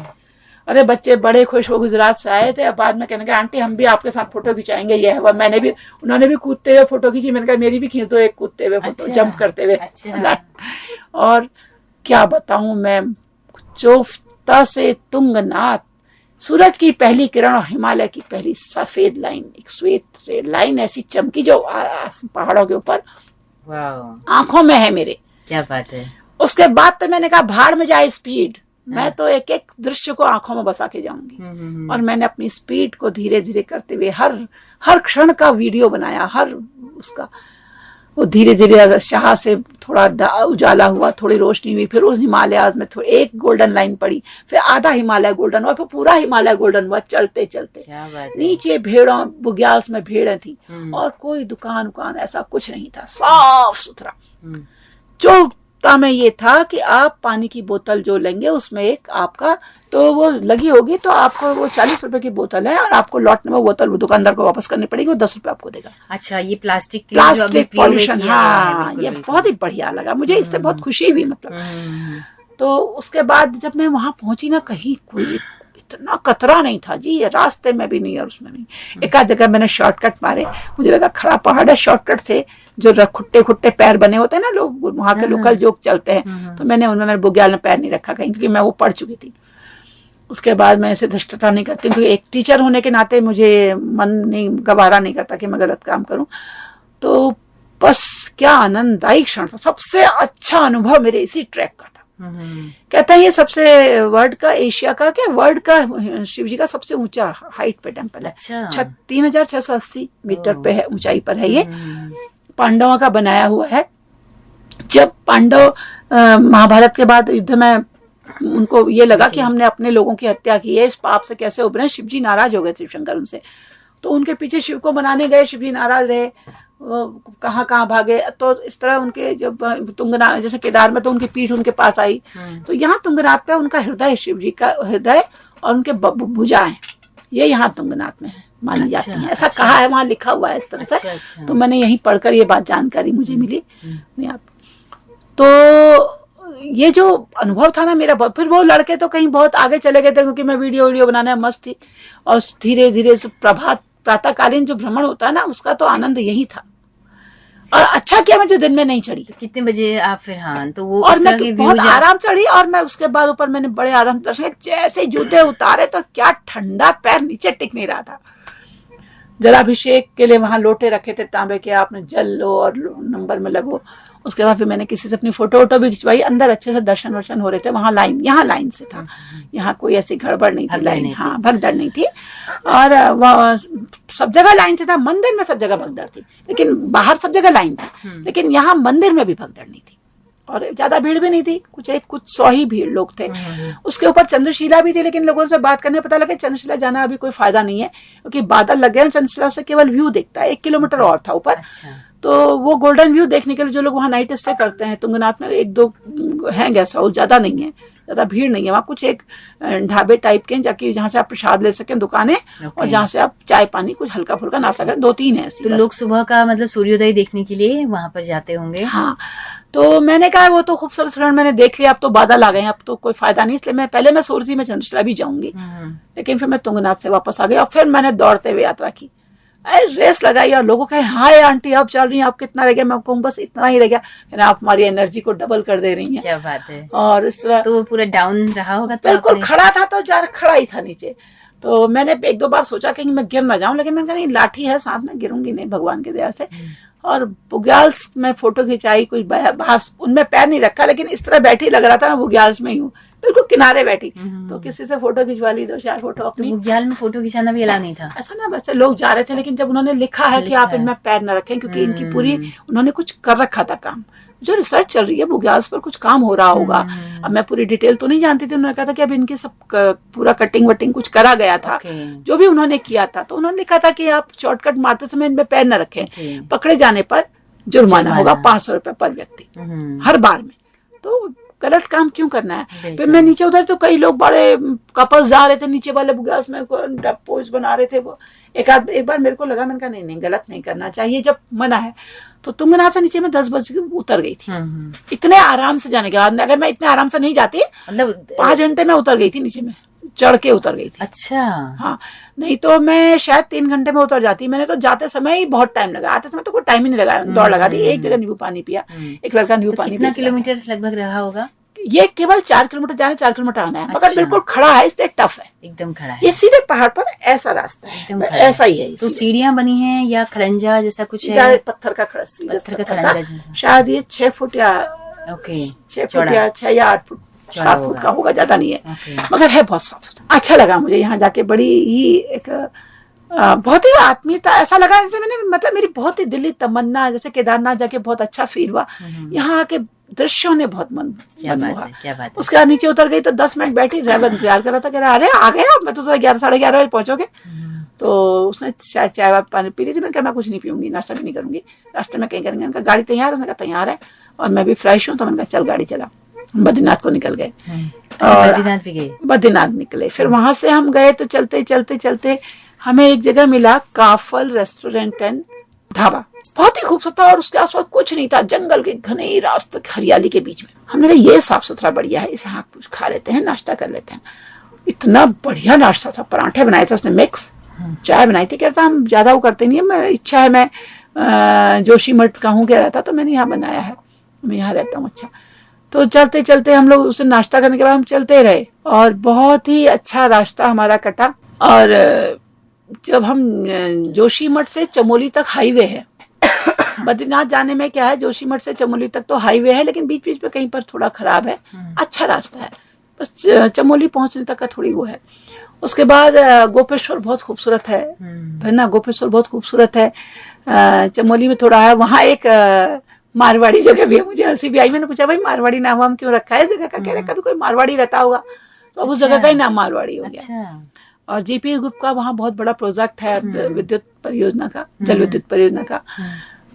Speaker 2: अरे बच्चे बड़े खुश, वो गुजरात से आए थे। अब बाद में कहने लगे आंटी हम भी आपके साथ फोटो खिंचाएंगे, ये है। मैंने भी, उन्होंने भी कूदते हुए फोटो खींची। मैंने कहा मेरी भी खींच दो एक कूदते हुए फोटो, जंप करते हुए। और क्या बताऊं मैं, चोफ्ता से तुंगनाथ, सूरज की पहली किरण और हिमालय की पहली सफेद लाइन, एक श्वेत लाइन ऐसी चमकी जो पहाड़ों के ऊपर आंखों में है मेरे।
Speaker 1: क्या बात है।
Speaker 2: उसके बाद तो मैंने कहा भाड़ में जाए स्पीड, मैं तो एक एक दृश्य को आंखों में बसा के जाऊंगी। और मैंने अपनी स्पीड को धीरे धीरे करते हुए हर क्षण का वीडियो बनाया, हर उसका। वो धीरे धीरे शाह से थोड़ा उजाला हुआ, थोड़ी रोशनी हुई, फिर उस हिमालय में थोड़ी एक गोल्डन लाइन पड़ी, फिर आधा हिमालय गोल्डन हुआ, फिर पूरा हिमालय गोल्डन हुआ। चलते चलते नीचे भेड़ों बुग्याल्स में भेड़ें थी और कोई दुकान ऐसा कुछ नहीं था, साफ सुथरा। चोफ्ता में ये था कि आप पानी की बोतल जो लेंगे उसमें एक आपका तो वो लगी होगी, तो आपको वो 40 रुपए की बोतल है और आपको लौटने में बोतल दुकानदार को वापस करनी पड़ेगी, वो 10 रुपए आपको देगा।
Speaker 1: अच्छा, ये प्लास्टिक
Speaker 2: पॉल्यूशन, हाँ, ये बहुत ही बढ़िया लगा मुझे, इससे बहुत खुशी हुई मतलब। तो उसके बाद जब मैं वहां पहुंची ना, कहीं कोई इतना कतरा नहीं था जी, रास्ते में भी नहीं और उसमें नहीं। एक आध जगह मैंने शॉर्टकट मारे, मुझे लगा खड़ा पहाड़ है, शॉर्टकट थे जो खुट्टे खुट्टे पैर बने होते हैं ना, लोग वहां के लोकल जो चलते हैं, तो मैंने बुग्याल में पैर नहीं रखा कहीं, क्योंकि मैं वो पढ़ चुकी थी। उसके बाद मैं ऐसे धृष्टता नहीं करती, क्योंकि एक टीचर होने के नाते मुझे मन नहीं गवारा नहीं करता कि मैं गलत काम करूं। तो बस क्या आनंददायी क्षण था, सबसे अच्छा अनुभव मेरे इसी ट्रैक का था। कहता है ये सबसे वर्ल्ड का, एशिया का, क्या वर्ल्ड का शिव जी का सबसे ऊंचा हाइट पे टेम्पल है।
Speaker 1: अच्छा।
Speaker 2: 3680 मीटर पे है, ऊंचाई पर है ये। पांडवों का बनाया हुआ है। जब पांडव महाभारत के बाद युद्ध में उनको ये लगा कि हमने अपने लोगों की हत्या की है, इस पाप से कैसे उभरे, शिव जी नाराज हो गए शिव शंकर उनसे, तो उनके पीछे शिव को बनाने गए, शिव जी नाराज रहे, कहाँ कहाँ भागे। तो इस तरह उनके जब तुंगनाथ, जैसे केदार में तो उनकी पीठ उनके पास आई, तो यहाँ तुंगनाथ पे उनका हृदय, शिव जी का हृदय और उनके भुजाएं, ये यहाँ तुंगनाथ में मानी जाती हैं, ऐसा कहा है, वहां लिखा हुआ है इस तरह से। तो मैंने यहीं पढ़कर ये बात जानकारी मुझे मिली। तो ये जो अनुभव था ना मेरा, फिर वो लड़के तो कहीं बहुत आगे चले गए थे, क्योंकि मैं वीडियो बनाने में मस्त थी। और धीरे धीरे प्रातःकालीन जो भ्रमण होता है ना, उसका तो आनंद यही था। और अच्छा किया मैं जो दिन में नहीं चढ़ी।
Speaker 1: तो कितने बजे आप फिर, हाँ, तो वो
Speaker 2: और मैं बहुत आराम चढ़ी, और मैं उसके बाद ऊपर मैंने बड़े आराम दर्शन, जैसे जूते उतारे तो क्या ठंडा, पैर नीचे टिक नहीं रहा था। जलाभिषेक के लिए वहां लोटे रखे थे तांबे के, आपने जल लो और नंबर में लगो। उसके बाद फिर मैंने किसी से अपनी फोटो भी खिंचवाई, अंदर अच्छे से दर्शन वर्शन हो रहे थे। वहां लाइन, यहाँ लाइन से था, यहाँ कोई ऐसी गड़बड़ नहीं थी, लाइन, हाँ, भगदड़ नहीं थी। और सब जगह लाइन से था, मंदिर में सब जगह भगदड़ थी, लेकिन बाहर सब जगह लाइन थी, लेकिन यहाँ मंदिर में भी भगदड़ नहीं थी, और ज्यादा भीड़ भी नहीं थी, कुछ 100 ही भीड़ लोग थे। उसके ऊपर चंद्रशिला भी थी, लेकिन लोगों से बात करने पता लगा चंद्रशिला जाना अभी कोई फायदा नहीं है, क्योंकि बादल लग गए, चंद्रशिला से केवल व्यू दिखता है, 1 किलोमीटर और था ऊपर। तो वो गोल्डन व्यू देखने के लिए जो लोग वहाँ नाइट स्टे करते हैं, तुंगनाथ में 1-2 हैं गेस्ट हाउस, ज्यादा नहीं है, ज्यादा भीड़ नहीं है वहाँ। कुछ एक ढाबे टाइप के जाके जहाँ से आप प्रसाद ले सकें, दुकानें, और जहाँ से आप चाय पानी कुछ हल्का फुल्का नाश्ता करें, 2-3 है ऐसी।
Speaker 1: तो लोग सुबह का मतलब सूर्योदय देखने के लिए वहां पर जाते होंगे।
Speaker 2: हाँ, तो मैंने कहा वो तो खूबसूरत क्षण मैंने देख लिया, अब तो बादल आ गए, अब तो कोई फायदा नहीं, इसलिए मैं सूरजी में चंद्रशिला भी जाऊंगी। लेकिन फिर मैं तुंगनाथ से वापस आ गई, और फिर मैंने दौड़ते हुए यात्रा की, रेस लगाई, और लोगों कहे हाय आंटी आप चल रही हैं, आप कितना रह गया? मैं कहूँ बस इतना ही रह गया। आप हमारी एनर्जी को डबल कर दे रही हैं।
Speaker 1: क्या बात है।
Speaker 2: और इस तरह
Speaker 1: तो वो पूरा डाउन रहा होगा? तो
Speaker 2: बिल्कुल खड़ा था, तो खड़ा ही था नीचे। तो मैंने 1-2 बार सोचा कि मैं गिर ना जाऊं, लेकिन मैंने कहा नहीं, लाठी है साथ में, गिरूंगी नहीं भगवान की दया से। और बुग्याल्स में फोटो खिंचाई, कुछ बहास, उनमें पैर नहीं रखा, लेकिन इस तरह बैठी लग रहा था मैं बुग्याल्स में ही हूँ, बिल्कुल किनारे बैठी। तो किसी से फोटो खिंचवा ली, 2-4 फोटो अपनी।
Speaker 1: तो बुग्याल में फोटो खिंचाना भी अलाउ नहीं था?
Speaker 2: ऐसा ना, वैसे लोग जा रहे थे, लेकिन जब उन्होंने लिखा है कि आप इनमें पैर न रखें, क्योंकि इनकी पूरी उन्होंने कुछ कर रखा था काम, जो रिसर्च चल रही है बुग्याल्स पर कुछ काम हो रहा होगा। अब मैं पूरी डिटेल तो नहीं जानती थी, उन्होंने कहा था कि अब इनकी सब पूरा कटिंग वटिंग कुछ करा गया था। जो भी उन्होंने किया था, तो उन्होंने लिखा था कि आप शॉर्टकट मारते समय इनमें पैर न रखें, पकड़े जाने पर जुर्माना होगा 500 रुपए पर व्यक्ति हर बार में। तो गलत काम क्यों करना है? फिर मैं नीचे उधर, तो कई लोग बड़े कपल्स जा रहे थे नीचे वाले बुग्याल्स में, पोज बना रहे थे। वो एक बार मेरे को लगा, मैंने कहा नहीं गलत नहीं करना चाहिए, जब मना है। तो तुंगनाथ से नीचे में 10 बजे उतर गई थी, इतने आराम से जाने के बाद। अगर मैं इतने आराम से नहीं जाती, मतलब 5 घंटे में उतर गई थी नीचे में, चढ़ के उतर गई थी।
Speaker 1: अच्छा,
Speaker 2: हाँ, नहीं तो मैं शायद 3 घंटे में उतर जाती। मैंने तो जाते समय ही बहुत टाइम लगा, आते समय तो कोई टाइम ही नहीं लगाया, दौड़ लगा दी। एक जगह नींबू पानी पिया, एक लड़का नींबू पानी।
Speaker 1: कितना किलोमीटर लगभग रहा होगा?
Speaker 2: ये केवल 4 किलोमीटर जाना 4 किलोमीटर आना है, मगर
Speaker 1: अच्छा।
Speaker 2: बिल्कुल खड़ा है, इसलिए टफ है।
Speaker 1: एकदम खड़ा है,
Speaker 2: ये सीधे पहाड़ पर ऐसा रास्ता
Speaker 1: एकदम
Speaker 2: है,
Speaker 1: खड़ा है।
Speaker 2: ऐसा ही है।
Speaker 1: तो सीढ़ियां बनी हैं या खरंजा जैसा कुछ
Speaker 2: सीधा
Speaker 1: है?
Speaker 2: पत्थर का खड़ा, सीधा
Speaker 1: पत्थर का
Speaker 2: पत्थर
Speaker 1: खरंजा
Speaker 2: का।
Speaker 1: जैसा।
Speaker 2: शायद ये 6 फुट या
Speaker 1: ओके,
Speaker 2: 6 फुट
Speaker 1: चौड़ा।
Speaker 2: या 6 या 8 फुट
Speaker 1: चौड़ा
Speaker 2: 7 फुट
Speaker 1: होगा।
Speaker 2: का होगा, ज्यादा नहीं है,
Speaker 1: ओके।
Speaker 2: मगर है बहुत साफ सुथरा। अच्छा लगा मुझे यहाँ जाके, बड़ी ही एक बहुत ही आत्मीयता, ऐसा लगा जैसे मैंने, मतलब मेरी बहुत ही दिली तमन्ना, जैसे केदारनाथ जाके बहुत अच्छा फील हुआ, यहाँ आके दृश्यों ने बहुत मन
Speaker 1: क्या बात
Speaker 2: हुआ।
Speaker 1: है, क्या बात है।
Speaker 2: उसके बाद नीचे उतर गई तो 10 मिनट बैठी, ड्राइवर इंतजार कर रहा था, कह रहा अरे आ गए आप, मैं तो 11 साढ़े 11 बजे पहुंचोगे। तो उसने शायद चाय पानी पी ली थी, मैंने कहा मैं कुछ नहीं पीऊंगी, नाश्ता भी नहीं करूंगी, रास्ते में कहीं करेंगे। उनका गाड़ी तैयार है, उसने कहा तैयार है, और मैं भी फ्रेश हूँ, तो मैंने कहा चल गाड़ी चला। हम बद्रीनाथ को निकल गए।
Speaker 1: अच्छा, बद्रीनाथ भी गए?
Speaker 2: बद्रीनाथ निकले, फिर वहां से हम गए तो चलते चलते चलते हमें एक जगह मिला, काफल रेस्टोरेंट एंड ढाबा। बहुत ही खूबसूरत था, और उसके आसपास कुछ नहीं था, जंगल के घने रास्ते हरियाली के बीच में। हमने कहा ये साफ सुथरा बढ़िया है, इसे हाँ कुछ खा लेते हैं, नाश्ता कर लेते हैं। इतना बढ़िया नाश्ता था, पराठे बनाए थे उसने मिक्स, चाय बनाई थी। कहता हम ज्यादा वो करते नहीं है, मैं इच्छा है मैं जोशीमठ का हूँ कह रहा था, तो मैंने यहाँ बनाया है, मैं यहाँ रहता हूँ। अच्छा, तो चलते चलते हम लोग उसे नाश्ता करने के बाद हम चलते रहे, और बहुत ही अच्छा रास्ता हमारा कटा। और जब हम जोशीमठ से चमोली तक हाईवे है, बद्रीनाथ जाने में क्या है, जोशीमठ से चमोली तक तो हाईवे है, लेकिन बीच बीच में कहीं पर थोड़ा खराब है, अच्छा रास्ता है, बस चमोली पहुंचने तक का थोड़ी वो है। उसके बाद गोपेश्वर बहुत खूबसूरत है ना, गोपेश्वर बहुत खूबसूरत है। चमोली में थोड़ा है, वहाँ एक मारवाड़ी जगह भी है, मुझे हंसी भी आई। मैंने पूछा भाई मारवाड़ी नाम हम क्यों रखा है इस जगह का? कह रहे कभी कोई मारवाड़ी रहता होगा, तो अब उस जगह का ही नाम मारवाड़ी हो गया।
Speaker 1: अच्छा।
Speaker 2: और जीपी ग्रुप का वहाँ बहुत बड़ा प्रोजेक्ट है विद्युत परियोजना का, जल विद्युत परियोजना का।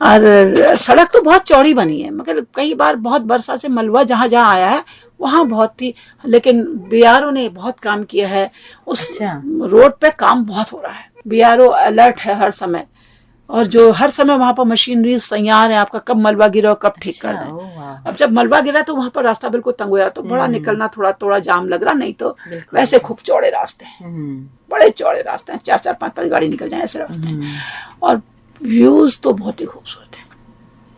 Speaker 2: और सड़क तो बहुत चौड़ी बनी है, मगर कई बार बहुत वर्षा से मलबा जहाँ जहाँ आया है वहाँ बहुत ही, लेकिन बीआरओ ने बहुत काम किया है उस रोड पे, काम बहुत हो रहा है। बीआरओ अलर्ट है हर समय, और जो हर समय वहां पर मशीनरी तैयार है, आपका कब मलबा गिरा कब ठीक कर दें। अब जब मलबा गिरा तो वहां पर रास्ता बिल्कुल तंग हो रहा, तो बड़ा निकलना थोड़ा थोड़ा जाम लग रहा, नहीं तो वैसे खूब चौड़े रास्ते हैं, बड़े चौड़े रास्ते हैं, 4-4, 5-5 गाड़ी निकल जाए ऐसे रास्ते हैं। और व्यूज तो बहुत ही खूबसूरत है,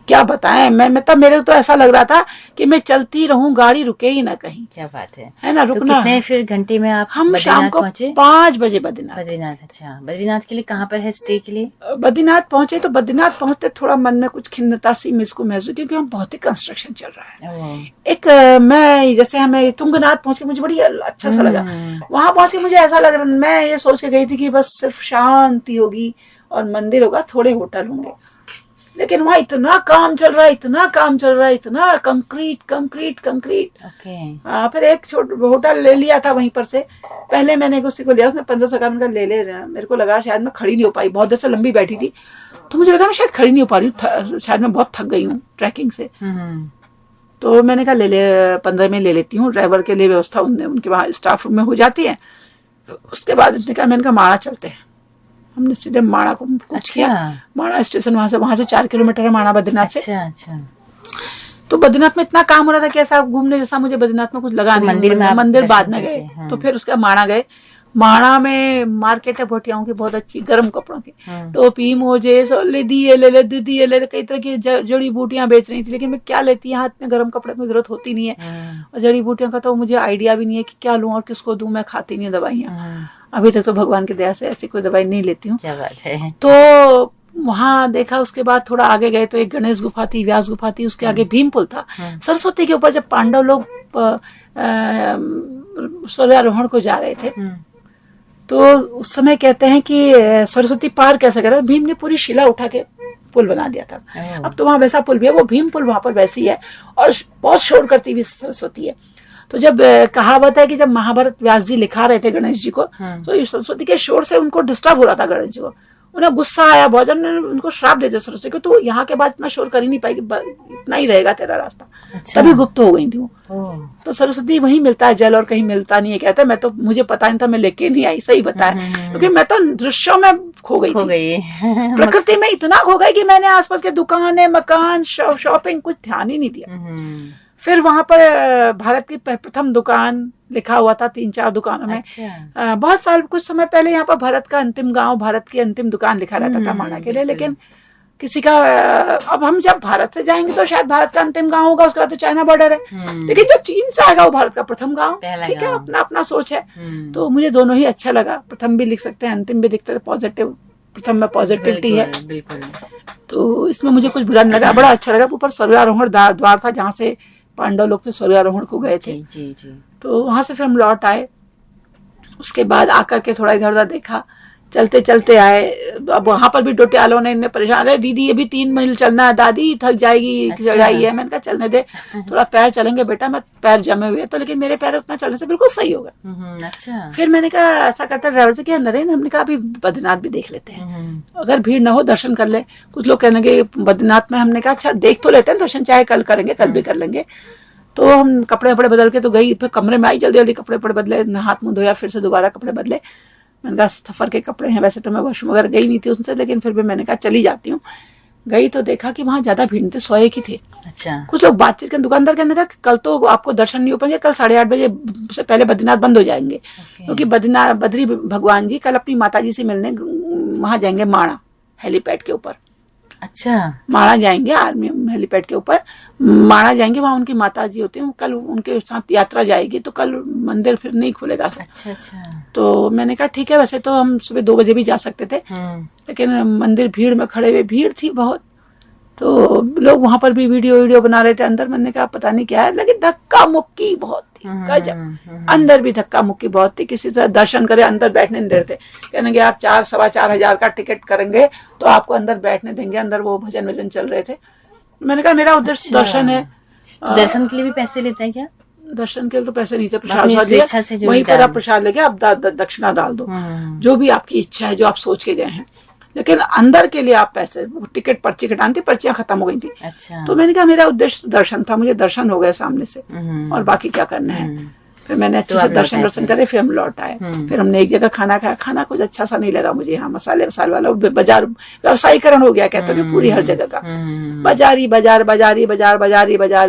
Speaker 2: क्या बताएं। मैं तब मेरे को तो ऐसा लग रहा था कि मैं चलती रहूं, गाड़ी रुके ही ना कहीं।
Speaker 1: क्या बात
Speaker 2: है ना, रुकना।
Speaker 1: तो कितने फिर घंटे में आप
Speaker 2: हम शाम को
Speaker 1: पहुंचे?
Speaker 2: 5 बजे बद्रीनाथ।
Speaker 1: अच्छा, बद्रीनाथ के लिए कहाँ पर है स्टे के लिए?
Speaker 2: बद्रीनाथ पहुंचे, तो बद्रीनाथ पहुंचते थोड़ा मन में कुछ खिन्नता सी मुझको महसूस, क्योंकि हम बहुत ही कंस्ट्रक्शन चल रहा है। एक मैं जैसे हमें तुंगनाथ पहुंच के मुझे बड़ी अच्छा सा लगा, वहां पहुंच के मुझे ऐसा लग रहा, मैं ये सोच के गई थी कि बस सिर्फ शांति होगी और मंदिर होगा, थोड़े होटल होंगे, लेकिन वहाँ इतना काम चल रहा है, इतना काम चल रहा है, इतना कंक्रीट कंक्रीट कंक्रीट। फिर एक होटल ले लिया था वहीं पर से, पहले मैंने उसी को लिया, उसने 1500 का ले मेरे को लगा शायद मैं खड़ी नहीं हो पाई, बहुत देर से लंबी बैठी थी, तो मुझे लगा मैं शायद खड़ी नहीं हो पा रही हूँ, शायद मैं बहुत थक गई हूँ ट्रैकिंग से। तो मैंने कहा ले 15 में ले लेती हूँ, ड्राइवर के लिए व्यवस्था उनके वहाँ स्टाफ रूम में हो जाती है। उसके बाद उसने कहा, मैंने कहा माणा चलते हैं, हमने सीधे माणा को कुछ किया। माणा स्टेशन वहां से 4 किलोमीटर है माणा बद्रीनाथ से।
Speaker 1: अच्छा।
Speaker 2: तो बद्रीनाथ में इतना काम हो रहा था कि ऐसा घूमने जैसा मुझे बद्रीनाथ में कुछ लगा नहीं, मंदिर बाद में गए। तो फिर उसके माणा गए, माणा में मार्केट है भोटियाओं की बहुत अच्छी, गर्म कपड़ों की, टोपी मोजे ले दूधी ले कई तरह की जड़ी बूटियां बेच रही थी, लेकिन मैं क्या लेती, यहाँ इतने गर्म कपड़े की जरूरत होती नहीं है, और जड़ी बूटियों का तो मुझे आइडिया भी नहीं है कि क्या लूं और किसको दूं, मैं खाती नहीं दवाइयाँ अभी तक, तो भगवान की दया से ऐसी कोई दवाई नहीं लेती हूँ।
Speaker 1: क्या बात है।
Speaker 2: तो वहां देखा, उसके बाद थोड़ा आगे गए तो एक गणेश गुफा थी, व्यास गुफा थी, उसके आगे भीम पुल था। सरस्वती के ऊपर जब पांडव लोग सूर्यारोहण को जा रहे थे, तो उस समय कहते हैं कि सरस्वती पार कैसे करे, भीम ने पूरी शिला उठा के पुल बना दिया था। अब तो वहां वैसा पुल भी है, वो भीम पुल वहां पर वैसी है, और बहुत शोर करती हुई सरस्वती है। तो जब कहावत है कि जब महाभारत व्यास जी लिखा रहे थे गणेश जी को, तो सरस्वती के शोर से उनको डिस्टर्ब हो रहा था गणेश जी को, उन्हें गुस्सा आया बहुत, जन उनको श्राप देते सरस्वती को, तो यहाँ के बाद इतना शोर कर ही नहीं पाएगी, इतना ही रहेगा तेरा रास्ता। अच्छा। तभी गुप्त हो गई थी वो। तो सरस्वती वहीं मिलता है जल, और कहीं मिलता नहीं है कहते। मैं तो, मुझे पता नहीं था, मैं लेके नहीं आई, सही बताया, क्योंकि मैं तो दृश्यों में खो गई थी प्रकृति में इतना खो गई कि मैंने आसपास के दुकानें, मकान, शॉपिंग कुछ ध्यान ही नहीं दिया। फिर वहां पर भारत की प्रथम दुकान लिखा हुआ था, 3-4 दुकानों में। अच्छा। कुछ समय पहले यहाँ पर भारत का अंतिम गांव, भारत की अंतिम दुकान लिखा रहता था माणा के लिए, लेकिन किसी का अब हम जब भारत से जाएंगे तो शायद भारत का अंतिम गांव होगा, उसके बाद तो चाइना बॉर्डर है, लेकिन जो चीन से आएगा वो भारत का प्रथम गांव। ठीक है, अपना अपना सोच है। तो मुझे दोनों ही अच्छा लगा, प्रथम भी लिख सकते हैं, अंतिम भी लिख सकते हैं, पॉजिटिव, प्रथम में पॉजिटिविटी है। तो इसमें मुझे कुछ बुरा नहीं लगा, बड़ा अच्छा लगा। ऊपर स्वर्गारोहण द्वार था जहाँ से पांडव लोग फिर स्वर्गारोहण को गए थे। तो वहां से फिर हम लौट आए। उसके बाद आकर के थोड़ा इधर उधर देखा, चलते चलते आए। अब वहां पर भी डोटियालों ने इन्हें परेशान है, दीदी ये भी 3 मील चलना है, दादी थक जाएगी, चढ़ाई है। मैंने कहा चलने दे, थोड़ा पैर चलेंगे बेटा, मैं पैर जमे हुए तो, लेकिन मेरे पैर उतना चलने से बिल्कुल सही होगा।
Speaker 1: अच्छा।
Speaker 2: फिर मैंने कहा ऐसा करता ड्राइवर से कि नरेन, हमने कहा अभी बद्रीनाथ भी देख लेते हैं, अगर भीड़ ना हो दर्शन कर ले। कुछ लोग कहने बद्रीनाथ में, हमने कहा अच्छा देख तो लेते हैं दर्शन, चाहे कल करेंगे, कल भी कर लेंगे। तो हम कपड़े वपड़े बदल के तो गई, फिर कमरे में आई, जल्दी जल्दी कपड़े वपड़े बदले, हाथ मुंह धोया, फिर से दोबारा कपड़े बदले। मैंने कहा सफर के कपड़े हैं, वैसे तो मैं वॉशरूम वगैरह गई नहीं थी उनसे, लेकिन फिर भी मैंने कहा चली जाती हूँ। गई तो देखा कि वहां ज्यादा भीड़ नहीं थी, 100 एक ही थे।
Speaker 1: अच्छा।
Speaker 2: कुछ लोग बातचीत के, दुकानदार कहने लगा कि कल तो आपको दर्शन नहीं हो पाएंगे, कल 8:30 बजे से पहले बद्रीनाथ बंद हो जाएंगे, क्योंकि बद्री भगवान जी कल अपनी माता जी से मिलने वहां जाएंगे, माणा हेलीपैड के ऊपर।
Speaker 1: अच्छा।
Speaker 2: माणा जाएंगे, आर्मी हेलीपैड के ऊपर माणा जाएंगे, वहां उनकी माता जी होती हैं, कल उनके साथ यात्रा जाएगी, तो कल मंदिर फिर नहीं खुलेगा।
Speaker 1: अच्छा अच्छा।
Speaker 2: तो मैंने कहा ठीक है, वैसे तो हम सुबह 2 बजे भी जा सकते थे, लेकिन मंदिर भीड़ में खड़े हुए, भीड़ थी बहुत। तो लोग वहां पर भी वीडियो बना रहे थे अंदर। मैंने कहा पता नहीं क्या है, लेकिन धक्का मुक्की बहुत थी, गजब। अंदर भी धक्का मुक्की बहुत थी, किसी से दर्शन करे अंदर बैठने नहीं देते। कहने आप 4-4.25 हजार का टिकट करेंगे तो आपको अंदर बैठने देंगे। अंदर वो भजन वजन चल रहे थे। मैंने कहा मेरा उद्देश्य दर्शन है।
Speaker 1: दर्शन के लिए भी पैसे लेते हैं क्या?
Speaker 2: दर्शन के लिए तो पैसे नहीं थे, प्रसाद दिया, वहीं पर आप प्रसाद लेके आप दक्षिणा डाल दो, जो भी आपकी इच्छा है, जो आप सोच के गए हैं। लेकिन अंदर के लिए आप पैसे, टिकट पर्ची कटानी थी, पर्चियां खत्म हो गई थी।
Speaker 1: अच्छा।
Speaker 2: तो मैंने कहा मेरा उद्देश्य दर्शन था, मुझे दर्शन हो गए सामने से, और बाकी क्या करना है। फिर मैंने अच्छे से दर्शन करे, फिर हम लौट आए। फिर हमने एक जगह खाना खाया, खाना कुछ अच्छा सा नहीं लगा मुझे, यहाँ मसाले वाला बाजार व्यवसायीकरण हो गया, कहते हैं पूरी हर जगह का बाजारी बाजार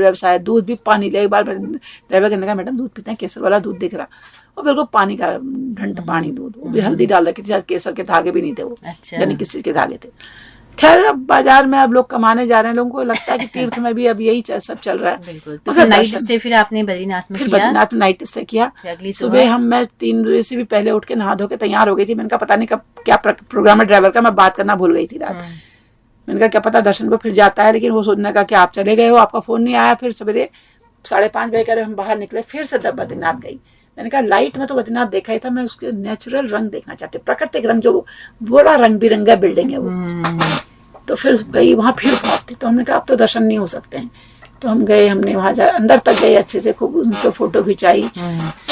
Speaker 2: व्यवसाय। दूध भी पानी ले, एक बार ड्राइवर कहने का मैडम दूध पीते हैं, केसर वाला दूध दिख रहा, और बिल्कुल पानी का ढंट पानी दूध, वो भी हल्दी डाल रखी, केसर के धागे भी नहीं थे वो, यानी किस चीज के धागे थे। खैर अब बाजार में अब लोग कमाने जा रहे हैं, लोगों को लगता है कि तीर्थ में भी अब यही सब चल रहा है।
Speaker 1: तो फिर नाइट स्टे फिर आपने बद्रीनाथ में
Speaker 2: किया? बद्रीनाथ में नाइट स्टे किया।
Speaker 1: अगली
Speaker 2: सुबह मैं 3 बजे से भी पहले उठ के नहा धो के तैयार हो गई थी। मैंने कहा पता नहीं कब क्या प्रोग्राम है ड्राइवर का, मैं बात करना भूल गई थी रात। मैंने कहा क्या पता दर्शन को फिर जाता है, लेकिन वो सोचने का कि आप चले गए हो, आपका फोन नहीं आया। फिर सवेरे 5:30 बजे करीब हम बाहर निकले, फिर से बद्रीनाथ गई। मैंने कहा लाइट में तो बद्रीनाथ देखा ही था, मैं उसके नेचुरल रंग देखना चाहती हूँ, प्राकृतिक रंग, जो बड़ा रंग बिरंगा बिल्डिंग है वो। तो फिर गई, वहां भीड़ बहुत थी, तो हमने कहा अब तो दर्शन नहीं हो सकते हैं। तो हम गए, हमने वहां जा अंदर तक गए, अच्छे से खूब उनको फोटो खिंचाई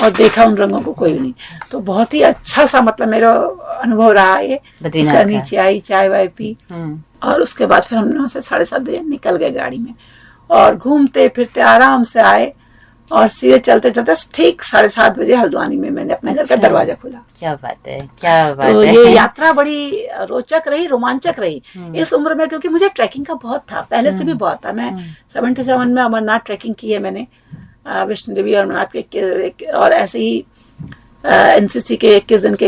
Speaker 2: और देखा उन रंगों को कोई नहीं। तो बहुत ही अच्छा सा मतलब मेरा अनुभव रहा ये। नीचे आई, चाय वाय पी, और उसके बाद फिर हम वहां से 7:30 बजे निकल गए गाड़ी में, और घूमते फिरते आराम से आए, और सीधे चलते चलते ठीक 7:30 बजे हल्द्वानी में मैंने अपने घर का दरवाजा खोला।
Speaker 1: क्या बात है, क्या बात
Speaker 2: तो
Speaker 1: है।
Speaker 2: ये यात्रा बड़ी रोचक रही, रोमांचक रही इस उम्र में, क्योंकि मुझे ट्रैकिंग का बहुत था, पहले से भी बहुत था। मैं 77 में अमरनाथ ट्रैकिंग की है मैंने, वैष्णो देवी अमरनाथ के, और ऐसे ही एनसीसी के 21 दिन के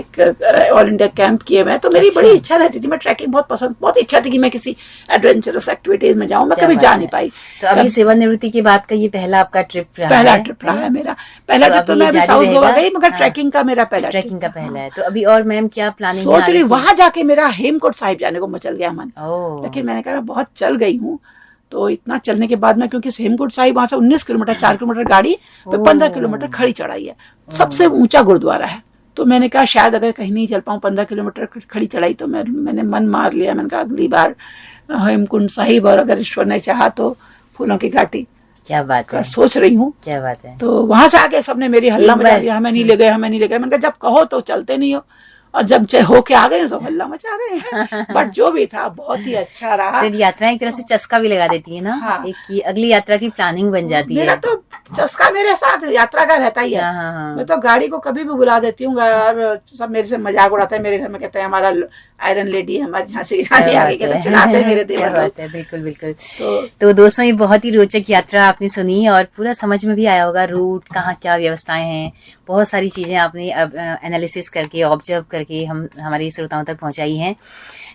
Speaker 2: ऑल इंडिया कैंप किए मैं। तो मेरी बड़ी इच्छा रहती थी, मैं ट्रैकिंग बहुत इच्छा थी कि मैं किसी एडवेंचरस एक्टिविटीज में जाऊं, मैं कभी जा नहीं पाई।
Speaker 1: तो अभी सेवानिवृत्ति के बाद का ये पहला आपका ट्रिप रहा
Speaker 2: पहला ट्रिप रहा है मेरा। पहला ट्रिप तो मैं अभी साउथ गोवा गई, मगर ट्रैकिंग का मेरा पहला
Speaker 1: ट्रैकिंग का पहला है। तो अभी और मैम क्या प्लानिंग
Speaker 2: सोच रही, वहां जाके मेरा हेमकुंड साहिब जाने को मचल गया मन, लेकिन मैंने कहा मैं बहुत चल गई हूँ, तो इतना चलने के बाद में, क्योंकि हेमकुंड साहिब वहां से 19 किलोमीटर, 4 किलोमीटर गाड़ी पे 15 किलोमीटर खड़ी चढ़ाई है, सबसे ऊंचा गुरुद्वारा है। तो मैंने कहा शायद अगर कहीं नहीं चल पाऊँ 15 किलोमीटर खड़ी चढ़ाई, तो मैंने मन मार लिया। मैंने कहा अगली बार हेमकुंड साहिब, और अगर ईश्वर ने चाहा तो फूलों की घाटी।
Speaker 1: क्या बात है,
Speaker 2: सोच रही हूँ।
Speaker 1: क्या बात है।
Speaker 2: तो वहां से आके सबने मेरी हल्ला मचा दिया, हमें नहीं ले गए, हमें नहीं ले गए। मैंने कहा जब कहो तो चलते नहीं हो, और जब होके आ गए तो हल्ला मचा रहे हैं। बट जो भी था बहुत ही अच्छा रहा।
Speaker 1: यात्रा एक तरह से चस्का भी लगा देती है ना।
Speaker 2: हाँ।
Speaker 1: एक की अगली यात्रा की प्लानिंग बन जाती है।
Speaker 2: मेरा तो चस्का मेरे साथ यात्रा का रहता ही है।
Speaker 1: हाँ।
Speaker 2: मैं तो गाड़ी को कभी भी बुला देती हूँ, और सब मेरे से मजाक उड़ाते हैं। मेरे घर में कहते हैं हमारा आयरन लेडी है, हमारे झांसी की रानी आ गई, कहते चिढ़ाते हैं मेरे देवर लोग।
Speaker 1: बिल्कुल बिल्कुल। तो दोस्तों ये बहुत ही रोचक यात्रा आपने सुनी, और पूरा समझ में भी आया होगा रूट कहाँ क्या व्यवस्थाएं हैं, बहुत सारी चीजें आपने एनालिसिस करके, ऑब्जर्व करके हमारे श्रोताओं तक पहुंचाई हैं।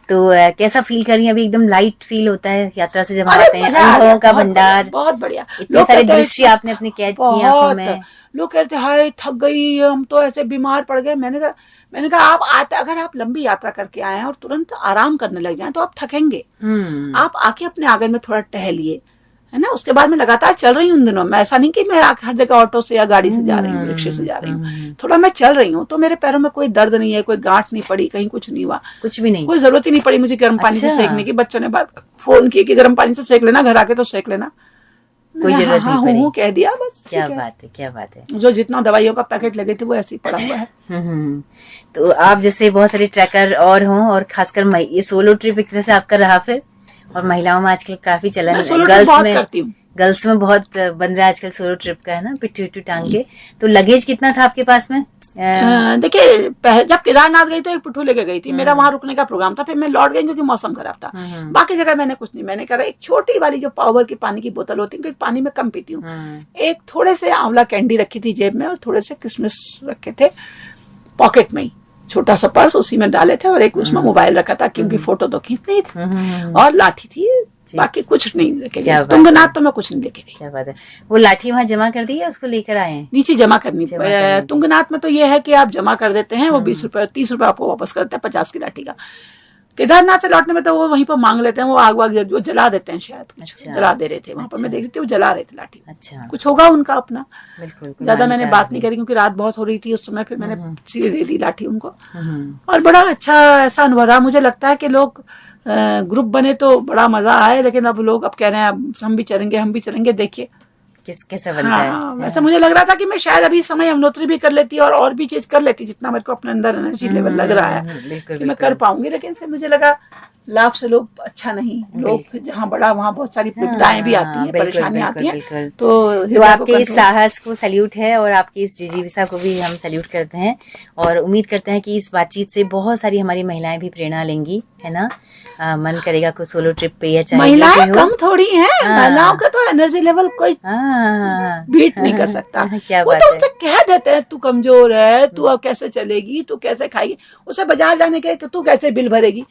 Speaker 1: तो कैसा फील कर रही हैं अभी? एकदम लाइट फील होता है यात्रा से जब हम
Speaker 2: अरे
Speaker 1: आते हैं,
Speaker 2: मजा आ गया,
Speaker 1: अनुभवों का
Speaker 2: बहुत
Speaker 1: भंडार,
Speaker 2: बढ़िया, बहुत बढ़िया।
Speaker 1: इतने
Speaker 2: लोग
Speaker 1: सारे
Speaker 2: कहते हैं
Speaker 1: दृश्य आपने अपने कैद किए आंखों में।
Speaker 2: लोग कहते हैं हाय थक गई हम तो, ऐसे बीमार पड़ गए। मैंने कहा आप आते, अगर आप लंबी यात्रा करके आए हैं और तुरंत आराम करने लग जाएं तो आप थकेंगे। आप आके अपने आंगन में थोड़ा टहलिए, है ना। उसके बाद मैं लगातार चल रही हूँ उन दिनों में, ऐसा नहीं कि मैं हर जगह ऑटो से या गाड़ी से जा रही हूँ, रिक्शे से जा रही हूँ। थोड़ा मैं चल रही हूँ तो मेरे पैरों में कोई दर्द नहीं है, कोई गांठ नहीं पड़ी, कहीं कुछ नहीं हुआ,
Speaker 1: कुछ भी नहीं,
Speaker 2: कोई जरूरत ही नहीं पड़ी मुझे गर्म पानी से सेकने की। बच्चों ने फोन किए कि गर्म पानी से सेक लेना, घर आके तो सेक लेना,
Speaker 1: कोई जरूरत नहीं पड़ी।
Speaker 2: हूँ कह दिया बस।
Speaker 1: क्या बात है, क्या बात है।
Speaker 2: जो जितना दवाइयों का पैकेट लगे थे वो ऐसे ही पड़ा हुआ है।
Speaker 1: तो आप जैसे बहुत सारे ट्रैकर और हों, और खासकर ये सोलो ट्रिप एक तरह से आपका रहा फिर, और महिलाओं में आजकल काफी चलन है, गर्ल्स में बहुत बन रहा है आजकल सोलो ट्रिप का, है ना, पिट्ठू पिट्ठू टांग के। तो लगेज कितना था आपके पास में?
Speaker 2: देखिए जब केदारनाथ गई तो एक पिट्ठू लेके गई थी, मेरा वहां रुकने का प्रोग्राम था, फिर मैं लौट गई क्योंकि मौसम खराब था। बाकी जगह मैंने कुछ नहीं, मैंने करा एक छोटी वाली जो पावर की पानी की बोतल होती है, क्योंकि पानी में कम पीती हूँ, एक थोड़े से आंवला कैंडी रखी थी जेब में और थोड़े से किशमिश रखे थे पॉकेट में ही, छोटा सा पर्स उसी में डाले थे, और एक उसमें मोबाइल रखा था क्योंकि फोटो तो खींचनी थी, और लाठी थी, बाकी कुछ नहीं लेके गई। तुंगनाथ तो मैं कुछ नहीं लेके गई।
Speaker 1: क्या बात है। वो लाठी वहाँ जमा कर दी है, उसको लेकर आए हैं?
Speaker 2: नीचे जमा करनी। तुंगनाथ में तो ये है कि आप जमा कर देते हैं, वो 20 रुपए 30 रुपए आपको वापस करते हैं 50 की लाठी का। केदारनाथ से लौटने में तो वो वहीं पर मांग लेते हैं, वो आग वाग वो जला देते हैं शायद। अच्छा। जला दे रहे थे वहां पर, मैं देख रही थी वो जला रहे थे लाठी।
Speaker 1: अच्छा,
Speaker 2: कुछ होगा उनका अपना।
Speaker 1: बिल्कुल।
Speaker 2: ज्यादा मैंने बात नहीं करी क्योंकि रात बहुत हो रही थी उस समय, फिर मैंने सीधे दे दी लाठी उनको। और बड़ा अच्छा ऐसा अनुभव रहा। मुझे लगता है कि लोग ग्रुप बने तो बड़ा मजा आए, लेकिन अब लोग अब कह रहे हैं हम भी चलेंगे, देखिए
Speaker 1: कैसा बनता है।
Speaker 2: वैसा मुझे लग रहा था कि मैं शायद अभी समय यमुनोत्तरी भी कर लेती और भी चीज कर लेती, जितना मेरे को अपने अंदर एनर्जी लेवल लग रहा है कि मैं कर पाऊंगी, लेकिन फिर मुझे लगा लाभ से लोग अच्छा नहीं, लोग फिर जहाँ बड़ा वहाँ बहुत सारी विपदाएं भी आती हैं, परेशानियां आती हैं। तो
Speaker 1: आपके इस साहस को सैल्यूट है, और आपकी इस जिजीविसा को भी हम सैल्यूट करते हैं, और उम्मीद करते हैं कि इस बातचीत से बहुत सारी हमारी महिलाएं भी प्रेरणा लेंगी, है ना। मन करेगा कोई सोलो ट्रिप पे, या चाहे
Speaker 2: महिलाएं कम थोड़ी हैं, महिलाओं का तो एनर्जी लेवल कोई बीट नहीं कर सकता।
Speaker 1: क्या
Speaker 2: वो तो उनसे कह देते हैं तू कमजोर है, तू अब कैसे चलेगी, तू कैसे खाएगी, उसे बाजार जाने के तू कैसे बिल भरेगी,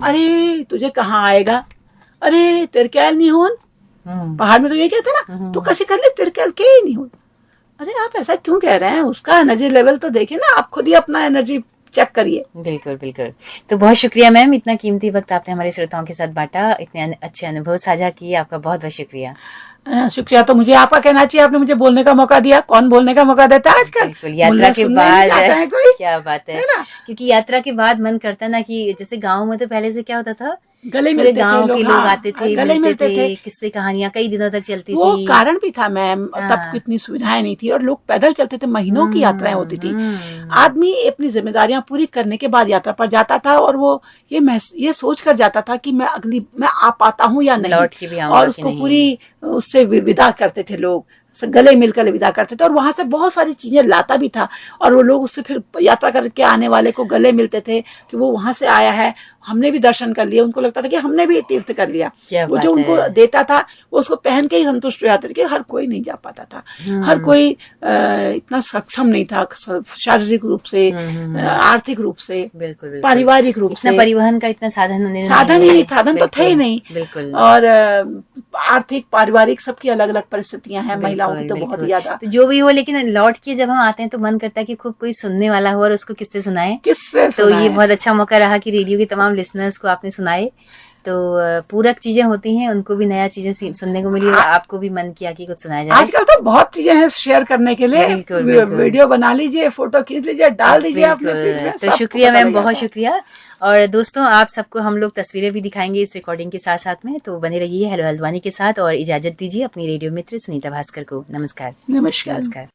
Speaker 2: अरे तुझे कहाँ आएगा, अरे तिरकेल नहीं हो। पहाड़ में तो ये कहते हैं ना, तू कैसे कर ले तिरकेल के ही नहीं हो। अरे आप ऐसा क्यों कह रहे हैं, उसका एनर्जी लेवल तो देखिए ना, आप खुद ही अपना एनर्जी चेक करिए।
Speaker 1: बिल्कुल बिल्कुल। तो बहुत शुक्रिया मैम, इतना कीमती वक्त आपने हमारे श्रोताओं के साथ बांटा, इतने अच्छे अनुभव साझा किए, आपका बहुत बहुत शुक्रिया।
Speaker 2: शुक्रिया तो मुझे आपका कहना चाहिए, आपने मुझे बोलने का मौका दिया। कौन बोलने का मौका देता है आजकल?
Speaker 1: बिल्कुल, यात्रा के बाद क्या बात है ना, क्योंकि यात्रा के बाद मन करता ना कि जैसे गाँव में तो पहले से क्या होता था,
Speaker 2: गले मिलते
Speaker 1: गांव के लोग आते थे,
Speaker 2: गले मिलते थे,
Speaker 1: किस्से कहानियां कई दिनों तक चलती
Speaker 2: वो
Speaker 1: थी।
Speaker 2: कारण भी था मैम, तब इतनी सुविधाएं नहीं थी और लोग पैदल चलते थे, महीनों की यात्राएं होती थी। आदमी अपनी जिम्मेदारियां पूरी करने के बाद यात्रा पर जाता था, और वो ये सोच कर जाता था कि मैं आ पाता हूँ या नहीं,
Speaker 1: लौट के भी
Speaker 2: और उसको पूरी उससे विदा करते थे लोग, गले मिलकर विदा करते थे, और वहां से बहुत सारी चीजें लाता भी था, और वो लोग उससे फिर यात्रा करके आने वाले को गले मिलते थे कि वो वहां से आया है, हमने भी दर्शन कर लिया, उनको लगता था कि हमने भी तीर्थ कर लिया। वो जो उनको देता था वो उसको पहन के ही संतुष्ट हो जाते थे, कि हर कोई नहीं जा पाता था, हर कोई इतना सक्षम नहीं था शारीरिक रूप से, आर्थिक रूप से, पारिवारिक रूप से,
Speaker 1: परिवहन का इतना साधन
Speaker 2: तो थे ही नहीं,
Speaker 1: बिल्कुल।
Speaker 2: और आर्थिक पारिवारिक सबकी अलग अलग परिस्थितियां हैं, महिलाओं की तो बहुत ज्यादा।
Speaker 1: तो जो भी हो, लेकिन लौट के जब हम आते हैं तो मन करता है कि खूब कोई सुनने वाला हो और उसको किससे सुनाए। तो ये बहुत अच्छा मौका रहा कि रेडियो के तमाम लिसनर्स को आपने सुनाए। तो पूरक चीजें होती हैं, उनको भी नया चीजें सुनने को मिली, और आपको भी मन किया कि कुछ सुनाया जाए।
Speaker 2: आजकल तो बहुत चीजें हैं शेयर करने के लिए, वीडियो बना लीजिए, फोटो खींच लीजिए, डाल दीजिए अपने फीड में।
Speaker 1: तो शुक्रिया मैम, बहुत शुक्रिया। और दोस्तों, आप सबको हम लोग तस्वीरें भी दिखाएंगे इस रिकॉर्डिंग के साथ साथ में, तो बने रहिए हेलो हल्द्वानी के साथ, और इजाजत दीजिए अपनी रेडियो मित्र सुनीता भास्कर को। नमस्कार।